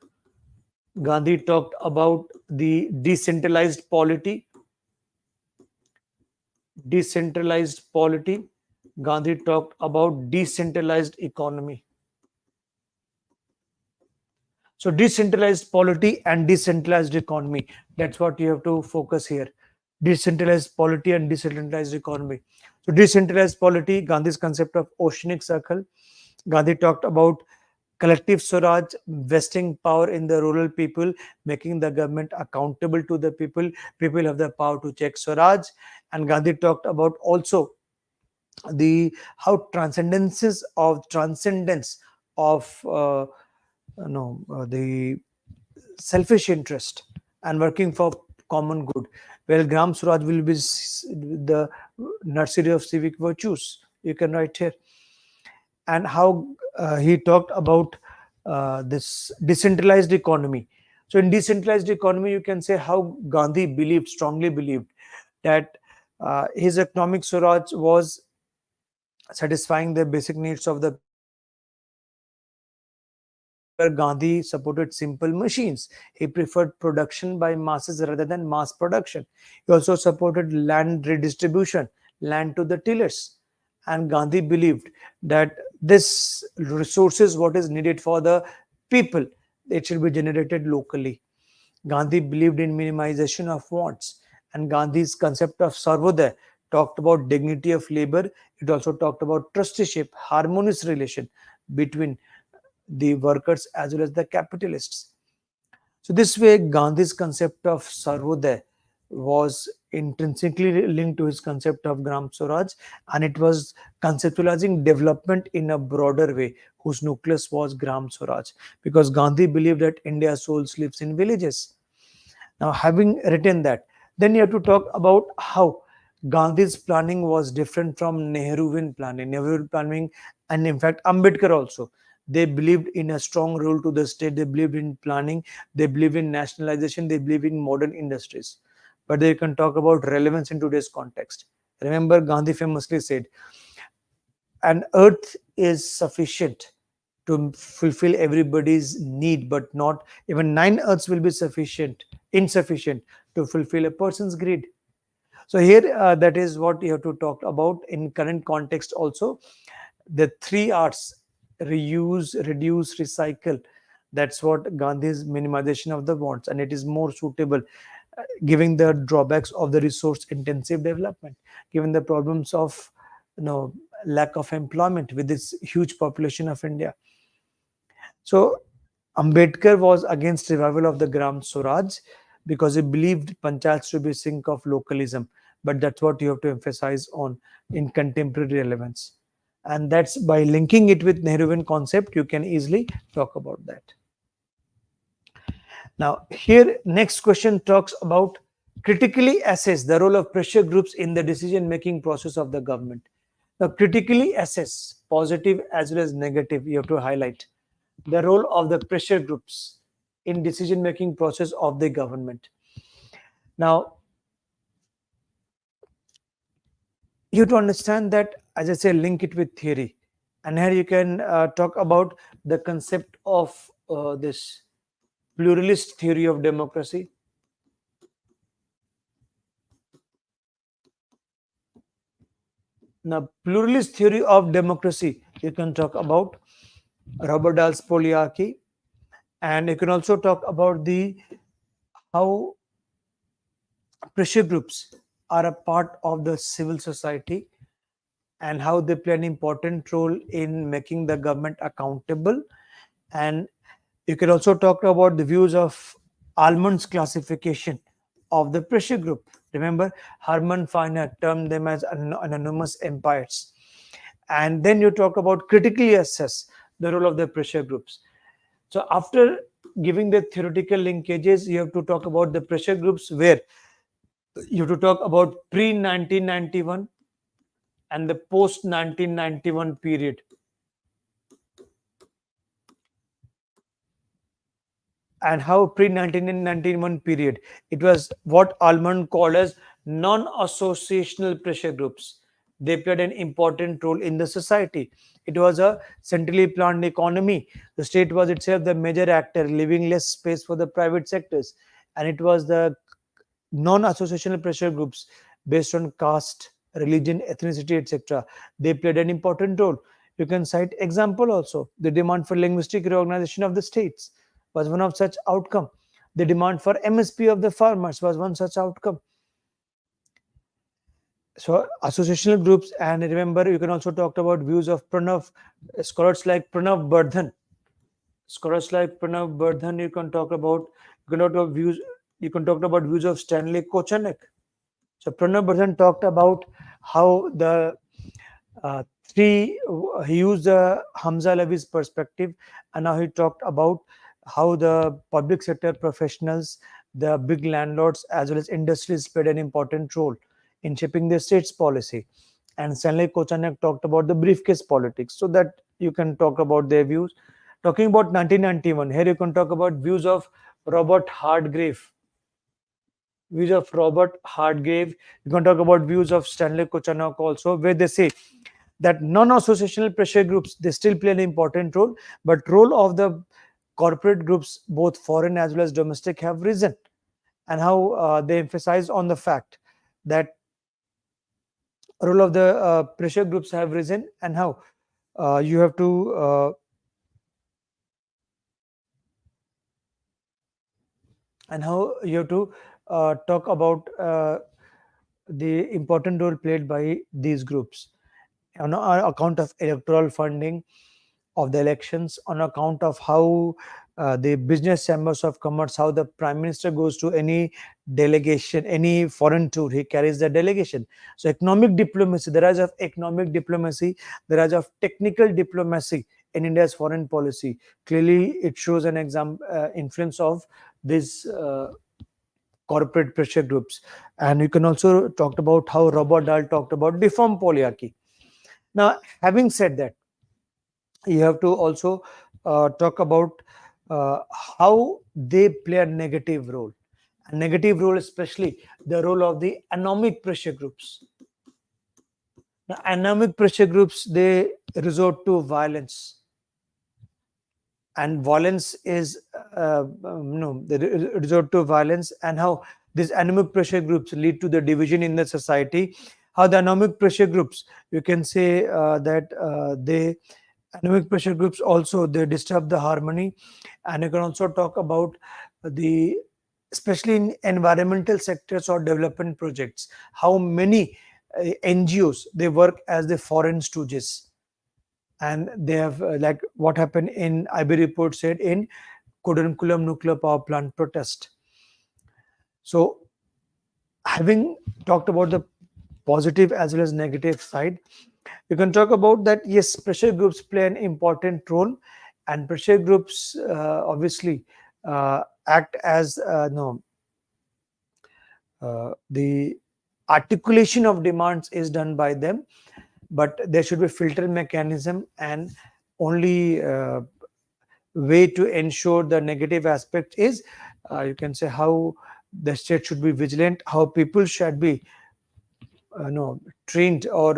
the decentralized polity. Gandhi talked about decentralized economy. So decentralized polity and decentralized economy. That's what you have to focus here. Decentralized polity and decentralized economy. So decentralized polity, Gandhi's concept of oceanic circle. Gandhi talked about collective Swaraj, vesting power in the rural people, making the government accountable to the people. People have the power to check Swaraj. And Gandhi talked about also the how transcendence of the selfish interest and working for common good. Well, Gram Swaraj will be the nursery of civic virtues. You can write here. And how he talked about this decentralized economy. So in decentralized economy, you can say how Gandhi strongly believed that his economic Swaraj was satisfying the basic needs of the people. Remember, Gandhi supported simple machines. He preferred production by masses rather than mass production. He also supported land redistribution, land to the tillers. And Gandhi believed that this resources, what is needed for the people, it should be generated locally. Gandhi believed in minimization of wants, and Gandhi's concept of Sarvodaya talked about dignity of labor. It also talked about trusteeship, harmonious relation between the workers as well as the capitalists. So this way, Gandhi's concept of Sarvodaya was intrinsically linked to his concept of Gram Swaraj, and it was conceptualizing development in a broader way, whose nucleus was Gram Swaraj, because Gandhi believed that India's soul lives in villages. Now, having written that, then you have to talk about how Gandhi's planning was different from Nehruvian planning. Nehruvian planning, and in fact, Ambedkar also. They believed in a strong role to the state. They believed in planning. They believe in nationalization. They believe in modern industries. But they can talk about relevance in today's context. Remember, Gandhi famously said, "An earth is sufficient to fulfill everybody's need, but not even 9 earths will be insufficient to fulfill a person's greed." So here, that is what you have to talk about in current context also. The 3 Rs: reuse, reduce, recycle. That's what Gandhi's minimization of the wants, and it is more suitable, given the drawbacks of the resource intensive development, given the problems of lack of employment with this huge population of India. So Ambedkar was against revival of the Gram Swaraj because he believed panchayats to be a sink of localism. But that's what you have to emphasize on in contemporary relevance. And that's by linking it with Nehruvian concept, you can easily talk about that. Now, here, next question talks about critically assess the role of pressure groups in the decision-making process of the government. Now, critically assess, positive as well as negative, you have to highlight the role of the pressure groups in decision-making process of the government. Now, you have to understand that, as I say, link it with theory. And here you can talk about the concept of this pluralist theory of democracy. Now, pluralist theory of democracy, you can talk about Robert Dahl's polyarchy, and you can also talk about the how pressure groups are a part of the civil society and how they play an important role in making the government accountable. And you can also talk about the views of Almond's classification of the pressure group. Remember, Hermann Feiner termed them as anonymous empires. And then you talk about critically assess the role of the pressure groups. So after giving the theoretical linkages, you have to talk about the pressure groups where You have to talk about pre 1991 and the post 1991 period, and how pre 1991 period, it was what Almond called as non-associational pressure groups. They played an important role in the society. It was a centrally planned economy. The state was itself the major actor, leaving less space for the private sectors. And it was the non-associational pressure groups based on caste, religion, ethnicity, etc. They played an important role. You can cite example also. The demand for linguistic reorganization of the states was one of such outcome. The demand for MSP of the farmers was one such outcome. So associational groups, and remember, you can also talk about views of Pranav, scholars like Pranav Bardhan. Scholars like Pranav Bardhan, you can talk about views. You can talk about views of Stanley Kochanek. So Pranav Bardhan talked about how the three he used Hamza Levy's perspective, and now he talked about how the public sector professionals, the big landlords, as well as industries played an important role in shaping the state's policy. And Stanley Kochanek talked about the briefcase politics, so that you can talk about their views. Talking about 1991, here you can talk about views of Robert Hartgrave. Views of Robert Hartgrave. You can talk about views of Stanley Kochanek also, where they say that non-associational pressure groups, they still play an important role, but role of the corporate groups, both foreign as well as domestic, have risen. And how they emphasize on the fact that role of the pressure groups have risen, and how you have to talk about the important role played by these groups on account of electoral funding of the elections, on account of how the business chambers of commerce, how the prime minister goes to any delegation, any foreign tour, he carries the delegation. So economic diplomacy, the rise of economic diplomacy, the rise of technical diplomacy in India's foreign policy, clearly it shows an influence of this corporate pressure groups. And you can also talk about how Robert Dahl talked about deformed polyarchy. Now, having said that, you have to also talk about how they play a negative role. A negative role, especially the role of the anomic pressure groups. Now, anomic pressure groups, they resort to violence, and violence is no, they resort to violence, and how these anomic pressure groups lead to the division in the society. How the anomic pressure groups, you can say that they anomic pressure groups also, they disturb the harmony. And you can also talk about the, especially in environmental sectors or development projects, how many NGOs, they work as the foreign stooges, and they have like what happened in IB report said in Kudankulam nuclear power plant protest. So having talked about the positive as well as negative side, you can talk about that yes, pressure groups play an important role, and pressure groups obviously act as no the articulation of demands is done by them, but there should be filter mechanism, and only way to ensure the negative aspect is you can say how the state should be vigilant, how people should be no trained, or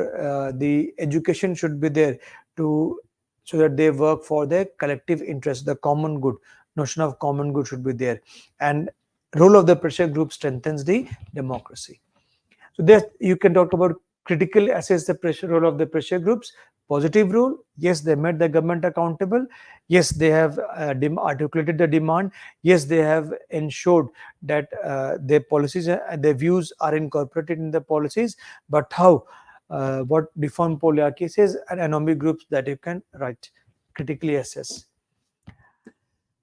the education should be there to, so that they work for their collective interest, the common good. Notion of common good should be there, and role of the pressure group strengthens the democracy. So there you can talk about critical assess the pressure role of the pressure groups. Positive role, yes, they made the government accountable. Yes, they have articulated the demand. Yes, they have ensured that their policies, their views are incorporated in the policies. But how, what deformed polyarchy says, and anomaly groups that you can write, critically assess.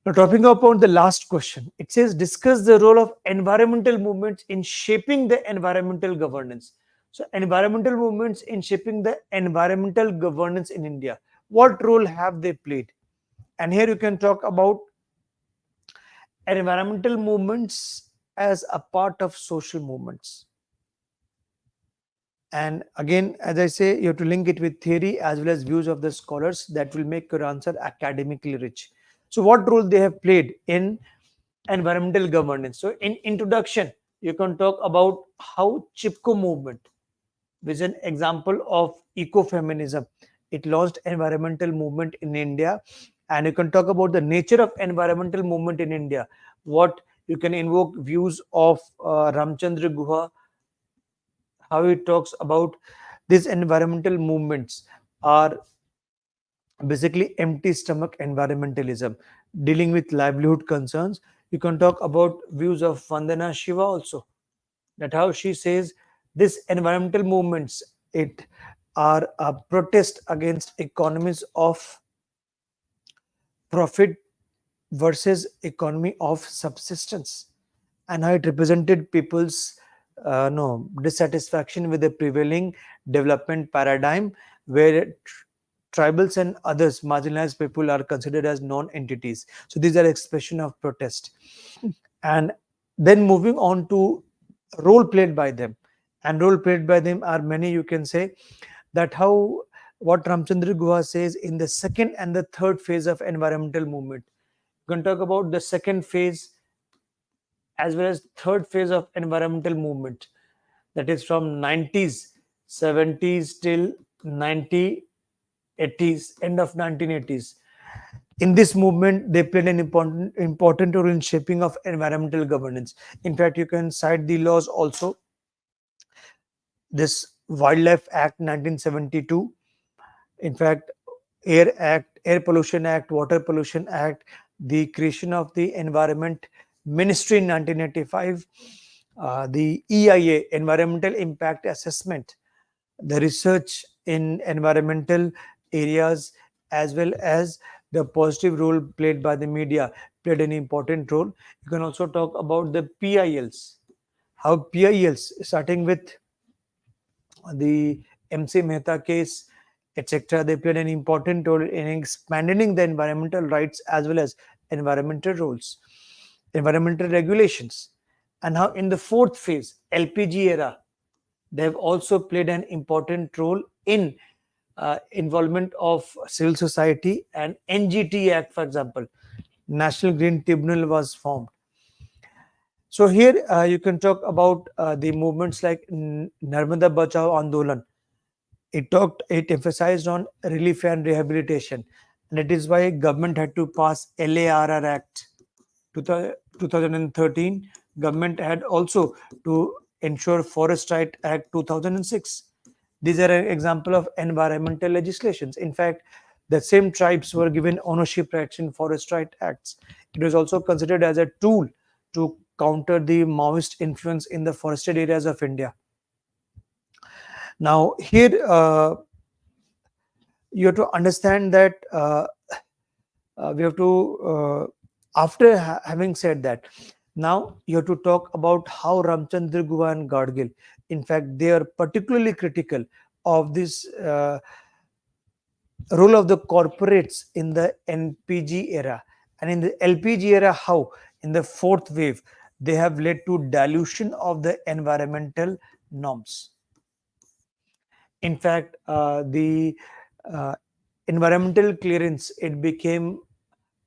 Now, talking about the last question, it says discuss the role of environmental movements in shaping the environmental governance. So, environmental movements in shaping the environmental governance in India. What role have they played? And here you can talk about environmental movements as a part of social movements. And again, as I say, you have to link it with theory as well as views of the scholars that will make your answer academically rich. So, what role they have played in environmental governance? So, in introduction, you can talk about how Chipko movement, which is an example of ecofeminism. It launched environmental movement in India, and you can talk about the nature of environmental movement in India. What you can invoke views of Ramchandra Guha, how he talks about these environmental movements are basically empty stomach environmentalism, dealing with livelihood concerns. You can talk about views of Vandana Shiva also, that how she says this environmental movements, it are a protest against economies of profit versus economy of subsistence, and how it represented people's no dissatisfaction with the prevailing development paradigm where tribals and others marginalized people are considered as non-entities. So these are expression of protest. And then moving on to role played by them, and role played by them are many. You can say that how what Ramchandra Guha says in the second and the third phase of environmental movement. You can talk about the second phase as well as third phase of environmental movement, that is from 90s 70s till 1980s, end of 1980s. In this movement, they played an important role in shaping of environmental governance. In fact, you can cite the laws also. This Wildlife Act 1972, in fact, Air Act, Air Pollution Act, Water Pollution Act, the creation of the Environment Ministry in 1985, the EIA, Environmental Impact Assessment, the research in environmental areas, as well as the positive role played by the media played an important role. You can also talk about the PILs, how PILs, starting with the MC Mehta case, etc., they played an important role in expanding the environmental rights as well as environmental roles, environmental regulations. And how in the fourth phase, LPG era, they have also played an important role in involvement of civil society and NGT Act, for example, National Green Tribunal was formed. So here you can talk about the movements like Narmada Bachao Andolan. It emphasized on relief and rehabilitation, and that is why government had to pass LARR Act 2013. Government had also to ensure Forest Right Act 2006. These are an example of environmental legislations. In fact, the same tribes were given ownership rights in Forest Right Acts. It was also considered as a tool to counter the Maoist influence in the forested areas of India. Now, here you have to understand that we have to, after having said that, now you have to talk about how Ramchandra Guha and Gadgil, in fact, they are particularly critical of this role of the corporates in the NPG era. And in the LPG era, how in the fourth wave, they have led to dilution of the environmental norms. In fact, the uh, environmental clearance, it became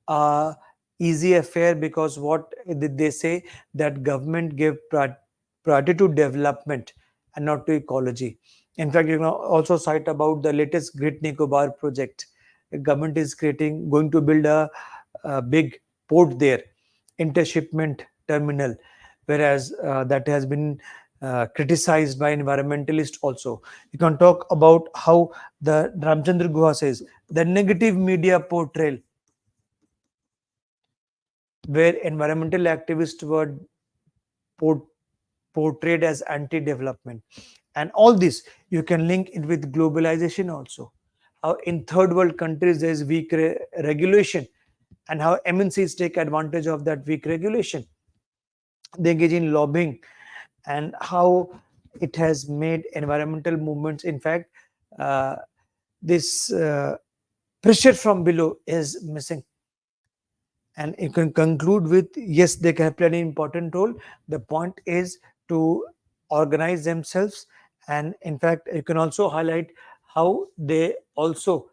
a easy affair because what did they say, that government gave priority to development and not to ecology. In fact, you can also cite about the latest Great Nicobar project. The government is going to build a big port there, intershipment terminal, whereas that has been criticized by environmentalists also. You can talk about how the Ramchandra Guha says the negative media portrayal, where environmental activists were portrayed as anti-development. And all this you can link it with globalization also. How in third world countries there is weak regulation, and how MNCs take advantage of that weak regulation. They engage in lobbying, and how it has made environmental movements. In fact, uh, this pressure from below is missing. and you can conclude with yes, they can play an important role. The point is to organize themselves, and in fact you can also highlight how they also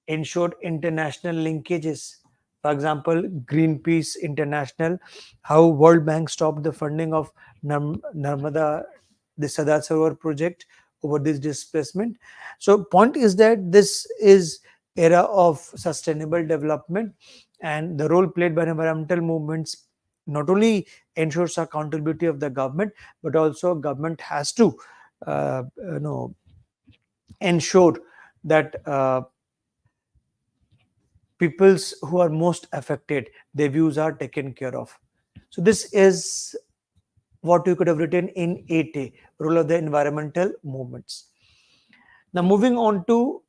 ensured international linkages. For example, Greenpeace International, how World Bank stopped the funding of Narmada, the Sadar Sarovar project over this displacement. So, point is that this is era of sustainable development, and the role played by environmental movements not only ensures accountability of the government, but also government has to uh, you know ensure that peoples who are most affected, their views are taken care of. So this is what you could have written in 8A, role of the environmental movements. Now moving on to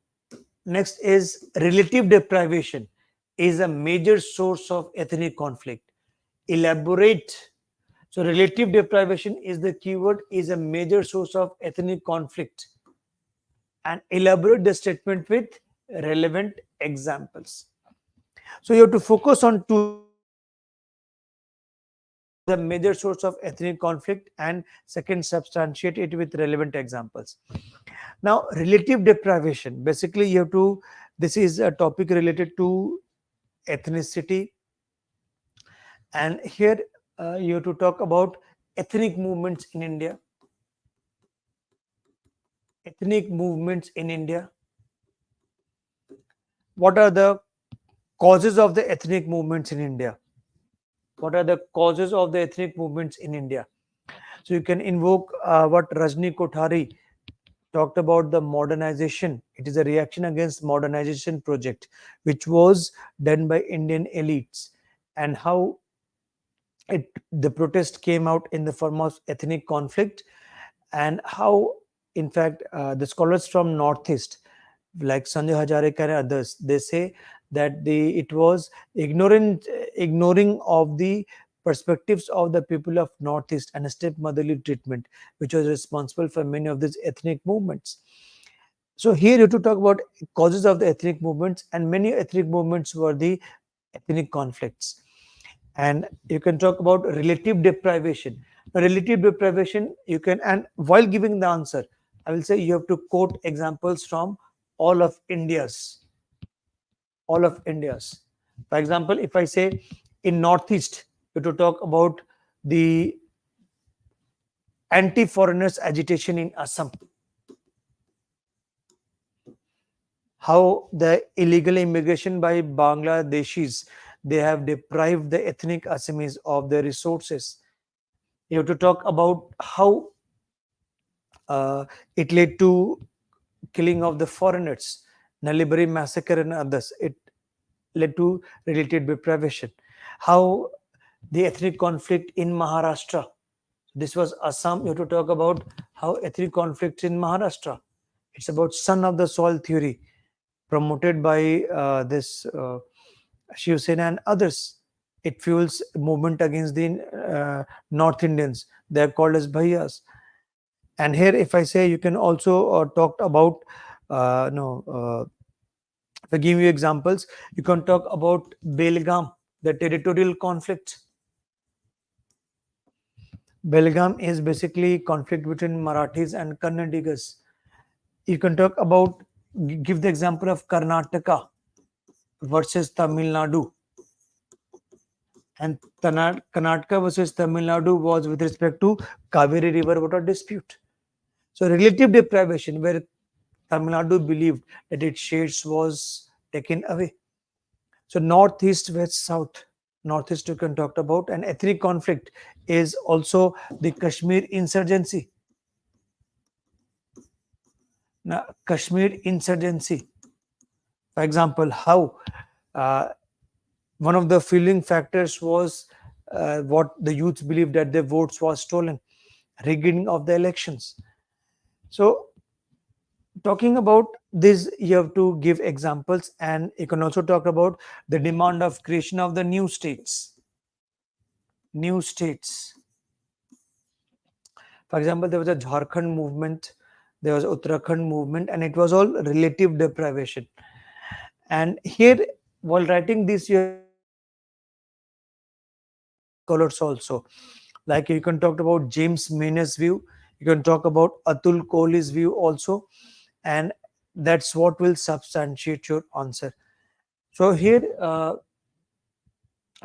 next is relative deprivation is a major source of ethnic conflict. Elaborate. So relative deprivation is the keyword, is a major source of ethnic conflict, and elaborate the statement with relevant examples. So you have to focus on two things. The major source of ethnic conflict, and second, substantiate it with relevant examples. Now, relative deprivation, basically you have to, this is a topic related to ethnicity, and here you have to talk about ethnic movements in India. Ethnic movements in India. What are the causes of the ethnic movements in India? What are the causes of the ethnic movements in India? So you can invoke what Rajni Kothari talked about, the modernization. It is a reaction against modernization project, which was done by Indian elites, and how the protest came out in the form of ethnic conflict, and how, in fact, the scholars from Northeast, like Sanjay Hajarikar and others, they say that it was ignoring of the perspectives of the people of Northeast and stepmotherly treatment, which was responsible for many of these ethnic movements. So here you have to talk about causes of the ethnic movements, and many ethnic movements were the ethnic conflicts. And you can talk about relative deprivation. Relative deprivation, you can, and while giving the answer, I will say you have to quote examples from all of India's, all of India's. For example, if I say in Northeast, you have to talk about the anti-foreigners agitation in Assam, how the illegal immigration by Bangladeshis, they have deprived the ethnic Assamese of their resources. You have to talk about how uh, it led to killing of the foreigners, Nalibari massacre and others. It led to related deprivation. How the ethnic conflict in Maharashtra. This was Assam. You have to talk about how ethnic conflicts in Maharashtra. It's about son of the soil theory promoted by this Shiv Sena and others. It fuels movement against the North Indians. They are called as Bhaiyas. And here, if I say, you can also talk about, no, if I give you examples, you can talk about Belgaum, the territorial conflict. Belgaum is basically conflict between Marathis and Kannadigas. You can talk about, give the example of Karnataka versus Tamil Nadu. And Karnataka versus Tamil Nadu was with respect to Kaveri River water dispute. So relative deprivation, where Tamil Nadu believed that its shades was taken away. So northeast, west, south. Northeast you can talk about, and ethnic conflict is also the Kashmir insurgency. Now, Kashmir insurgency, for example, how uh, one of the fueling factors was what the youth believed, that their votes was stolen, rigging of the elections. So talking about this, you have to give examples, and you can also talk about the demand of creation of the new states. New states. For example, there was a Jharkhand movement, there was Uttarakhand movement, and it was all relative deprivation. And here, while writing this, you have to scholars also. Like you can talk about James Mayner's view, you can talk about Atul Kohli's view also, and that's what will substantiate your answer. So here,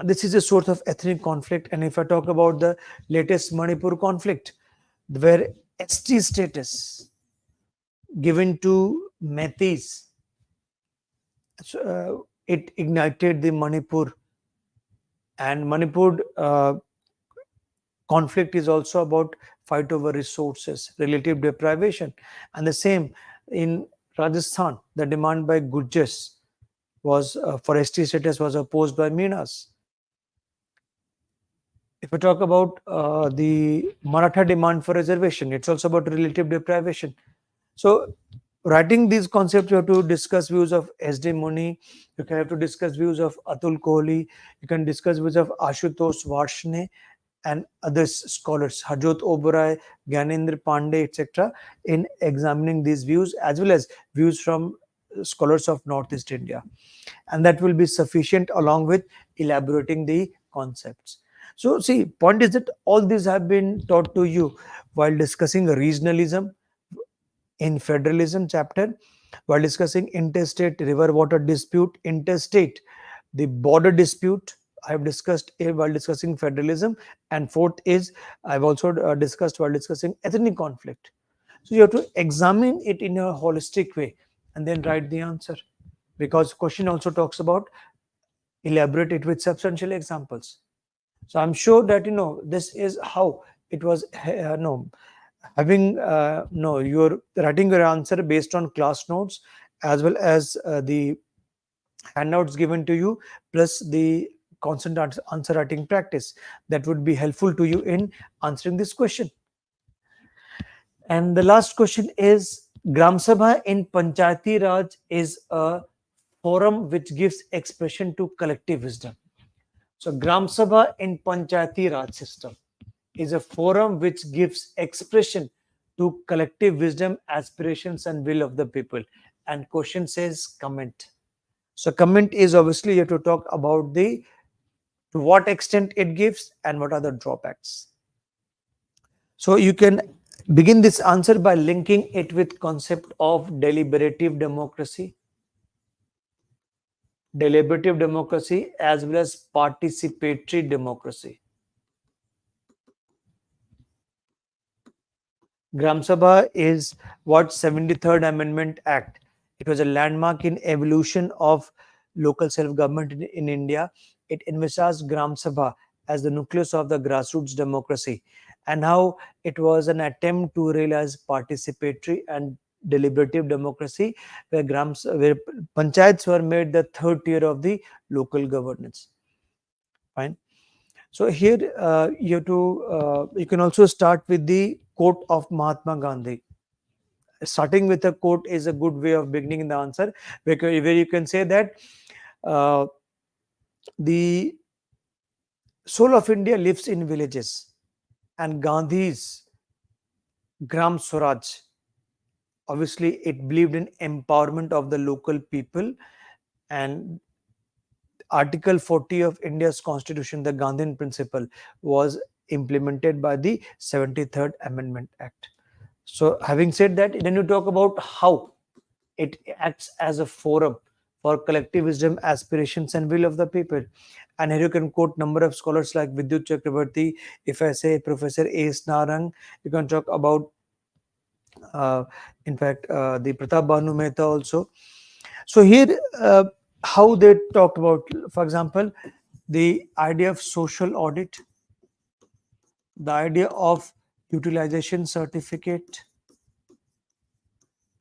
this is a source of ethnic conflict. And if I talk about the latest Manipur conflict, where ST status given to Metis, it ignited the Manipur. And Manipur conflict is also about fight over resources, relative deprivation. And the same in Rajasthan, the demand by Gurjars was for ST status was opposed by Minas. If we talk about the Maratha demand for reservation, it's also about relative deprivation. So, writing these concepts, you have to discuss views of S.D. Muni, you can have to discuss views of Atul Kohli, you can discuss views of Ashutosh Varshney and other scholars, Harjot Oberoi, Gyanendra Pandey, etc., in examining these views as well as views from scholars of Northeast India. And that will be sufficient along with elaborating the concepts. So, see, point is that all these have been taught to you while discussing regionalism in federalism chapter, while discussing interstate river water dispute, interstate, the border dispute. I have discussed while discussing federalism, and fourth is I've also discussed while discussing ethnic conflict. So you have to examine it in a holistic way and then write the answer, because question also talks about elaborate it with substantial examples. So I'm sure that this is how it was. No, having no, you're writing your answer based on class notes as well as the handouts given to you, plus the constant answer writing practice that would be helpful to you in answering this question. And the last question is, Gram Sabha in Panchayati Raj is a forum which gives expression to collective wisdom. So Gram Sabha in Panchayati Raj system is a forum which gives expression to collective wisdom, aspirations and will of the people. And question says comment. So comment is obviously you have to talk about the to what extent it gives and what are the drawbacks. So you can begin this answer by linking it with concept of deliberative democracy as well as participatory democracy. Gram Sabha is what 73rd Amendment Act. It was a landmark in evolution of local self-government in India. It envisaged Gram Sabha as the nucleus of the grassroots democracy, and how it was an attempt to realize participatory and deliberative democracy, where panchayats were made the third tier of the local governance. Fine. So here you have to you can also start with the quote of Mahatma Gandhi. Starting with a quote is a good way of beginning the answer, where you can say that the soul of India lives in villages, and Gandhi's Gram Swaraj, obviously it believed in empowerment of the local people, and Article 40 of India's constitution, the Gandhian principle, was implemented by the 73rd Amendment Act. So having said that, then you talk about how it acts as a forum for collective wisdom, aspirations and will of the people. And here you can quote number of scholars like Vidyut Chakrabarti. If I say Professor A.S. Narang, you can talk about in fact the Pratap Bhanu Mehta also. So here how they talked about, for example, the idea of social audit, the idea of utilization certificate,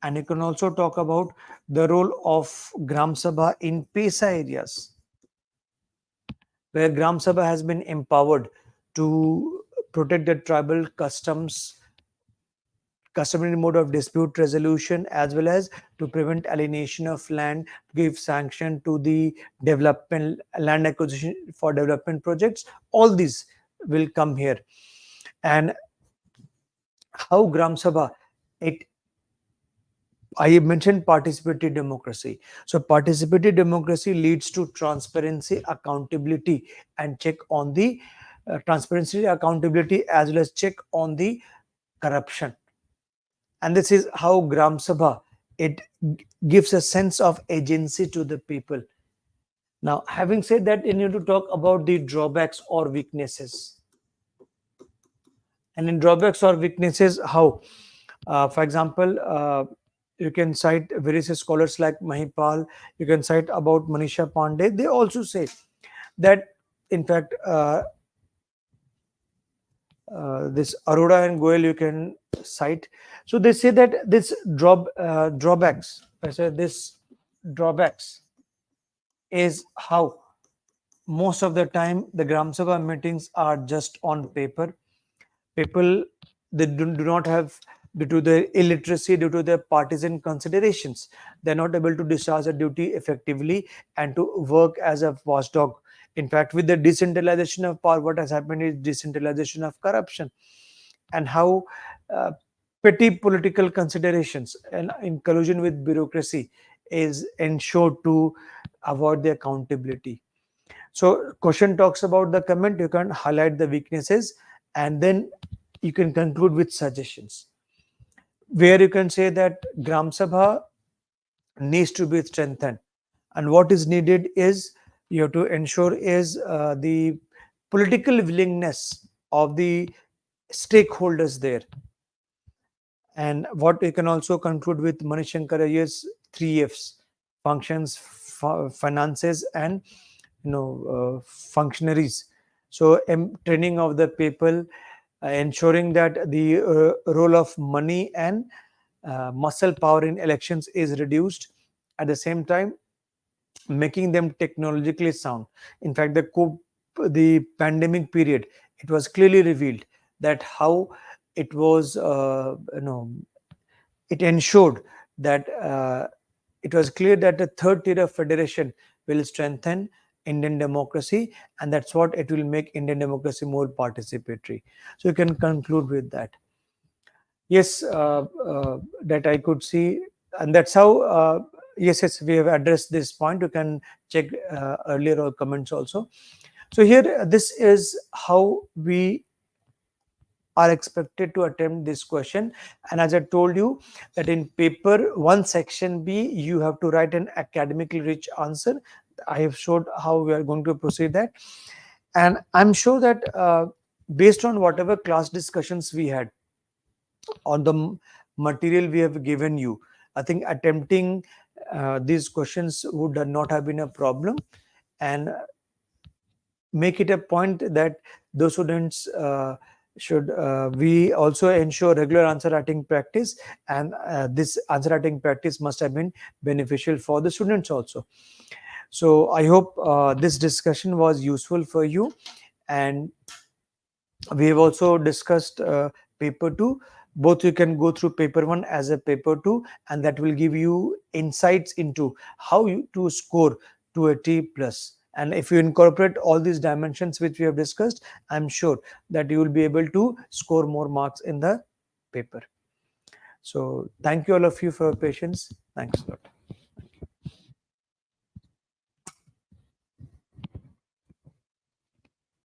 and you can also talk about the role of Gram Sabha in PESA areas, where Gram Sabha has been empowered to protect the tribal customary mode of dispute resolution, as well as to prevent alienation of land, give sanction to the development land acquisition for development projects. All these will come here. And how Gram Sabha, I mentioned participatory democracy. So participatory democracy leads to transparency, accountability, and check on the transparency, accountability, as well as check on the corruption. And this is how Gram Sabha, it gives a sense of agency to the people. Now, having said that, you need to talk about the drawbacks or weaknesses. And in drawbacks or weaknesses, how? For example, you can cite various scholars like Mahipal, you can cite about Manisha Pandey. They also say that, in fact, this Arora and Goel you can cite. So they say that this drawbacks, I say this drawbacks is how most of the time the Gram Sabha meetings are just on paper. People, they do not have, due to their illiteracy, due to their partisan considerations, they're not able to discharge their duty effectively and to work as a watchdog. In fact, with the decentralization of power, what has happened is decentralization of corruption, and how uh, petty political considerations and in collusion with bureaucracy is ensured to avoid the accountability. So question talks about the comment, you can highlight the weaknesses, and then you can conclude with suggestions, where you can say that Gram Sabha needs to be strengthened, and what is needed is you have to ensure is the political willingness of the stakeholders there. And what we can also conclude with Manish Shankar's three F's: functions, finances, and functionaries. So training of the people, ensuring that the role of money and muscle power in elections is reduced. At the same time, making them technologically sound. In fact, the pandemic period, it was clearly revealed that how it was, it ensured that it was clear that the third tier of federation will strengthen Indian democracy, and that's what it will make Indian democracy more participatory. So you can conclude with that. Yes, that I could see, and that's how. Yes, we have addressed this point. You can check earlier or comments also. So here, this is how we are expected to attempt this question. And as I told you that in paper 1 section B, you have to write an academically rich answer. I have showed how we are going to proceed that. And I'm sure that based on whatever class discussions we had on the material we have given you, I think attempting these questions would not have been a problem. And make it a point that those students should we also ensure regular answer writing practice, and this answer writing practice must have been beneficial for the students also. So I hope this discussion was useful for you, and we have also discussed paper 2. Both you can go through paper 1 as a paper 2, and that will give you insights into how you to score to a T plus. And if you incorporate all these dimensions which we have discussed, I'm sure that you will be able to score more marks in the paper. So thank you all of you for your patience. Thanks a lot.